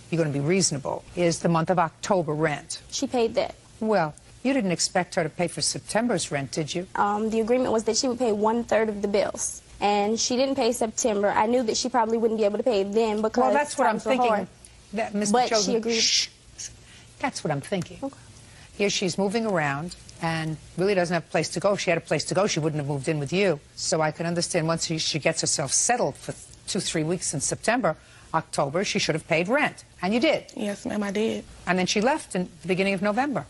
you're going to be reasonable, is the month of October rent. She paid that. Well, you didn't expect her to pay for September's rent, did you? The agreement was that she would pay 1/3 of the bills. And she didn't pay September. I knew that she probably wouldn't be able to pay then because well, that's what I'm thinking. That, Ms. but McJilton, she agreed. Shh. That's what I'm thinking. Okay. Here she's moving around and really doesn't have a place to go. If she had a place to go, she wouldn't have moved in with you. So I can understand once she gets herself settled for 2-3 weeks in September, October, she should have paid rent. And you did. Yes, ma'am, I did. And then she left in the beginning of November.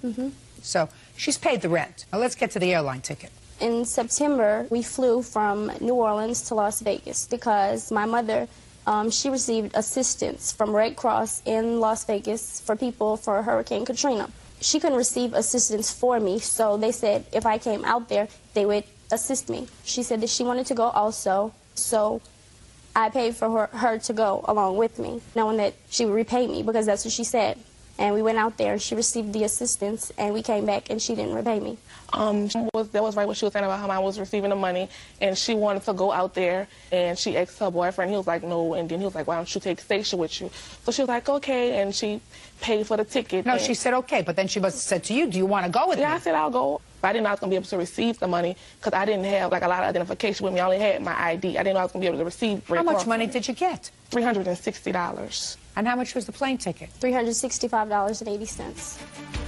So she's paid the rent. Now let's get to the airline ticket. In September, we flew from New Orleans to Las Vegas because my mother, she received assistance from Red Cross in Las Vegas for people for Hurricane Katrina. She couldn't receive assistance for me, so they said if I came out there, they would assist me. She said that she wanted to go also, so I paid for her to go along with me, knowing that she would repay me because that's what she said. And we went out there, and she received the assistance, and we came back, and she didn't repay me. That was right what she was saying about how I was receiving the money, and she wanted to go out there, and she asked her boyfriend. He was like, no, and then he was like, why don't you take Stacia with you? So she was like, okay, and she paid for the ticket. No, she said okay, but then she must have said to you, do you want to go with me? Yeah, I said I'll go. But I didn't know I was going to be able to receive the money because I didn't have like a lot of identification with me. I only had my ID. I didn't know I was going to be able to receive. How much money did you get? $360. And how much was the plane ticket? $365.80.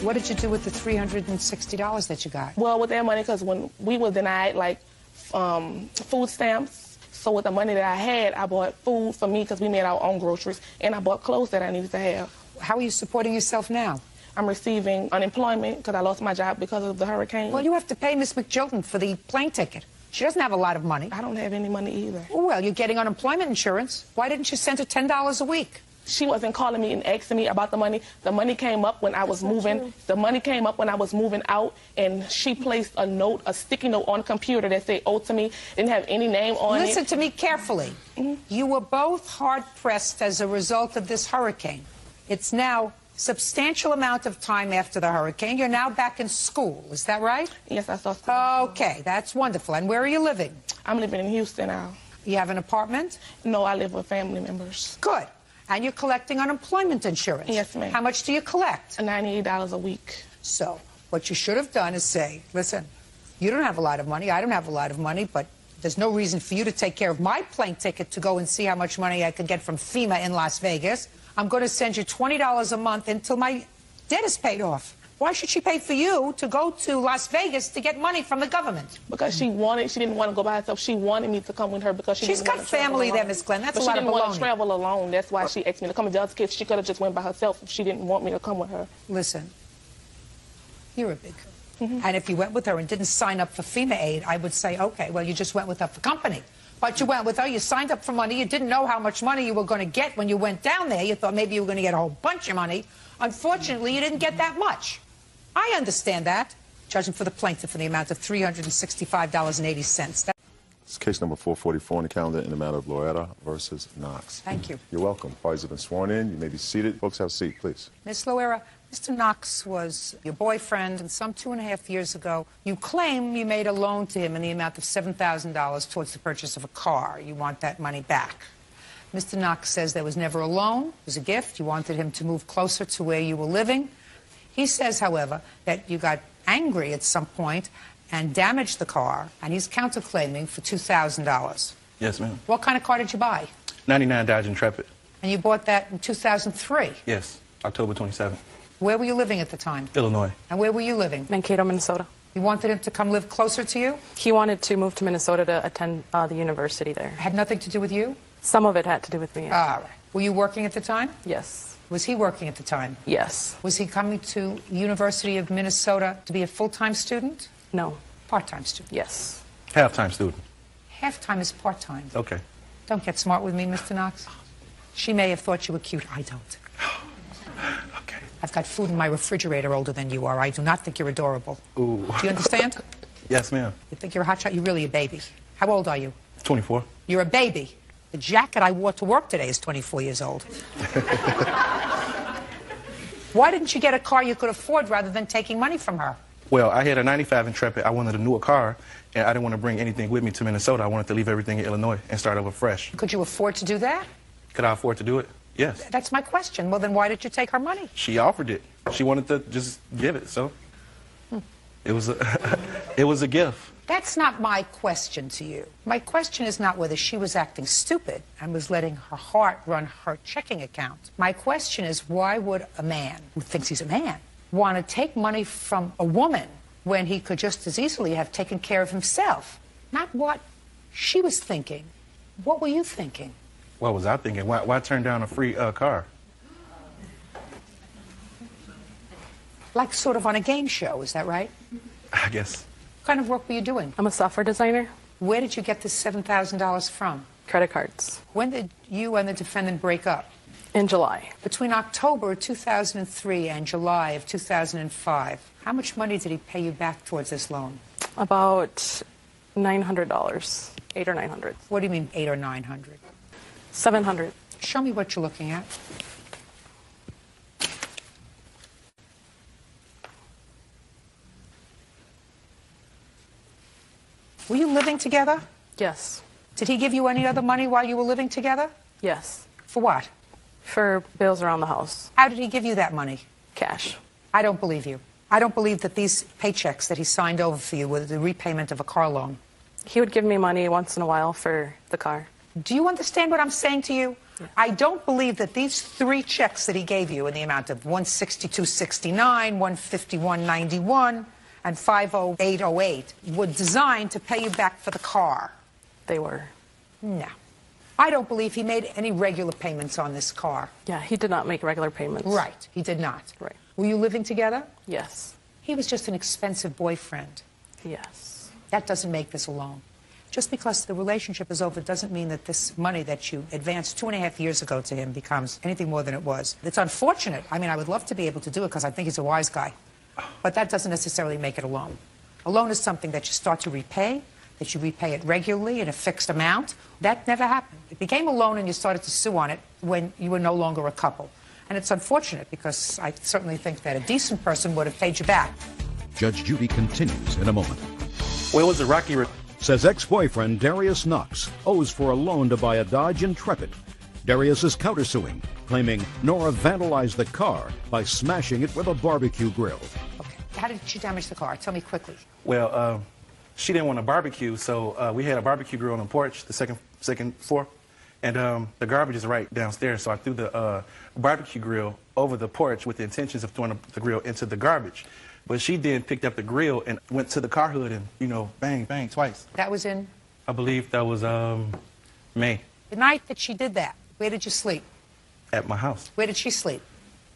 What did you do with the $360 that you got? Well, with that money, because when we were denied like food stamps, so with the money that I had, I bought food for me because we made our own groceries, and I bought clothes that I needed to have. How are you supporting yourself now? I'm receiving unemployment because I lost my job because of the hurricane. Well, you have to pay Miss McJilton for the plane ticket. She doesn't have a lot of money. I don't have any money either. Well, you're getting unemployment insurance. Why didn't you send her $10 a week? She wasn't calling me and asking me about the money. The money came up when I was moving. The money came up when I was moving out, and she placed a note, a sticky note on the computer that said "owed to me." Didn't have any name on it. Listen to me carefully. You were both hard-pressed as a result of this hurricane. It's now substantial amount of time after the hurricane. You're now back in school. Is that right? Yes, I saw school. Okay, that's wonderful. And where are you living? I'm living in Houston now. You have an apartment? No, I live with family members. Good. And you're collecting unemployment insurance? Yes, ma'am. How much do you collect? $98 a week. So what you should have done is say, listen, you don't have a lot of money, I don't have a lot of money, but there's no reason for you to take care of my plane ticket to go and see how much money I could get from FEMA in Las Vegas. I'm going to send you $20 a month until my debt is paid off. Why should she pay for you to go to Las Vegas to get money from the government? Because she didn't want to go by herself. She wanted me to come with her because she's got family there, Miss Glenn. That's a lot of baloney. But she didn't want to travel alone. That's why she asked me to come. In the other case, she could have just went by herself if she didn't want me to come with her. Listen, you're a big girl. And if you went with her and didn't sign up for FEMA aid, I would say, okay, well, you just went with her for company. But you went with her, you signed up for money, you didn't know how much money you were going to get when you went down there. You thought maybe you were going to get a whole bunch of money. Unfortunately, you didn't get that much. I understand that, judging for the plaintiff for the amount of $365.80. It's case number 444 on the calendar in the matter of Loretta versus Knox. Thank you. You're welcome. Parties have been sworn in. You may be seated. Folks, have a seat, please. Ms. Loera, Mr. Knox was your boyfriend, and some 2.5 years ago, you claim you made a loan to him in the amount of $7,000 towards the purchase of a car. You want that money back. Mr. Knox says there was never a loan. It was a gift. You wanted him to move closer to where you were living. He says, however, that you got angry at some point and damaged the car, and he's counterclaiming for $2,000. Yes, ma'am. What kind of car did you buy? 99 Dodge Intrepid. And you bought that in 2003. Yes, October 27th. Where were you living at the time? Illinois. And where were you living? Mankato, Minnesota. You wanted him to come live closer to you? He wanted to move to Minnesota to attend the university there. Had nothing to do with you? Some of it had to do with me. All right. Were you working at the time? Yes. Was he working at the time? Yes. Was he coming to University of Minnesota to be a full-time student? No. Part-time student? Yes. Half-time student. Half-time is part-time. Okay. Don't get smart with me, Mr. Knox. She may have thought you were cute. I don't. Okay. I've got food in my refrigerator older than you are. I do not think you're adorable. Ooh. Do you understand? Yes, ma'am. You think you're a hotshot? You're really a baby. How old are you? 24. You're a baby. The jacket I wore to work today is 24 years old. Why didn't you get a car you could afford rather than taking money from her? Well, I had a 95 Intrepid. I wanted a newer car, and I didn't want to bring anything with me to Minnesota. I wanted to leave everything in Illinois and start over fresh. Could you afford to do that? Could I afford to do it? Yes. That's my question. Well, then why did you take her money? She offered it. She wanted to just give it, so it was a, it was a gift. That's not my question to you. My question is not whether she was acting stupid and was letting her heart run her checking account. My question is, why would a man who thinks he's a man want to take money from a woman when he could just as easily have taken care of himself? Not what she was thinking. What were you thinking? What was I thinking? Why turn down a free car? Like sort of on a game show, is that right? I guess. What kind of work were you doing? I'm a software designer. Where did you get this $7,000 from? Credit cards. When did you and the defendant break up? In July. Between October 2003 and July of 2005, how much money did he pay you back towards this loan? About $900. $800 or $900. What do you mean, $800 or $900? $700. Show me what you're looking at. Were you living together? Yes. Did he give you any other money while you were living together? Yes. For what? For bills around the house. How did he give you that money? Cash. I don't believe you. I don't believe that these paychecks that he signed over for you were the repayment of a car loan. He would give me money once in a while for the car. Do you understand what I'm saying to you? Yeah. I don't believe that these 3 checks that he gave you in the amount of $162.69, $151.91, and $508.08 were designed to pay you back for the car. They were. No. I don't believe he made any regular payments on this car. Yeah, he did not make regular payments. Right, he did not. Right. Were you living together? Yes. He was just an expensive boyfriend. Yes. That doesn't make this a loan. Just because the relationship is over doesn't mean that this money that you advanced 2.5 years ago to him becomes anything more than it was. It's unfortunate. I mean, I would love to be able to do it because I think he's a wise guy. But that doesn't necessarily make it a loan. A loan is something that you start to repay, that you repay it regularly in a fixed amount. That never happened. It became a loan and you started to sue on it when you were no longer a couple. And it's unfortunate because I certainly think that a decent person would have paid you back. Judge Judy continues in a moment. Well, it was a rocky... Says ex-boyfriend Darius Knox owes for a loan to buy a Dodge Intrepid. Darius is countersuing, claiming Nora vandalized the car by smashing it with a barbecue grill. Okay. How did she damage the car? Tell me quickly. Well, she didn't want a barbecue, so we had a barbecue grill on the porch, the second floor, and the garbage is right downstairs. So I threw the barbecue grill over the porch with the intentions of throwing the grill into the garbage. But she then picked up the grill and went to the car hood and, you know, bang, bang, twice. That was in? I believe that was May. The night that she did that, where did you sleep? At my house. Where did she sleep?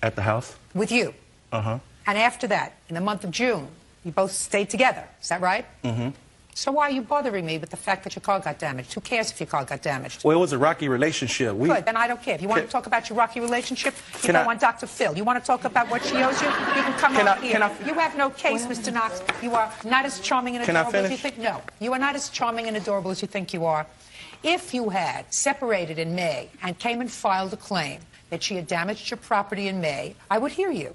At the house. With you? Uh-huh. And after that, in the month of June, you both stayed together. Is that right? Mm-hmm. So why are you bothering me with the fact that your car got damaged? Who cares if your car got damaged? Well, it was a rocky relationship. Good, then I don't care. If you want to talk about your rocky relationship, you go on Dr. Phil. You want to talk about what she owes you? You can come on here. You have no case, Mr. Knox. You are not as charming and adorable as you think. No, you are not as charming and adorable as you think you are. If you had separated in May and came and filed a claim that she had damaged your property in May, I would hear you.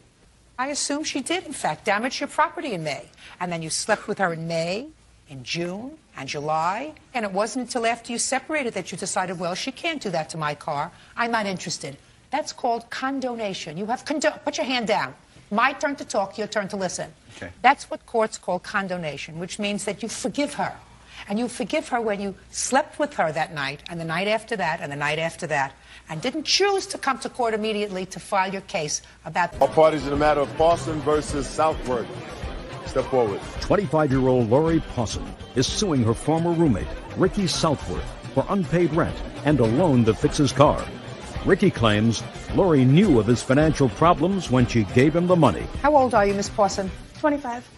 I assume she did, in fact, damage your property in May. And then you slept with her in May, in June, and July. And it wasn't until after you separated that you decided, well, she can't do that to my car. I'm not interested. That's called condonation. You have put your hand down. My turn to talk, your turn to listen. Okay. That's what courts call condonation, which means that you forgive her. And you forgive her when you slept with her that night, and the night after that, and the night after that, and didn't choose to come to court immediately to file your case about... All parties in the matter of Paulson versus Southworth. Step forward. 25-year-old Lori Pawson is suing her former roommate, Ricky Southworth, for unpaid rent and a loan to fix his car. Ricky claims Lori knew of his financial problems when she gave him the money. How old are you, Miss Pawson? 25.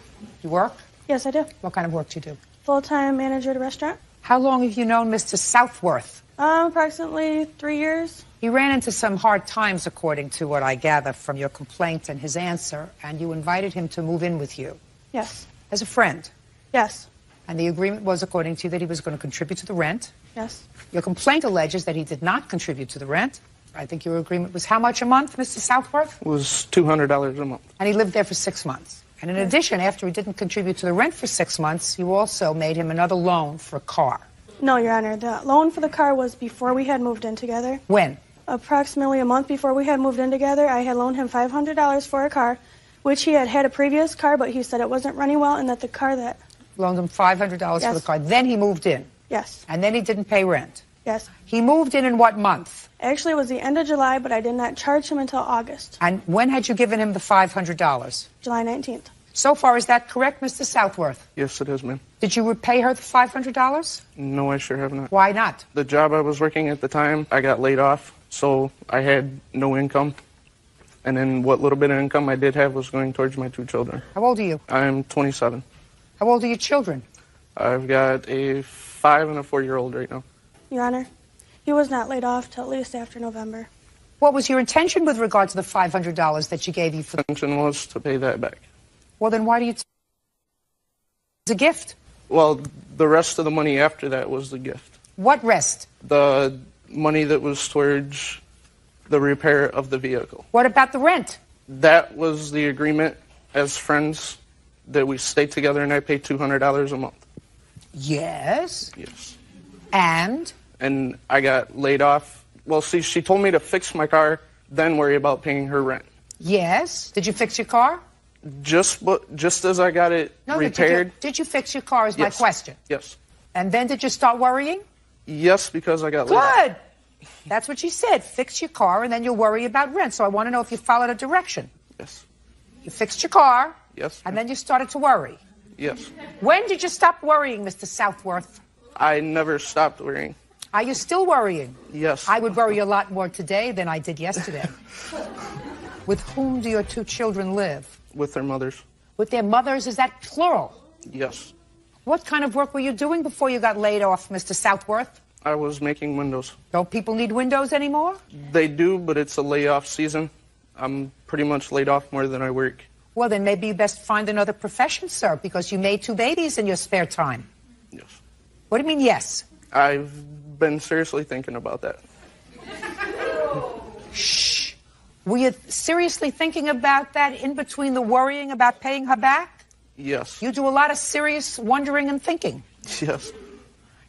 You work? Yes, I do. What kind of work do you do? Full-time manager at a restaurant. How long have you known Mr. Southworth? Approximately 3 years. He ran into some hard times, according to what I gather from your complaint and his answer, and you invited him to move in with you. Yes. As a friend? Yes. And the agreement was, according to you, that he was going to contribute to the rent? Yes. Your complaint alleges that he did not contribute to the rent. I think your agreement was how much a month, Mr. Southworth? It was $200 a month. And he lived there for 6 months. And in addition, after he didn't contribute to the rent for 6 months, you also made him another loan for a car. No, Your Honor. The loan for the car was before we had moved in together. When? Approximately a month before we had moved in together, I had loaned him $500 for a car, which he had had a previous car, but he said it wasn't running well and that the car that... Loaned him $500 for the car. Then he moved in. Yes. And then he didn't pay rent. Yes. He moved in what month? Actually, it was the end of July, but I did not charge him until August. And when had you given him the $500? July 19th. So far, is that correct, Mr. Southworth? Yes, it is, ma'am. Did you repay her the $500? No, I sure have not. Why not? The job I was working at the time, I got laid off, so I had no income. And then what little bit of income I did have was going towards my 2 children. How old are you? I'm 27. How old are your children? I've got a 5 and a 4-year-old right now. Your Honor, he was not laid off till at least after November. What was your intention with regard to the $500 that she gave you for... The intention was to pay that back. Well, then why do you... It's a gift. Well, the rest of the money after that was the gift. What rest? The money that was towards the repair of the vehicle. What about the rent? That was the agreement as friends that we stayed together and I paid $200 a month. Yes. Yes. And? And I got laid off. Well, see, she told me to fix my car, then worry about paying her rent. Yes. Did you fix your car? Just as I got it repaired. Did you fix your car is my question. Yes. And then did you start worrying? Yes, because I got laid off. Good. That's what she said. Fix your car and then you'll worry about rent. So I want to know if you followed a direction. Yes. You fixed your car. Yes. And then you started to worry. Yes. When did you stop worrying, Mr. Southworth? I never stopped worrying. Are you still worrying? Yes. I would worry a lot more today than I did yesterday. With whom do your 2 children live? With their mothers. With their mothers? Is that plural? Yes. What kind of work were you doing before you got laid off, Mr. Southworth? I was making windows. Don't people need windows anymore? They do, but it's a layoff season. I'm pretty much laid off more than I work. Well, then maybe you best find another profession, sir, because you made 2 babies in your spare time. Yes. What do you mean, yes? I've been seriously thinking about that. Shh. Were you seriously thinking about that in between the worrying about paying her back? Yes. You do a lot of serious wondering and thinking. Yes.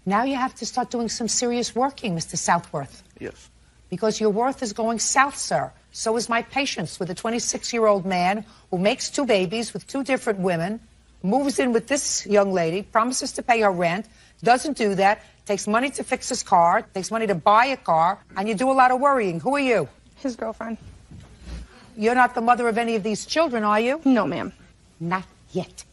Now you have to start doing some serious working, Mr. Southworth. Yes. Because your worth is going south, sir. So is my patience with a 26-year-old man who makes 2 babies with 2 different women, moves in with this young lady, promises to pay her rent, doesn't do that, takes money to fix his car, takes money to buy a car, and you do a lot of worrying. Who are you? His girlfriend. You're not the mother of any of these children, are you? No, ma'am. Not yet.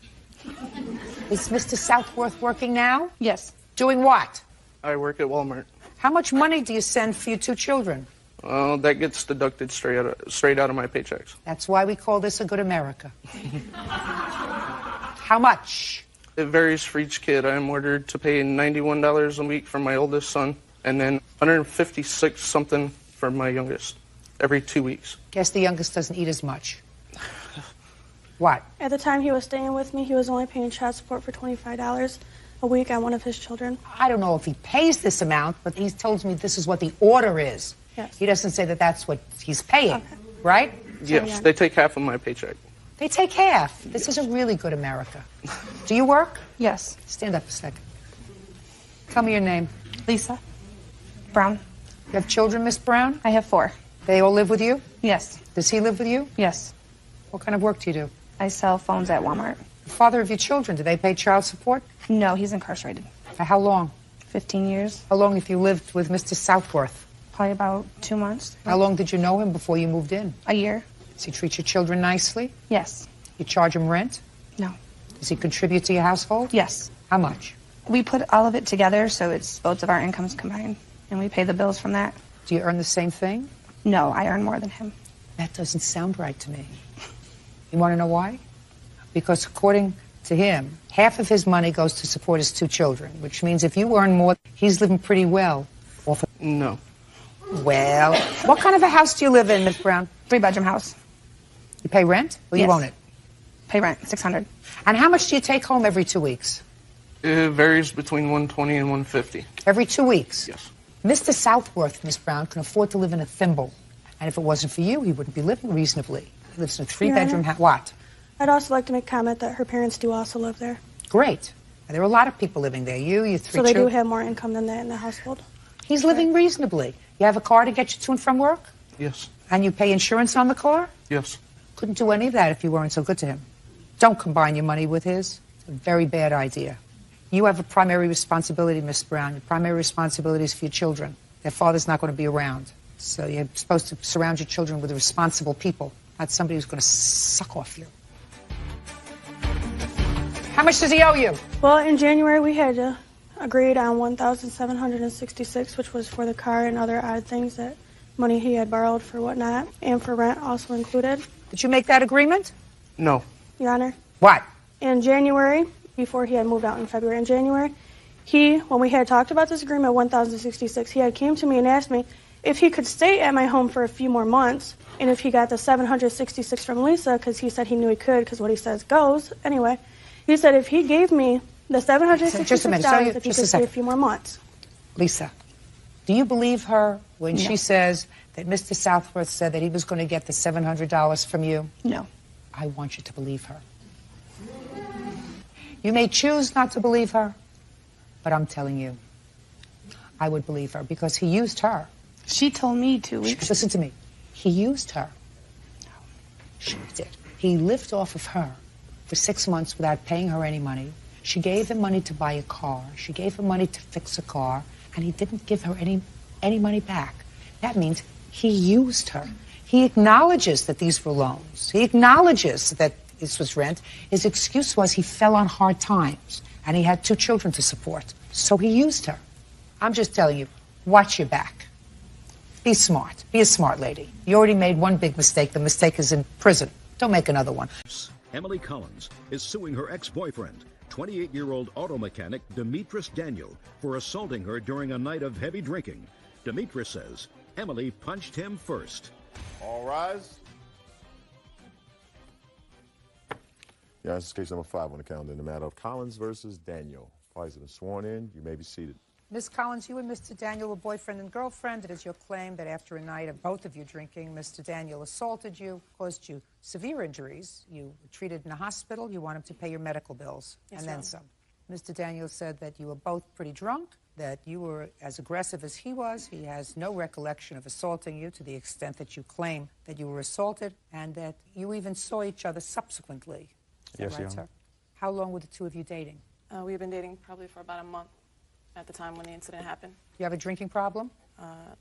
Is Mr. Southworth working now? Yes. Doing what? I work at Walmart. How much money do you send for your 2 children? That gets deducted straight out of my paychecks. That's why we call this a good America. How much? It varies for each kid. I am ordered to pay $91 a week for my oldest son, and then $156 something for my youngest, every 2 weeks. Guess the youngest doesn't eat as much. What? At the time he was staying with me, he was only paying child support for $25 a week on one of his children. I don't know if he pays this amount, but he tells me this is what the order is. Yes. He doesn't say that that's what he's paying, right? Yes, they take half of my paycheck. They take half. This is a really good America. Do you work? Yes. Stand up a second. Tell me your name. Lisa Brown. You have children, Miss Brown? I have 4. They all live with you? Yes. Does he live with you? Yes. What kind of work do you do? I sell phones at Walmart. The father of your children, do they pay child support? No, he's incarcerated. For how long? 15 years. How long have you lived with Mr. Southworth? Probably about 2 months. How long did you know him before you moved in? A year. Does he treat your children nicely? Yes. You charge him rent? No. Does he contribute to your household? Yes. How much? We put all of it together, so it's both of our incomes combined, and we pay the bills from that. Do you earn the same thing? No, I earn more than him. That doesn't sound right to me. You want to know why? Because according to him, half of his money goes to support his 2 children, which means if you earn more, he's living pretty well off of... No. Well, what kind of a house do you live in, Miss Brown? 3-bedroom house. You pay rent or you Yes. own it? Pay rent, $600. And how much do you take home every 2 weeks? It varies between 120 and 150. Every 2 weeks? Yes. Mr. Southworth, Miss Brown, can afford to live in a thimble. And if it wasn't for you, he wouldn't be living reasonably. He lives in a 3-bedroom house. What? I'd also like to make a comment that her parents do also live there. Great. And there are a lot of people living there. You, your 3 So they do children. have more income than that in the household. He's living reasonably. You have a car to get you to and from work? Yes. And you pay insurance on the car? Yes. Couldn't do any of that if you weren't so good to him. Don't combine your money with his. It's a very bad idea. You have a primary responsibility, Miss Brown. Your primary responsibility is for your children. Their father's not going to be around. So you're supposed to surround your children with responsible people, not somebody who's going to suck off you. How much does he owe you? Well, in January, we had agreed on $1,766, which was for the car and other odd things that money he had borrowed for whatnot, and for rent also included. Did you make that agreement? No. Your Honor. What? In January, before he had moved out in February, in January, when we had talked about this agreement, $1,066, he had came to me and asked me if he could stay at my home for a few more months, and if he got the $766 from Lisa, because he said he knew he could, because what he says goes. Anyway, he said if he gave me the $766, Just a minute. if he could stay a few more months. Lisa, do you believe her when No. she says that Mr. Southworth said that he was going to get the $700 from you? No. I want you to believe her. You may choose not to believe her, but I'm telling you, I would believe her because he used her. She told me 2 weeks. Listen to me. He used her. She did. He lived off of her for 6 months without paying her any money. She gave him money to buy a car. She gave him money to fix a car, and he didn't give her any money back. That means he used her. He acknowledges that these were loans. He acknowledges that this was rent. His excuse was he fell on hard times, and he had 2 children to support. So he used her. I'm just telling you, watch your back. Be smart. Be a smart lady. You already made one big mistake. The mistake is in prison. Don't make another one. Emily Collins is suing her ex-boyfriend, 28-year-old auto mechanic Demetris Daniel, for assaulting her during a night of heavy drinking. Demetris says Emily punched him first. All rise. Yeah, this is case number 5 on the calendar in the matter of Collins versus Daniel. Parties have been sworn in. You may be seated. Ms. Collins, you and Mr. Daniel were boyfriend and girlfriend. It is your claim that after a night of both of you drinking, Mr. Daniel assaulted you, caused you severe injuries. You were treated in a hospital. You want him to pay your medical bills, Yes, and then ma'am. some. Mr. Daniel said that you were both pretty drunk, that you were as aggressive as he was. He has no recollection of assaulting you to the extent that you claim that you were assaulted, and that you even saw each other subsequently. Is that Yes, right, Your sir? Honor. How long were the 2 of you dating? We had been dating probably for about a month at the time when the incident happened. You have a drinking problem?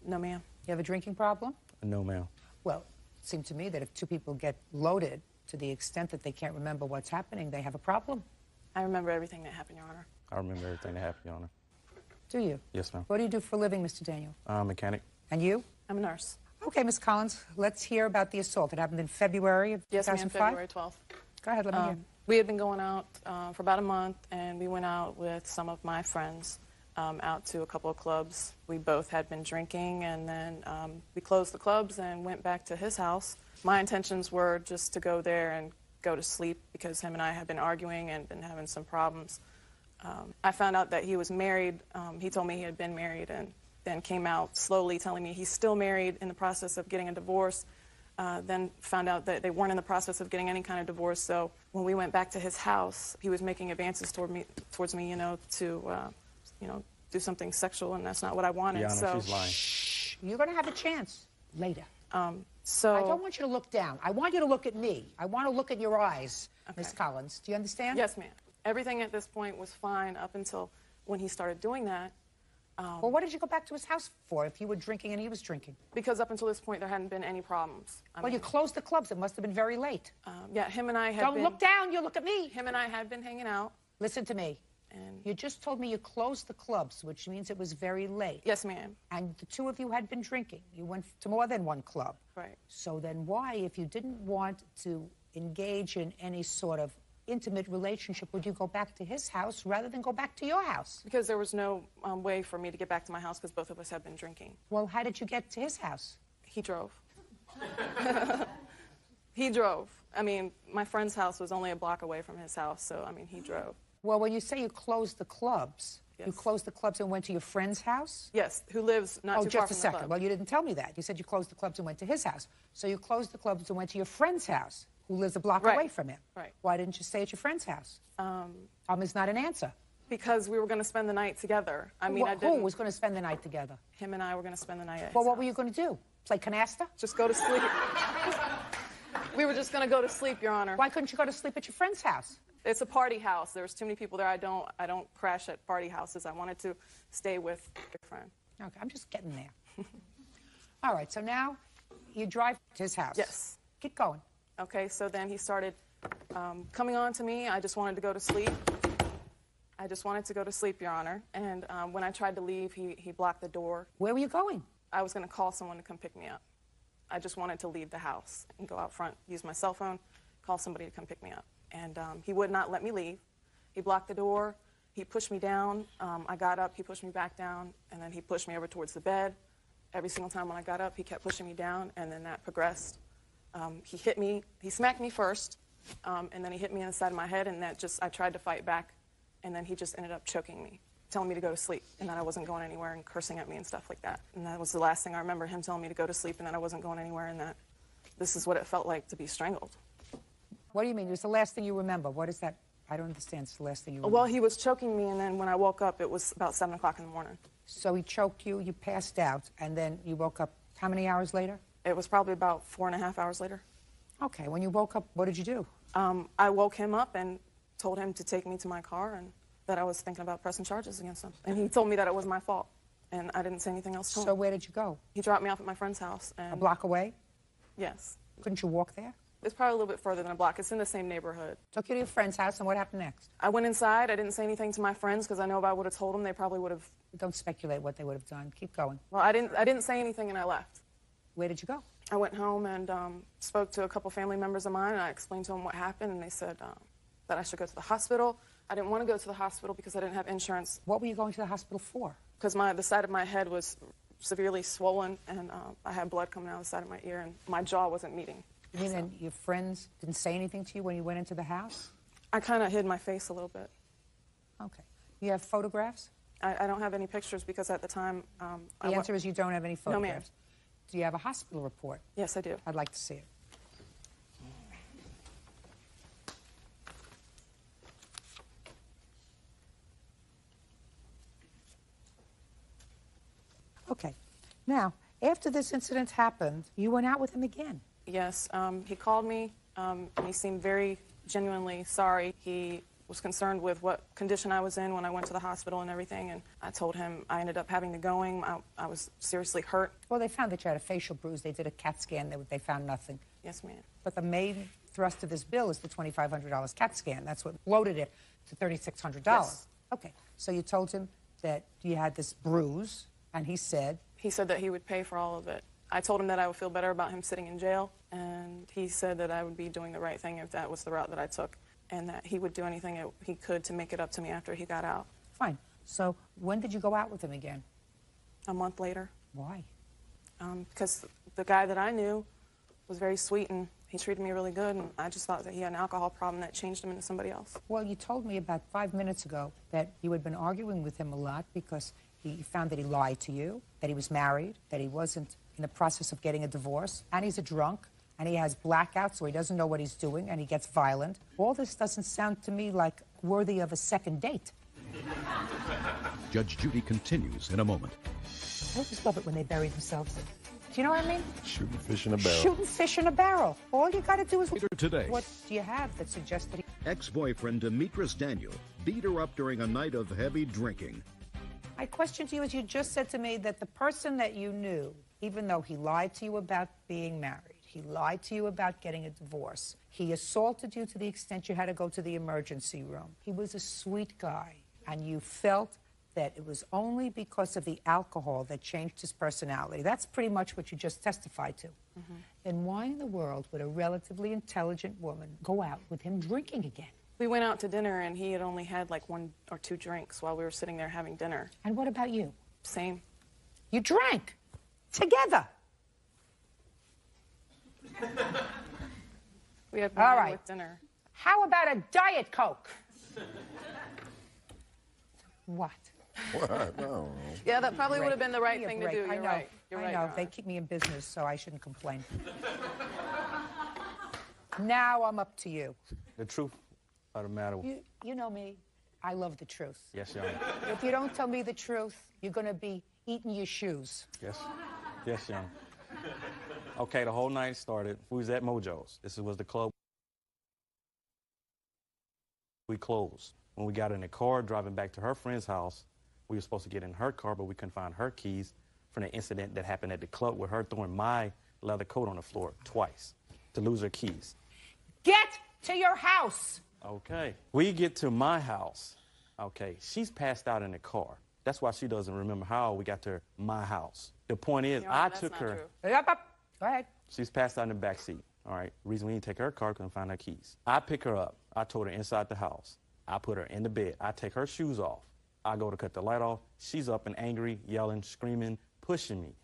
No, ma'am. You have a drinking problem? No, ma'am. Well, it seemed to me that if 2 people get loaded to the extent that they can't remember what's happening, they have a problem. I remember everything that happened, Your Honor. I remember everything that happened, Your Honor. Do you? Yes, ma'am. What do you do for a living, Mr. Daniel? Mechanic. And you? I'm a nurse. Okay, Ms. Collins, let's hear about the assault. It happened in February of Yes, ma'am, 2005? February 12th. Go ahead, let me hear. We had been going out for about a month, and we went out with some of my friends out to a couple of clubs. We both had been drinking, and then we closed the clubs and went back to his house. My intentions were just to go there and go to sleep because him and I had been arguing and been having some problems. I found out that he was married. He told me he had been married, and then came out slowly telling me he's still married, in the process of getting a divorce. Then found out that they weren't in the process of getting any kind of divorce. So when we went back to his house, he was making advances towards me, to do something sexual, and that's not what I wanted. Your Honor, so she's lying. Shh, you're going to have a chance later. So I don't want you to look down. I want you to look at me. I want to look at your eyes, Miss Collins. Do you understand? Yes, ma'am. Everything at this point was fine up until when he started doing that. Well, what did you go back to his house for if you were drinking and he was drinking? Because up until this point, there hadn't been any problems. Well, you closed the clubs. It must have been very late. Yeah, him and I had Don't look down. You look at me. Him and I had been hanging out. Listen to me. And you just told me you closed the clubs, which means it was very late. Yes, ma'am. And the two of you had been drinking. You went to more than one club. Right. So then why, if you didn't want to engage in any sort of intimate relationship, would you go back to his house rather than go back to your house? Because there was no way for me to get back to my house because both of us had been drinking. Well, how did you get to his house? He drove. He drove. I mean, my friend's house was only a block away from his house, so, I mean, he drove. Well, when you say you closed the clubs, you closed the clubs and went to your friend's house? Yes, who lives not too far from the club. Oh, just a second. Well, you didn't tell me that. You said you closed the clubs and went to his house. So you closed the clubs and went to your friend's house, who lives a block away from him. Right. Why didn't you stay at your friend's house? Is not an answer. Because we were going to spend the night together. I mean, Who was going to spend the night together? Him and I were going to spend the night at his Well, what house. were you going to do? Play canasta? Just go to sleep. We were just going to go to sleep, Your Honor. Why couldn't you go to sleep at your friend's house? It's a party house. There's too many people there. I don't crash at party houses. I wanted to stay with your friend. Okay, I'm just getting there. All right, so now you drive to his house. Yes. Keep going. Okay, so then he started coming on to me. I just wanted to go to sleep. I just wanted to go to sleep, Your Honor. And when I tried to leave, he blocked the door. Where were you going? I was going to call someone to come pick me up. I just wanted to leave the house and go out front, use my cell phone, call somebody to come pick me up. And he would not let me leave. He blocked the door. He pushed me down. I got up. He pushed me back down. And then he pushed me over towards the bed. Every single time when I got up, he kept pushing me down. And then that progressed. He hit me. He smacked me first. And then he hit me in the side of my head. And I tried to fight back. And then he just ended up choking me, telling me to go to sleep, and that I wasn't going anywhere, and cursing at me and stuff like that. And that was the last thing I remember, him telling me to go to sleep and that I wasn't going anywhere, and that this is what it felt like to be strangled. What do you mean? It was the last thing you remember. What is that? I don't understand. It's the last thing you remember. Well, he was choking me, and then when I woke up, it was about 7 o'clock in the morning. So he choked you, you passed out, and then you woke up how many hours later? It was probably about 4.5 hours later. Okay, when you woke up, what did you do? I woke him up and told him to take me to my car and that I was thinking about pressing charges against him. And he told me that it was my fault, and I didn't say anything else to him. So where did you go? He dropped me off at my friend's house. And a block away? Yes. Couldn't you walk there? It's probably a little bit further than a block. It's in the same neighborhood. Took you to your friend's house, and what happened next? I went inside. I didn't say anything to my friends because I know if I would have told them, they probably would have... Don't speculate what they would have done. Keep going. Well, I didn't say anything, and I left. Where did you go? I went home and spoke to a couple family members of mine, and I explained to them what happened, and they said that I should go to the hospital. I didn't want to go to the hospital because I didn't have insurance. What were you going to the hospital for? Because the side of my head was severely swollen, and I had blood coming out of the side of my ear, and my jaw wasn't meeting. You mean and your friends didn't say anything to you when you went into the house? I kind of hid my face a little bit. Okay. You have photographs? I don't have any pictures because at the time... the answer is you don't have any photographs. No, ma'am. Do you have a hospital report? Yes, I do. I'd like to see it. Okay. Now, after this incident happened, you went out with him again. Yes. He called me, and he seemed very genuinely sorry. He was concerned with what condition I was in when I went to the hospital and everything, and I told him I ended up having to go. I was seriously hurt. Well, they found that you had a facial bruise. They did a CAT scan. They found nothing. Yes, ma'am. But the main thrust of this bill is the $2,500 CAT scan. That's what loaded it to $3,600. Yes. Okay. So you told him that you had this bruise, and he said... He said that he would pay for all of it. I told him that I would feel better about him sitting in jail, and he said that I would be doing the right thing if that was the route that I took, and that he would do anything he could to make it up to me after he got out. Fine. So when did you go out with him again? A month later. Why? Because the guy that I knew was very sweet, and he treated me really good, and I just thought that he had an alcohol problem that changed him into somebody else. Well, you told me about 5 minutes ago that you had been arguing with him a lot because he found that he lied to you, that he was married, that he wasn't in the process of getting a divorce, and he's a drunk, and he has blackouts, so he doesn't know what he's doing, and he gets violent. All this doesn't sound to me like worthy of a second date. Judge Judy continues in a moment. I just love it when they bury themselves. Do you know what I mean? Shooting fish in a barrel. Shooting fish in a barrel. All you got to do is... Today. What do you have that suggests that he... Ex-boyfriend Demetris Daniel beat her up during a night of heavy drinking. My question to you is, you just said to me that the person that you knew, even though he lied to you about being married, he lied to you about getting a divorce, he assaulted you to the extent you had to go to the emergency room. He was a sweet guy, and you felt that it was only because of the alcohol that changed his personality. That's pretty much what you just testified to. Then why in the world would a relatively intelligent woman go out with him drinking again? We went out to dinner, and he had only had like 1 or 2 drinks while we were sitting there having dinner. And what about you? Same. You drank together. We had All wine right. with dinner. How about a Diet Coke? What? What? No. Yeah, that probably would have been the right Give me thing a to do. break. You're I know. right. You're right. I know. Your They Honor. keep me in business, so I shouldn't complain. Now I'm up to you. The truth of the matter. You know me. I love the truth. Yes, Your Honor. If you don't tell me the truth, you're going to be eating your shoes. Yes. Yes, Your Honor. Okay, the whole night started. We was at Mojo's. This was the club. We closed. When we got in the car driving back to her friend's house, we were supposed to get in her car, but we couldn't find her keys from the incident that happened at the club with her throwing my leather coat on the floor twice to lose her keys. Get to your house. Okay. We get to my house. Okay. She's passed out in the car. That's why she doesn't remember how we got to my house. The point is, Your Honor, I that's took not her. true. Up. Go ahead. She's passed out in the back seat. All right. Reason we didn't take her car, couldn't find her keys. I pick her up. I told her inside the house. I put her in the bed. I take her shoes off. I go to cut the light off. She's up and angry, yelling, screaming, pushing me.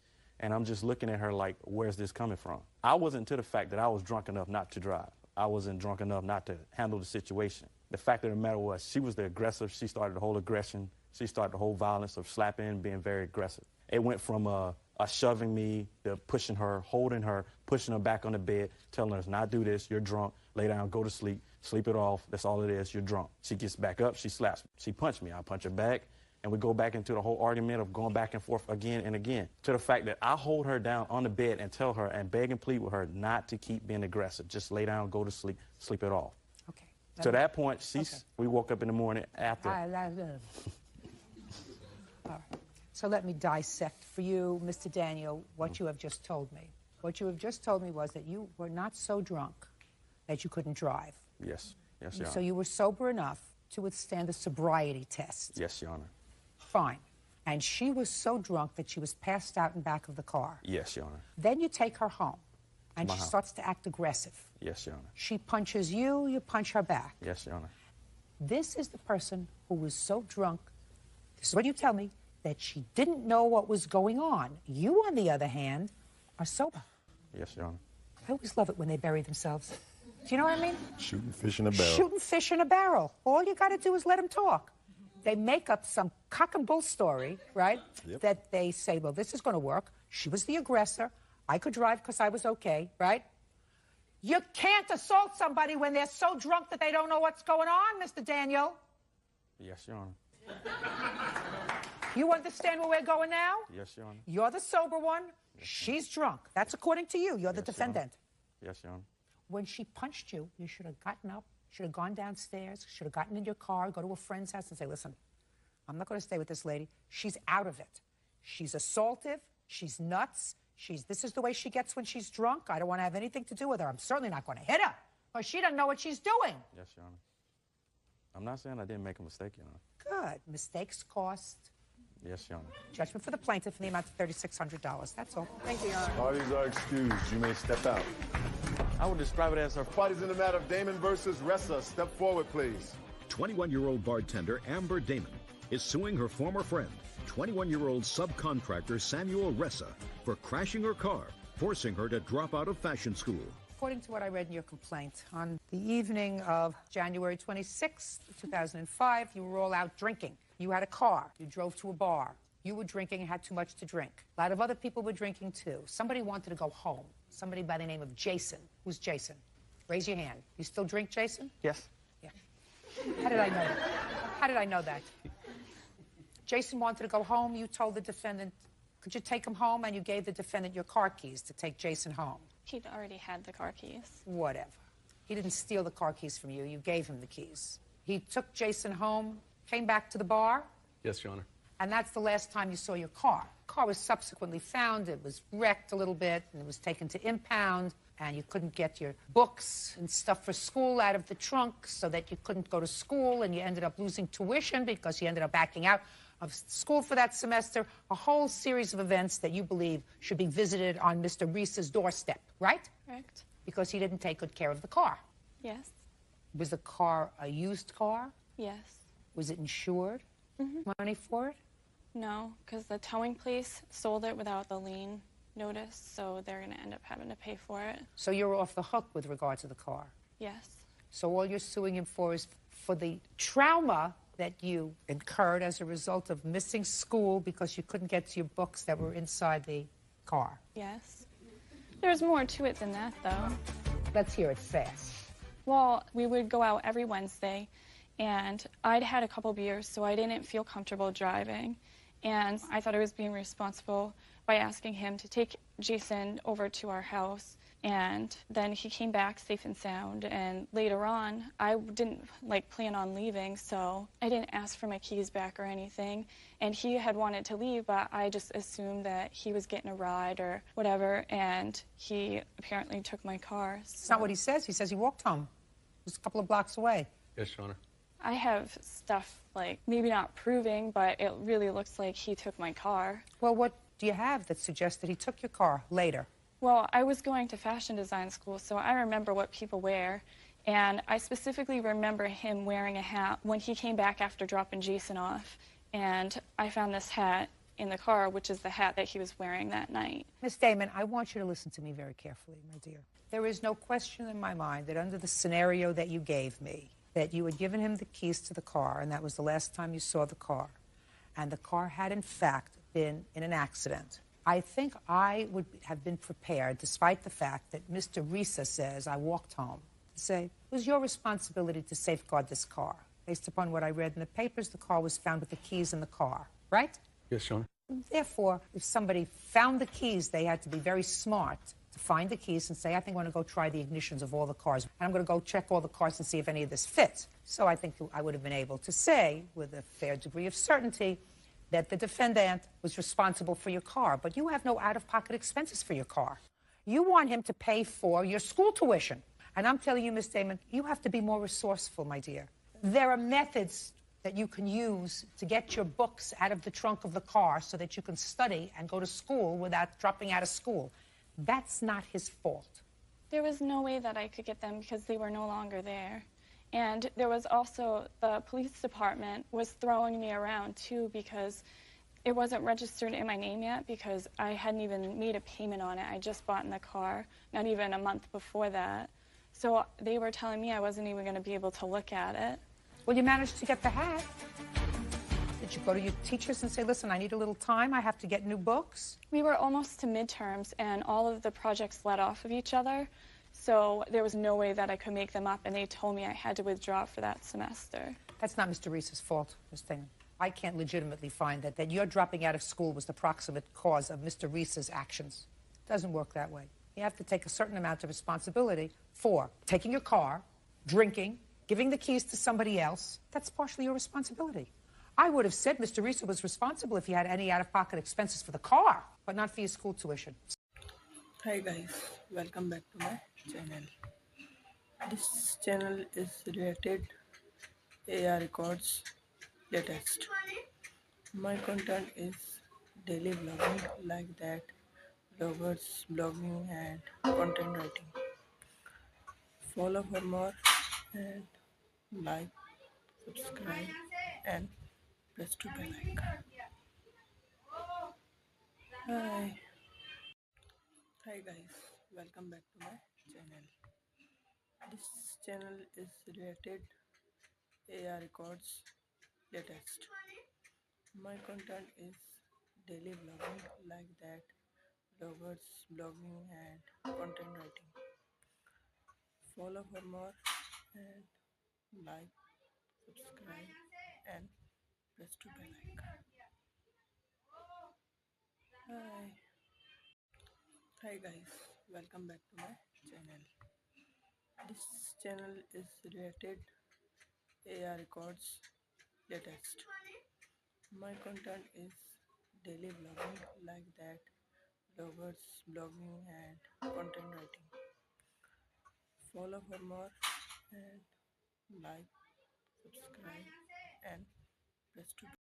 And I'm just looking at her like, where's this coming from? I wasn't to the fact that I was drunk enough not to drive. I wasn't drunk enough not to handle the situation. The fact of the matter was, she was the aggressor. She started the whole aggression. She started the whole violence of slapping, being very aggressive. It went from shoving me, to pushing her, holding her, pushing her back on the bed, telling her, not do this, you're drunk, lay down, go to sleep, sleep it off, that's all it is, you're drunk. She gets back up, she slaps me. She punched me, I punch her back, and we go back into the whole argument of going back and forth again and again, to the fact that I hold her down on the bed and tell her and beg and plead with her not to keep being aggressive. Just lay down, go to sleep, sleep it off. Okay. To that point, we woke up in the morning after. All right. So let me dissect for you, Mr. Daniel, what you have just told me. What you have just told me was that you were not so drunk that you couldn't drive. Yes. Yes, Your Honor. So you were sober enough to withstand a sobriety test. Yes, Your Honor. Fine. And she was so drunk that she was passed out in back of the car. Yes, Your Honor. Then you take her home, and My she house. starts to act aggressive. Yes, Your Honor. She punches you, you punch her back. Yes, Your Honor. This is the person who was so drunk, this is what you tell me, that she didn't know what was going on. You, on the other hand, are sober. Yes, Your Honor. I always love it when they bury themselves. Do you know what I mean? Shooting fish in a barrel. Shooting fish in a barrel. All you got to do is let them talk. They make up some cock and bull story, right? Yep. That they say, well, this is going to work. She was the aggressor. I could drive because I was okay, right? You can't assault somebody when they're so drunk that they don't know what's going on, Mr. Daniel. Yes, Your Honor. You understand where we're going now? Yes, Your Honor. You're the sober one. She's drunk. That's according to you. You're the defendant. Yes, Your Honor. When she punched you, you should have gotten up, should have gone downstairs, should have gotten in your car, go to a friend's house and say, listen, I'm not going to stay with this lady. She's out of it. She's assaultive. She's nuts. This is the way she gets when she's drunk. I don't want to have anything to do with her. I'm certainly not going to hit her, because she doesn't know what she's doing. Yes, Your Honor. I'm not saying I didn't make a mistake, Your Honor. Good. Mistakes cost. Yes, Your Honor. Judgment for the plaintiff in the amount of $3,600. That's all. Thank you, Your Honor. Parties are excused. You may step out. I would describe it as her. Parties in the matter of Damon versus Ressa. Step forward, please. 21-year-old bartender Amber Damon is suing her former friend, 21-year-old subcontractor Samuel Ressa, for crashing her car, forcing her to drop out of fashion school. According to what I read in your complaint, on the evening of January 26, 2005, you were all out drinking. You had a car. You drove to a bar. You were drinking and had too much to drink. A lot of other people were drinking, too. Somebody wanted to go home. Somebody by the name of Jason. Who's Jason? Raise your hand. You still drink, Jason? Yes. Yeah. How did I know that? How did I know that? Jason wanted to go home. You told the defendant, Could you take him home? And you gave the defendant your car keys to take Jason home. He'd already had the car keys. Whatever. He didn't steal the car keys from you. You gave him the keys. He took Jason home, came back to the bar, Yes, Your Honor. and that's the last time you saw your car. The car was subsequently found. It was wrecked a little bit, and it was taken to impound, and you couldn't get your books and stuff for school out of the trunk so that you couldn't go to school, and you ended up losing tuition because you ended up backing out of school for that semester. A whole series of events that you believe should be visited on Mr. Reese's doorstep, right? Correct. Because he didn't take good care of the car. Yes. Was the car a used car? Yes. Was it insured? Money for it? No, because the towing place sold it without the lien notice, so they're going to end up having to pay for it. So you're off the hook with regard to the car. Yes. So all you're suing him for is for the trauma that you incurred as a result of missing school because you couldn't get to your books that were inside the car. Yes. There's more to it than that, though. Let's hear it fast. Well, we would go out every Wednesday, and I'd had a couple beers, so I didn't feel comfortable driving. And I thought I was being responsible by asking him to take Jason over to our house. And then he came back safe and sound. And later on, I didn't plan on leaving, so I didn't ask for my keys back or anything. And he had wanted to leave, but I just assumed that he was getting a ride or whatever. And he apparently took my car. It's not what he says. He says he walked home. It was a couple of blocks away. Yes, Your Honor. I have stuff, maybe not proving, but it really looks like he took my car. Well, what do you have that suggests that he took your car later? Well, I was going to fashion design school, so I remember what people wear. And I specifically remember him wearing a hat when he came back after dropping Jason off. And I found this hat in the car, which is the hat that he was wearing that night. Miss Damon, I want you to listen to me very carefully, my dear. There is no question in my mind that under the scenario that you gave me, that you had given him the keys to the car, and that was the last time you saw the car, and the car had, in fact, been in an accident. I think I would have been prepared, despite the fact that Mr. Risa says I walked home, to say, it was your responsibility to safeguard this car. Based upon what I read in the papers, the car was found with the keys in the car, right? Yes, Your Honor. Therefore, if somebody found the keys, they had to be very smart to find the keys and say, I think I want to go try the ignitions of all the cars. And I'm going to go check all the cars and see if any of this fits. So I think I would have been able to say, with a fair degree of certainty, that the defendant was responsible for your car. But you have no out-of-pocket expenses for your car. You want him to pay for your school tuition. And I'm telling you, Miss Damon, you have to be more resourceful, my dear. There are methods that you can use to get your books out of the trunk of the car so that you can study and go to school without dropping out of school. That's not his fault. There was no way that I could get them because they were no longer there. And there was also the police department was throwing me around too because it wasn't registered in my name yet because I hadn't even made a payment on it. I just bought in the car, not even a month before that. So they were telling me I wasn't even going to be able to look at it. Well, you managed to get the hat. Did you go to your teachers and say, listen, I need a little time, I have to get new books? We were almost to midterms, and all of the projects led off of each other, so there was no way that I could make them up, and they told me I had to withdraw for that semester. That's not Mr. Reese's fault, Ms. Damon. I can't legitimately find that your dropping out of school was the proximate cause of Mr. Reese's actions. It doesn't work that way. You have to take a certain amount of responsibility for taking your car, drinking, giving the keys to somebody else. That's partially your responsibility. I would have said Mr. Reese was responsible if he had any out-of-pocket expenses for the car, but not for your school tuition. Hi guys, welcome back to my channel. This channel is related AR Records latest. My content is daily vlogging like that, vloggers, blogging and content writing. Follow for more and like, subscribe and press to bell icon. Hi guys, welcome back to my channel. This channel is related AR Records latest. My content is daily vlogging like that, vloggers, blogging and content writing. Follow for more and like, subscribe and press to bell icon. Hi. Hi guys, welcome back to my channel. This channel is related AR records latest. My content is daily vlogging like that, vloggers, blogging and content writing. Follow for more and like, subscribe and press to